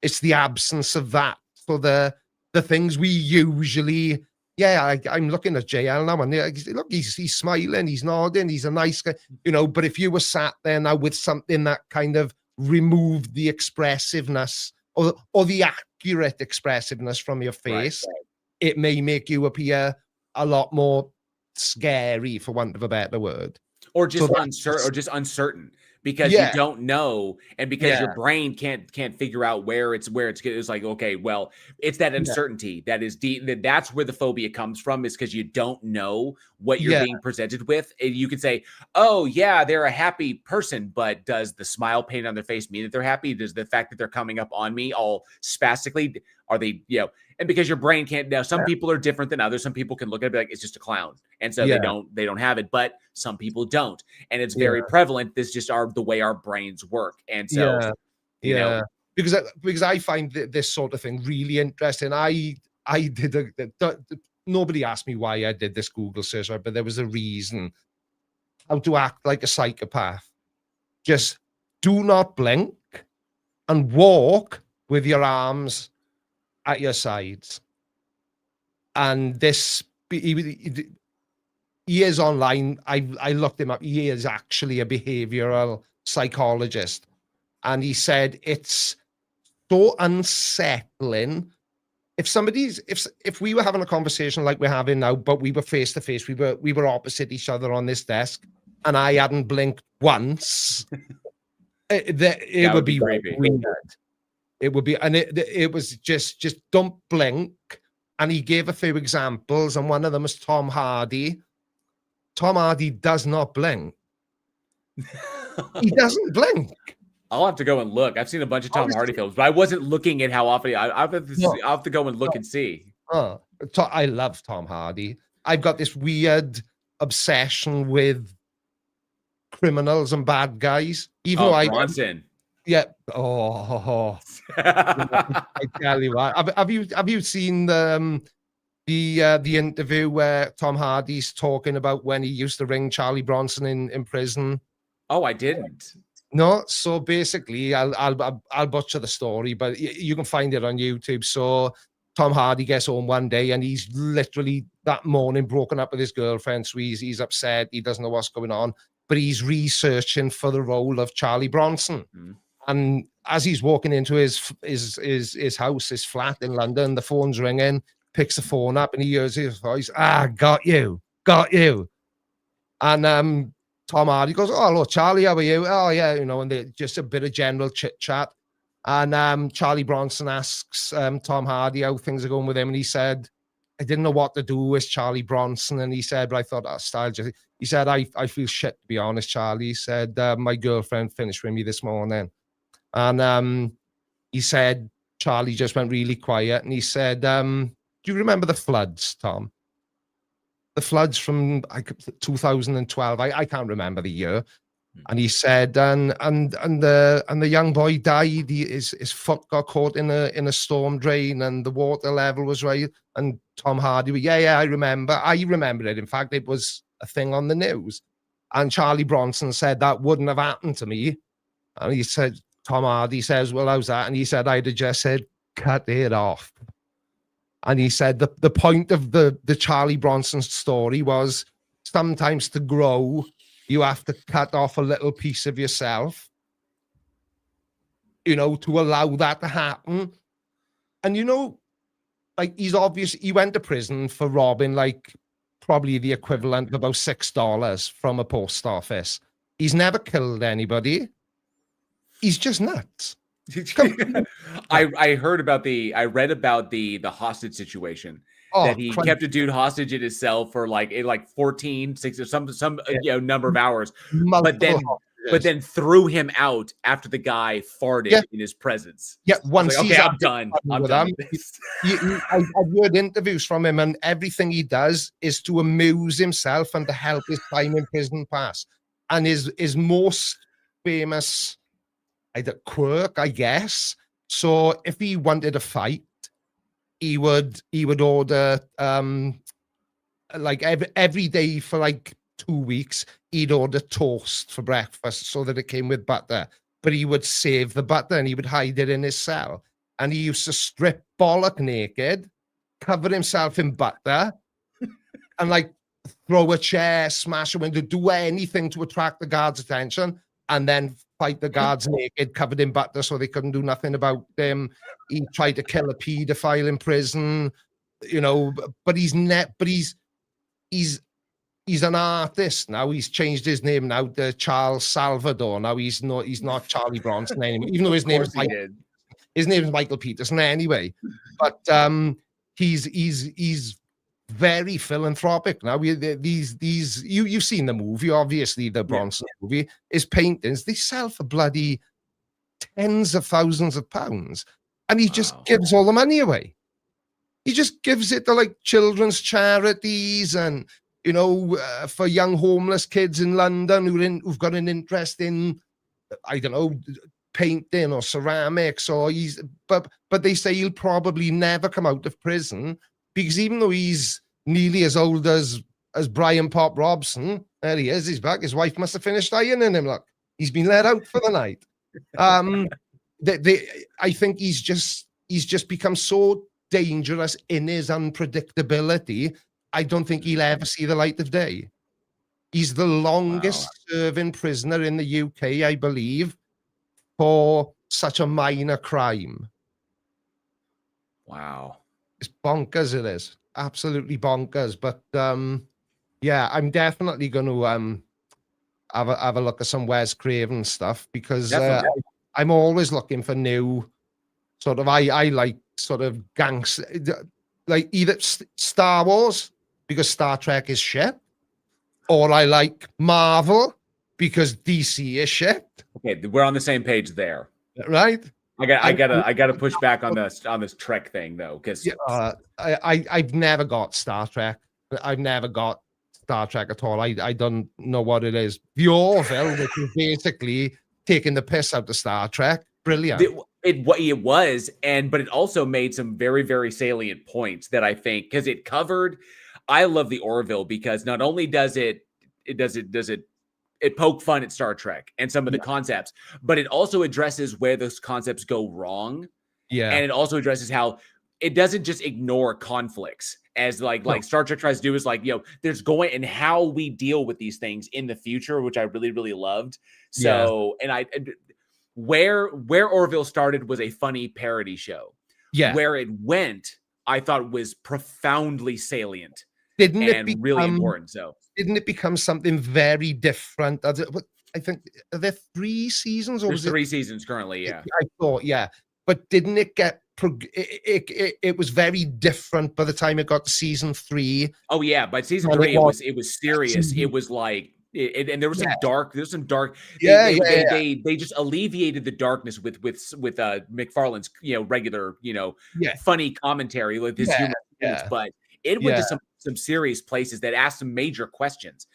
Speaker 1: it's the absence of that. So the things we usually. Yeah, I'm looking at JL now, and look, he's smiling, he's nodding, he's a nice guy, you know. But if you were sat there now with something that kind of removed the expressiveness or the accurate expressiveness from your face, it may make you appear a lot more scary, for want of a better word,
Speaker 4: or just uncertain, because you don't know, and because your brain can't figure out where it's like, okay, well, it's that uncertainty that is deep. That's where the phobia comes from, is because you don't know what you're being presented with. And you could say, oh yeah, they're a happy person, but does the smile painted on their face mean that they're happy? Does the fact that they're coming up on me all spastically, are they, and because your brain can't. Now, some people are different than others. Some people can look at it and be like, it's just a clown, and so they don't have it. But some people don't, and it's very prevalent. This just the way our brains work, and so you know,
Speaker 1: because I find this sort of thing really interesting. I did nobody asked me why I did this Google search, but there was a reason. How to act like a psychopath. Just do not blink and walk with your arms at your sides. And this, he is online. I looked him up. He is actually a behavioral psychologist. And he said it's so unsettling. If we were having a conversation like we're having now, but we were face to face, we were opposite each other on this desk, and I hadn't blinked once, it would be weird. It would be, and it was just don't blink. And he gave a few examples, and one of them was Tom Hardy. Tom Hardy does not blink. He doesn't blink.
Speaker 4: I'll have to go and look. I've seen a bunch of Tom Hardy films, but I wasn't looking at how often. I'll have to go and look and see.
Speaker 1: I love Tom Hardy. I've got this weird obsession with criminals and bad guys. Even though
Speaker 4: Bronson.
Speaker 1: Yeah. Oh. I tell you what. Have you seen the interview where Tom Hardy's talking about when he used to ring Charlie Bronson in prison?
Speaker 4: Oh, I didn't.
Speaker 1: No. So basically, I'll butcher the story, but you can find it on YouTube. So Tom Hardy gets home one day, and he's literally that morning broken up with his girlfriend. So he's upset. He doesn't know what's going on, but he's researching for the role of Charlie Bronson. And as he's walking into his house, his flat in London, the phone's ringing, picks the phone up, and he hears his voice, got you. And Tom Hardy goes, oh, hello, Charlie, how are you? Oh, yeah, and they just a bit of general chit chat. And Charlie Bronson asks Tom Hardy how things are going with him, and he said, I didn't know what to do with Charlie Bronson, and he said, but I thought that style just. He said, I feel shit, to be honest, Charlie. He said, my girlfriend finished with me this morning. And he said, Charlie just went really quiet. And he said, do you remember the floods, Tom? The floods from 2012. I can't remember the year. And he said, and the young boy died. His foot got caught in a storm drain, and the water level was right. And Tom Hardy, I remember. I remember it. In fact, it was a thing on the news. And Charlie Bronson said that wouldn't have happened to me. And he said, Tom Hardy says, well, how's that? And he said, I'd have just said, cut it off. And he said the point of the Charlie Bronson story was sometimes to grow, you have to cut off a little piece of yourself, to allow that to happen. And, like he went to prison for robbing like probably the equivalent of about $6 from a post office. He's never killed anybody. He's just nuts.
Speaker 4: I read about the hostage situation. That he kept a dude hostage in his cell for like 14, 6 or some number of hours, but then threw him out after the guy farted in his presence.
Speaker 1: Yeah, once
Speaker 4: like, okay, I'm done. I'm done with this.
Speaker 1: I've heard interviews from him, and everything he does is to amuse himself and to help his time in prison pass. And his most famous quirk, I guess. So if he wanted a fight, he would order like every day for like 2 weeks, he'd order toast for breakfast so that it came with butter. But he would save the butter and he would hide it in his cell. And he used to strip bollock naked, cover himself in butter, and like throw a chair, smash a window, do anything to attract the guards' attention, and then fight the guards naked, covered in butter, so they couldn't do nothing about him. He tried to kill a paedophile in prison, but he's an artist now. He's changed his name now to Charles Salvador. Now he's not Charlie Bronson anymore, even though his name is Michael Peterson anyway. But he's very philanthropic now. You've seen the movie, obviously, the Bronson movie. His paintings, they sell for bloody tens of thousands of pounds, and he just gives all the money away. He just gives it to like children's charities and for young homeless kids in London who've got an interest in, I don't know, painting or ceramics, but they say he'll probably never come out of prison. Because even though he's nearly as old as Brian Pop Robson, there he is, he's back. His wife must have finished ironing him. Look, he's been let out for the night. I think he's just become so dangerous in his unpredictability. I don't think he'll ever see the light of day. He's the longest serving prisoner in the UK, I believe, for such a minor crime.
Speaker 4: Wow.
Speaker 1: It's bonkers, it is. Absolutely bonkers. But yeah, I'm definitely going to have a look at some Wes Craven stuff, because I'm always looking for new sort of, I like sort of like either Star Wars, because Star Trek is shit, or I like Marvel because DC is shit.
Speaker 4: Okay, we're on the same page there.
Speaker 1: Right?
Speaker 4: I gotta push back on this Trek thing though, because
Speaker 1: I've never got Star Trek. I've never got Star Trek at all. I don't know what it is. The Orville, which is basically taking the piss out of Star Trek. Brilliant.
Speaker 4: It was, but it also made some very, very salient points that I think, because it covered. I love the Orville because not only does it poke fun at Star Trek and some of the concepts, but it also addresses where those concepts go wrong. Yeah. And it also addresses how it doesn't just ignore conflicts as like Star Trek tries to do, is like, there's going, and how we deal with these things in the future, which I really, really loved. So, and where Orville started was a funny parody show.
Speaker 1: Yeah.
Speaker 4: Where it went, I thought was profoundly salient
Speaker 1: Didn't it
Speaker 4: and
Speaker 1: become,
Speaker 4: really important. So
Speaker 1: didn't it become something very different? I think, are there 3 seasons or
Speaker 4: there's
Speaker 1: was
Speaker 4: 3
Speaker 1: it?
Speaker 4: seasons currently, yeah.
Speaker 1: I thought, yeah. But didn't it get it was very different by the time it got to season 3.
Speaker 4: Oh yeah, by season
Speaker 1: Well,
Speaker 4: 3
Speaker 1: it was-
Speaker 4: it was serious. It was like and there was some dark. There's some dark. They just alleviated the darkness with McFarlane's regular funny commentary with his humor speech, but it went to some serious places that asked some major questions.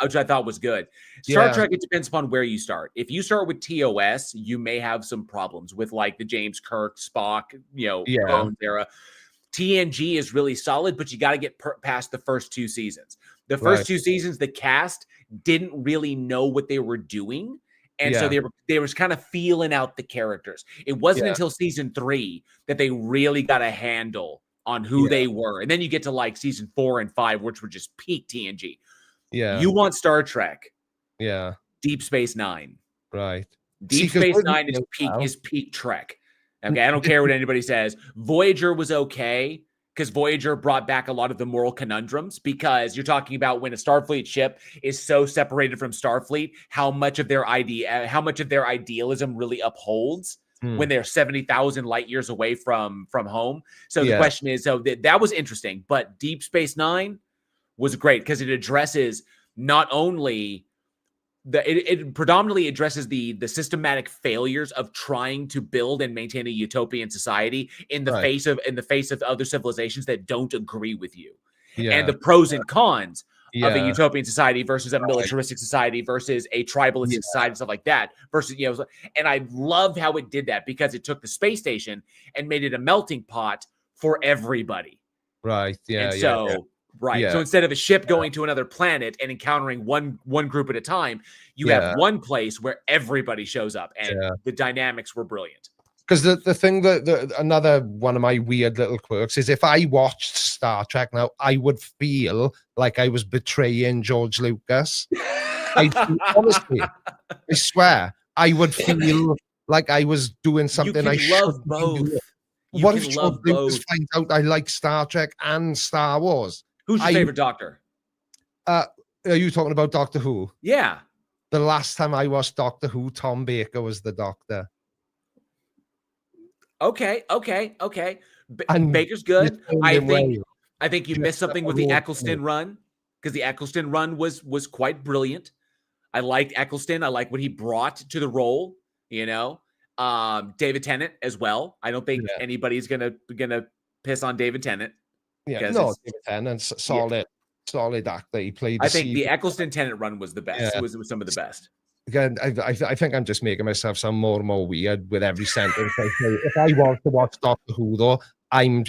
Speaker 4: Which I thought was good. Star Trek, it depends upon where you start. If you start with TOS, you may have some problems with like the James Kirk, Spock, Bones era. TNG is really solid, but you got to get past the first 2 seasons. The first 2 seasons, the cast didn't really know what they were doing. And so they was kind of feeling out the characters. It wasn't until season 3 that they really got a handle on who they were. And then you get to like season 4 and 5, which were just peak TNG.
Speaker 1: Yeah.
Speaker 4: You want Star Trek.
Speaker 1: Yeah.
Speaker 4: Deep Space Nine.
Speaker 1: Right.
Speaker 4: Deep Space Nine is peak Trek. Okay, I don't care what anybody says. Voyager was okay because Voyager brought back a lot of the moral conundrums, because you're talking about when a Starfleet ship is so separated from Starfleet, how much of their idealism really upholds when they're 70,000 light years away from home. So the question is, that was interesting, but Deep Space Nine was great because it addresses not only it predominantly addresses the systematic failures of trying to build and maintain a utopian society in the face of other civilizations that don't agree with you, and the pros and cons of a utopian society versus a militaristic society versus a tribalistic society, stuff like that. Versus and I loved how it did that because it took the space station and made it a melting pot for everybody.
Speaker 1: Right. Yeah.
Speaker 4: And so instead of a ship going to another planet and encountering one group at a time, you have one place where everybody shows up, and the dynamics were brilliant.
Speaker 1: Because the thing that another one of my weird little quirks is, if I watched Star Trek now, I would feel like I was betraying George Lucas. Honestly, I swear, I would feel like I was doing something I
Speaker 4: love both.
Speaker 1: What if George Lucas finds out I like Star Trek and Star Wars?
Speaker 4: Who's your favorite Doctor?
Speaker 1: Are you talking about Doctor Who?
Speaker 4: Yeah.
Speaker 1: The last time I watched Doctor Who, Tom Baker was the Doctor.
Speaker 4: Okay. Baker's good. I think you missed something with the Eccleston run, because the Eccleston run was quite brilliant. I liked Eccleston. I like what he brought to the role. David Tennant as well. I don't think anybody's gonna piss on David Tennant.
Speaker 1: Yeah, no, David Tennant's solid actor. He played.
Speaker 4: I think the Eccleston Tennant run was the best. It was some of the best.
Speaker 1: Again, I think I'm just making myself sound more and more weird with every sentence I say. If I want to watch Doctor Who, though, I'm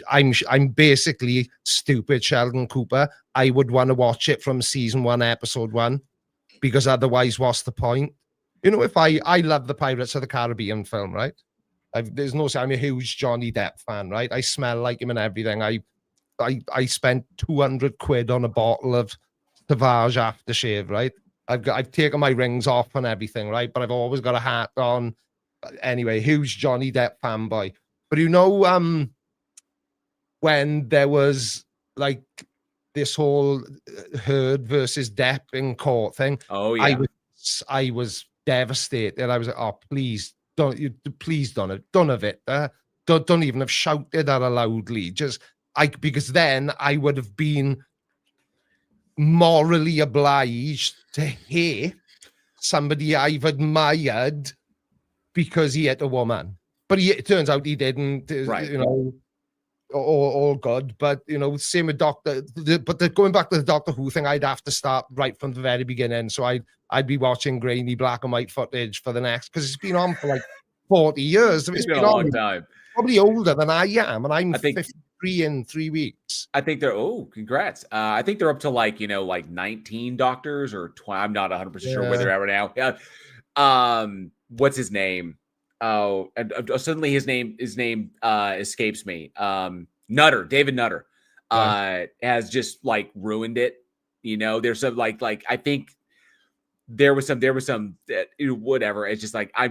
Speaker 1: basically stupid Sheldon Cooper. I would want to watch it from season 1, episode 1, because otherwise, what's the point? If I love the Pirates of the Caribbean film, right? There's no say I'm a huge Johnny Depp fan, right? I smell like him and everything. I spent 200 quid on a bottle of Sauvage aftershave, right? I've taken my rings off and everything, right? But I've always got a hat on. Anyway, huge Johnny Depp fanboy. But when there was like this whole Heard versus Depp in court thing, I was devastated. I was like, oh, please don't have it. Don't even have shouted that loudly. Because then I would have been morally obliged to hate somebody I've admired because he hit a woman. But it turns out he didn't,
Speaker 4: right.
Speaker 1: All good. But, same with going back to the Doctor Who thing, I'd have to start right from the very beginning. So I'd be watching grainy black and white footage for the next, because it's been on for like 40 years.
Speaker 4: It's been a long time.
Speaker 1: Probably older than I am, and I'm 53 in 3 weeks.
Speaker 4: I think congrats. I think they're up to like 19 doctors or 20. I'm not 100% sure where they're at right now. Yeah. What's his name? Oh, suddenly his name escapes me. David Nutter, has just like ruined it. There's some like I think there was some whatever. It's just like, I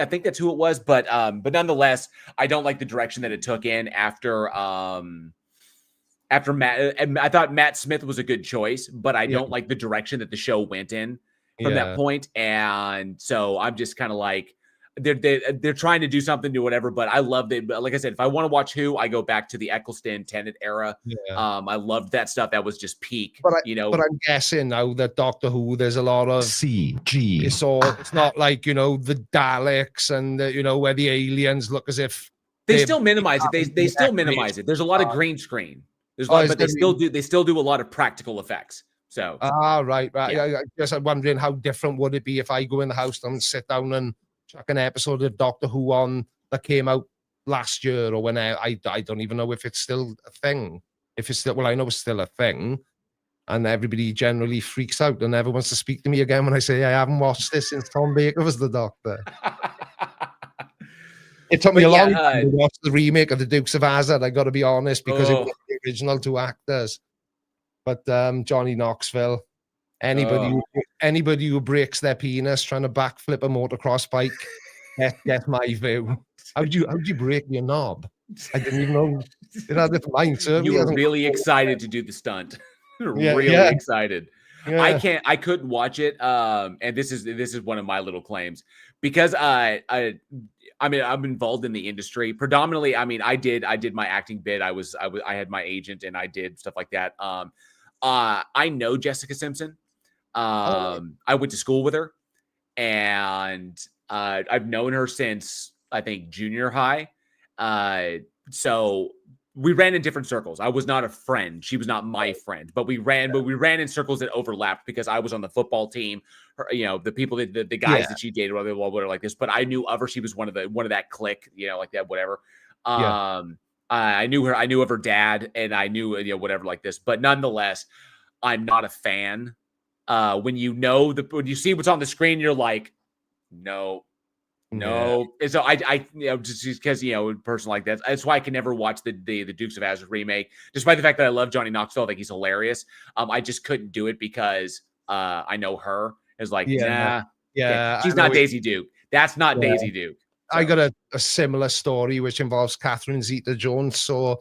Speaker 4: think that's who it was, but nonetheless, I don't like the direction that it took in after Matt. And I thought Matt Smith was a good choice, but I don't like the direction that the show went in from that point. And so I'm just kind of like, they're trying to do something to whatever, but I loved it. But like I said, if I want to watch Who, I go back to the Eccleston Tennant era. I loved that stuff. That was just peak.
Speaker 1: But I'm guessing now that Doctor Who, there's a lot of CG. It's not like, the Daleks and where the aliens look as if
Speaker 4: they still minimize it. They still minimize it. There's a lot of green screen. There's a lot, but they still do a lot of practical effects. So
Speaker 1: right.
Speaker 4: Yeah.
Speaker 1: I guess I'm wondering how different would it be if I go in the house and sit down and check an episode of Doctor Who on that came out last year or when I don't even know if it's still a thing. If it's still, I know it's still a thing, and everybody generally freaks out and never wants to speak to me again when I say I haven't watched this since Tom Baker was the Doctor. It took me a long time to watch the remake of the Dukes of Hazzard, I got to be honest, because it was the original two actors. But Johnny Knoxville, anybody who breaks their penis trying to backflip a motocross bike, that's my view. How'd you break your knob? I didn't even know it had a mind.
Speaker 4: You were really excited to do the stunt. Excited. Yeah. I couldn't watch it. And this is one of my little claims, because I'm involved in the industry predominantly. I mean, I did my acting bit. I had my agent and I did stuff like that. I know Jessica Simpson. I went to school with her, and I've known her since I think junior high. So we ran in different circles. I was not a friend. She was not my friend, but we ran in circles that overlapped because I was on the football team. Her, the people that the guys that she dated were like this, but I knew of her. She was one of that clique, like that, whatever. I knew her. I knew of her dad, and I knew whatever like this. But nonetheless, I'm not a fan. When you see what's on the screen, you're like, no. And so I just because a person like that, that's why I can never watch the Dukes of Hazzard remake, despite the fact that I love Johnny Knoxville. I think he's hilarious. I just couldn't do it because I know her is like, she's not Daisy Duke. That's not Daisy Duke. So.
Speaker 1: I got a similar story which involves Catherine Zeta-Jones. So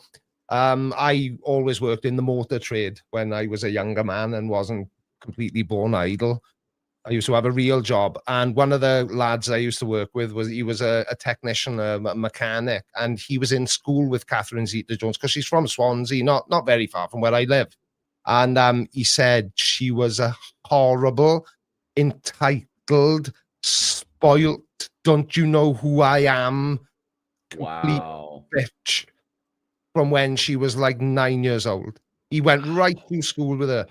Speaker 1: I always worked in the motor trade when I was a younger man and wasn't completely born idle. I used to have a real job, and one of the lads I used to work with was a technician, a mechanic, and he was in school with Catherine Zeta-Jones because she's from Swansea, not very far from where I live. And he said she was a horrible, entitled, spoilt, don't you know who I am?
Speaker 4: Wow.
Speaker 1: Bitch from when she was like 9 years old. He went right through school with her.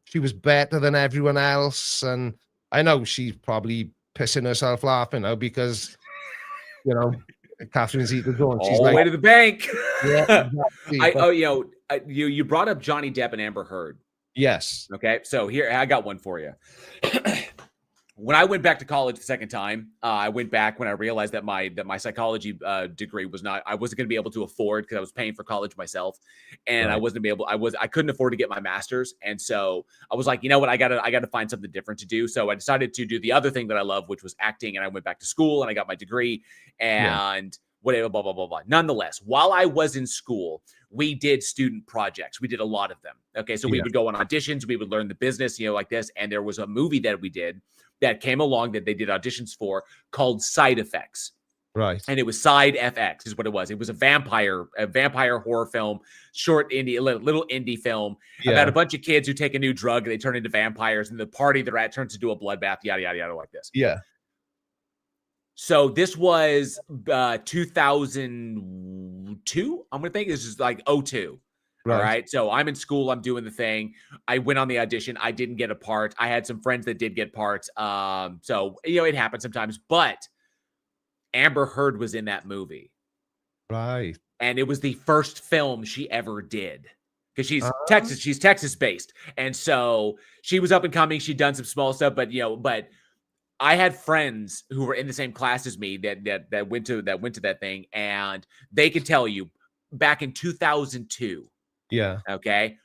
Speaker 1: She was better than everyone else. And I know she's probably pissing herself laughing now because, Catherine Zeta-Jones.
Speaker 4: She's all the way to the bank.
Speaker 1: Yeah, exactly.
Speaker 4: You brought up Johnny Depp and Amber Heard.
Speaker 1: Yes.
Speaker 4: Okay, so here, I got one for you. When I went back to college the second time, I went back when I realized that my psychology degree I wasn't going to be able to afford because I was paying for college myself, and right. I couldn't afford to get my master's, and so I was like, you know what, I got to find something different to do. So I decided to do the other thing that I love, which was acting, and I went back to school and I got my degree and whatever, blah blah blah blah. Nonetheless, while I was in school, we did student projects. We did a lot of them. Okay, so we would go on auditions, we would learn the business, like this, and there was a movie that we did that came along that they did auditions for called Side Effects.
Speaker 1: Right.
Speaker 4: And it was Side FX is what it was. It was a vampire horror film, little indie film about a bunch of kids who take a new drug and they turn into vampires, and the party they're at turns into a bloodbath, yada, yada, yada, like this.
Speaker 1: Yeah.
Speaker 4: So this was 2002. I'm going to think this is like 2002. Right. All right. So I'm in school. I'm doing the thing. I went on the audition. I didn't get a part. I had some friends that did get parts. So, it happens sometimes. But Amber Heard was in that movie.
Speaker 1: Right.
Speaker 4: And it was the first film she ever did. Because she's Texas based. And so she was up and coming. She'd done some small stuff. But, but I had friends who were in the same class as me that went to that thing. And they could tell you back in 2002.
Speaker 1: Yeah.
Speaker 4: Okay.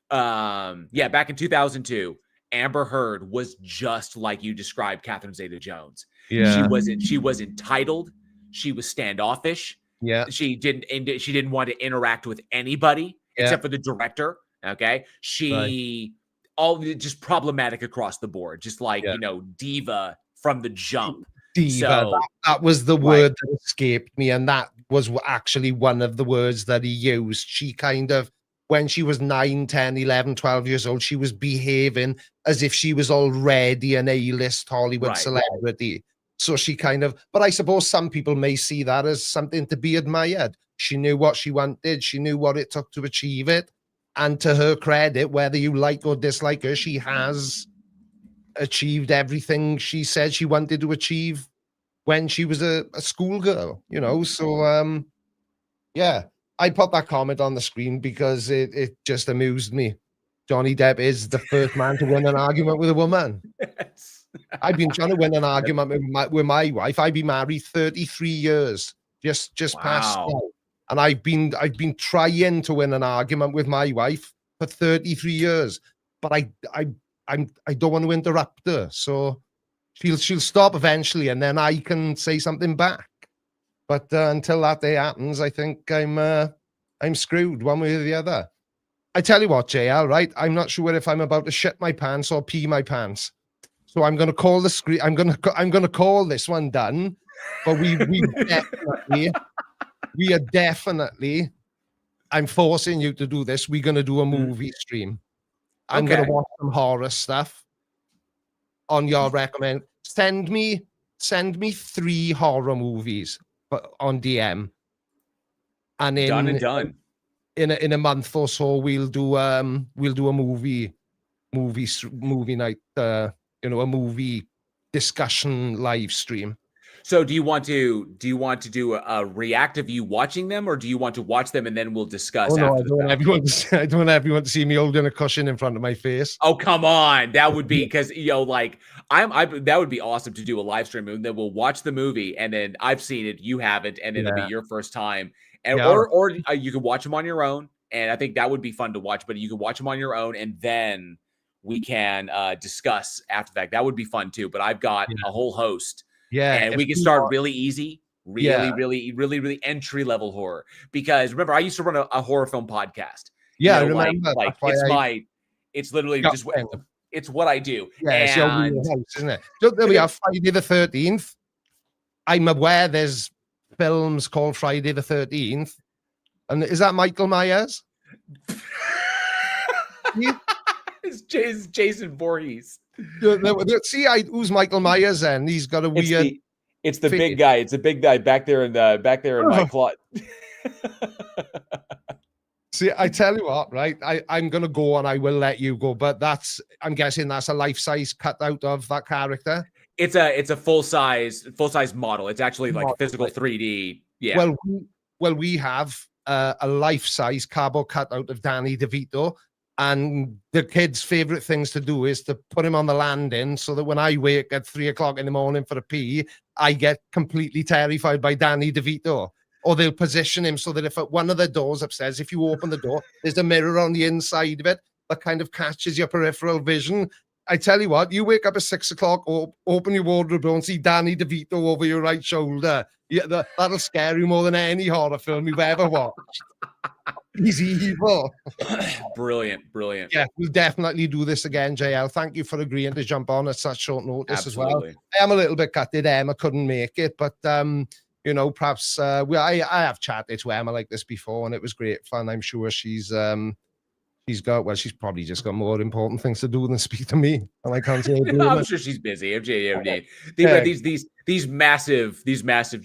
Speaker 4: Back in 2002, Amber Heard was just like you described Catherine Zeta-Jones.
Speaker 1: Yeah.
Speaker 4: She was entitled. She was standoffish.
Speaker 1: Yeah.
Speaker 4: She didn't want to interact with anybody except for the director. Okay. All just problematic across the board, just like, diva from the jump.
Speaker 1: Diva.
Speaker 4: So,
Speaker 1: that was the word that escaped me. And that was actually one of the words that he used. She kind of, when she was 9, 10, 11, 12 years old, she was behaving as if she was already an A-list Hollywood celebrity. So she kind of, but I suppose some people may see that as something to be admired. She knew what she wanted. She knew what it took to achieve it. And to her credit, whether you like or dislike her, she has achieved everything she said she wanted to achieve when she was a schoolgirl, So, yeah, I put that comment on the screen because it just amused me. Johnny Depp is the first man to win an argument with a woman.
Speaker 4: yes.
Speaker 1: I've been trying to win an argument with my wife. I've been married 33 years, just past now. And I've been trying to win an argument with my wife for 33 years, but I don't want to interrupt her. So she'll stop eventually, and then I can say something back. But until that day happens, I think I'm screwed one way or the other. I tell you what, JL, right? I'm not sure if I'm about to shit my pants or pee my pants. So I'm going to call the screen. I'm going to call this one done. But we are definitely. I'm forcing you to do this. We're going to do a movie stream. I'm going to watch some horror stuff on your recommend. Send me 3 horror movies on DM. And
Speaker 4: done and done.
Speaker 1: In a month or so, we'll do a movie night. A movie discussion live stream.
Speaker 4: So do you want to do a react of you watching them, or do you want to watch them and then we'll discuss?
Speaker 1: I don't want everyone to see me holding a cushion in front of my face.
Speaker 4: Oh, come on. That would be because that would be awesome to do a live stream, and then we'll watch the movie, and then I've seen it, you haven't, and it'll be your first time. And or you can watch them on your own, and I think that would be fun to watch, but you can watch them on your own and then we can discuss after that. That would be fun too. But I've got a whole host. Yeah. And we can start really easy, really entry-level horror. Because remember, I used to run a horror film podcast.
Speaker 1: Yeah, I remember.
Speaker 4: It's literally just it's what I do.
Speaker 1: Yeah, it's your house, isn't it? So there we are, Friday the 13th. I'm aware there's films called Friday the 13th. And is that Michael Myers?
Speaker 4: It's Jason Voorhees.
Speaker 1: See, who's Michael Myers then? He's got a weird.
Speaker 4: It's the big guy. It's a big guy back there in my plot.
Speaker 1: See, I tell you what, right? I'm gonna go and I will let you go, but I'm guessing that's a life-size cutout of that character.
Speaker 4: It's a full size model. It's actually like physical 3D. Yeah.
Speaker 1: Well, we have a life-size cardboard cutout of Danny DeVito. And the kids' favorite things to do is to put him on the landing so that when I wake at 3 o'clock in the morning for a pee, I get completely terrified by Danny DeVito. Or they'll position him so that if at one of the doors upstairs, if you open the door, there's a mirror on the inside of it that kind of catches your peripheral vision. I tell you what, you wake up at 6 o'clock, or open your wardrobe and see Danny DeVito over your right shoulder. Yeah, that'll scare you more than any horror film you've ever watched. He's evil.
Speaker 4: Brilliant.
Speaker 1: Yeah, we'll definitely do this again, JL. Thank you for agreeing to jump on at such short notice as well. I am a little bit gutted Emma couldn't make it, but perhaps I have chatted to Emma like this before, and it was great fun. I'm sure she's probably just got more important things to do than speak to me, and I can't say
Speaker 4: I'm sure she's busy. These massive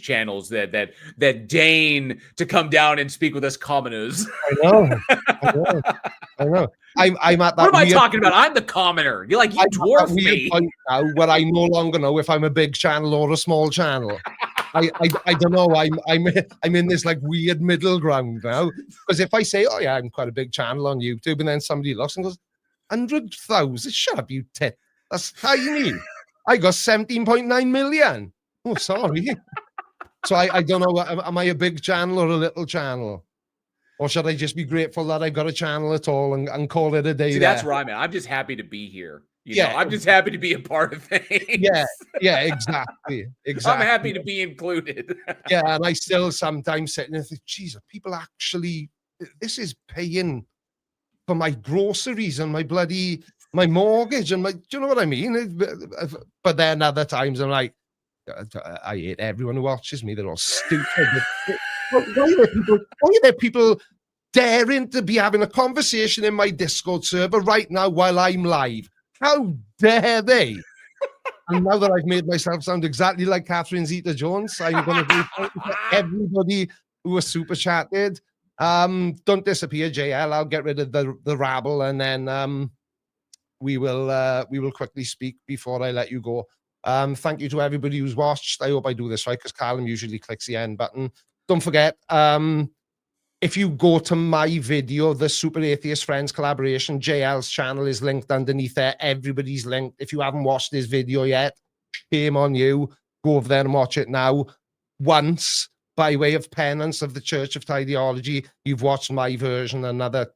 Speaker 4: channels that deign to come down and speak with us commoners.
Speaker 1: I know. I'm at that.
Speaker 4: What am I talking about? I'm the commoner. You're like, you dwarf me.
Speaker 1: Now where I no longer know if I'm a big channel or a small channel. I don't know. I'm in this like weird middle ground now, because if I say, oh yeah, I'm quite a big channel on YouTube, and then somebody looks and goes, 100,000, shut up, you tit. That's tiny. I got 17.9 million. Oh, sorry. So I don't know. Am I a big channel or a little channel? Or should I just be grateful that I got a channel at all and call it a day?
Speaker 4: See, that's where I'm at. I'm just happy to be here. You know, I'm just happy to be a part of things.
Speaker 1: Yeah, exactly.
Speaker 4: I'm happy to be included.
Speaker 1: Yeah, and I still sometimes sit and think, geez, people actually, this is paying for my groceries and my mortgage and do you know what I mean? But then other times I'm like, I hate everyone who watches me. They're all stupid. Why are there people daring to be having a conversation in my Discord server right now while I'm live? How dare they? And now that I've made myself sound exactly like Catherine Zeta-Jones, I'm going to do everybody who was super chatted. Don't disappear, JL. I'll get rid of the rabble, and then we will quickly speak before I let you go. Thank you to everybody who's watched. I hope I do this right, because Callum usually clicks the end button. Don't forget, if you go to my video, the Super Atheist Friends collaboration, JL's channel is linked underneath there. Everybody's linked. If you haven't watched this video yet, shame on you. Go over there and watch it now. Once, by way of penance of the Church of Ideology, you've watched my version another,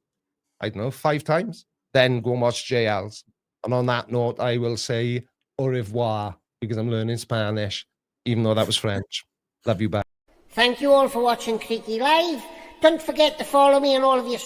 Speaker 1: I don't know, 5 times. Then go and watch JL's. And on that note, I will say au revoir, because I'm learning Spanish, even though that was French. Love you, bye.
Speaker 5: Thank you all for watching Creaky Live. Don't forget to follow me on all of your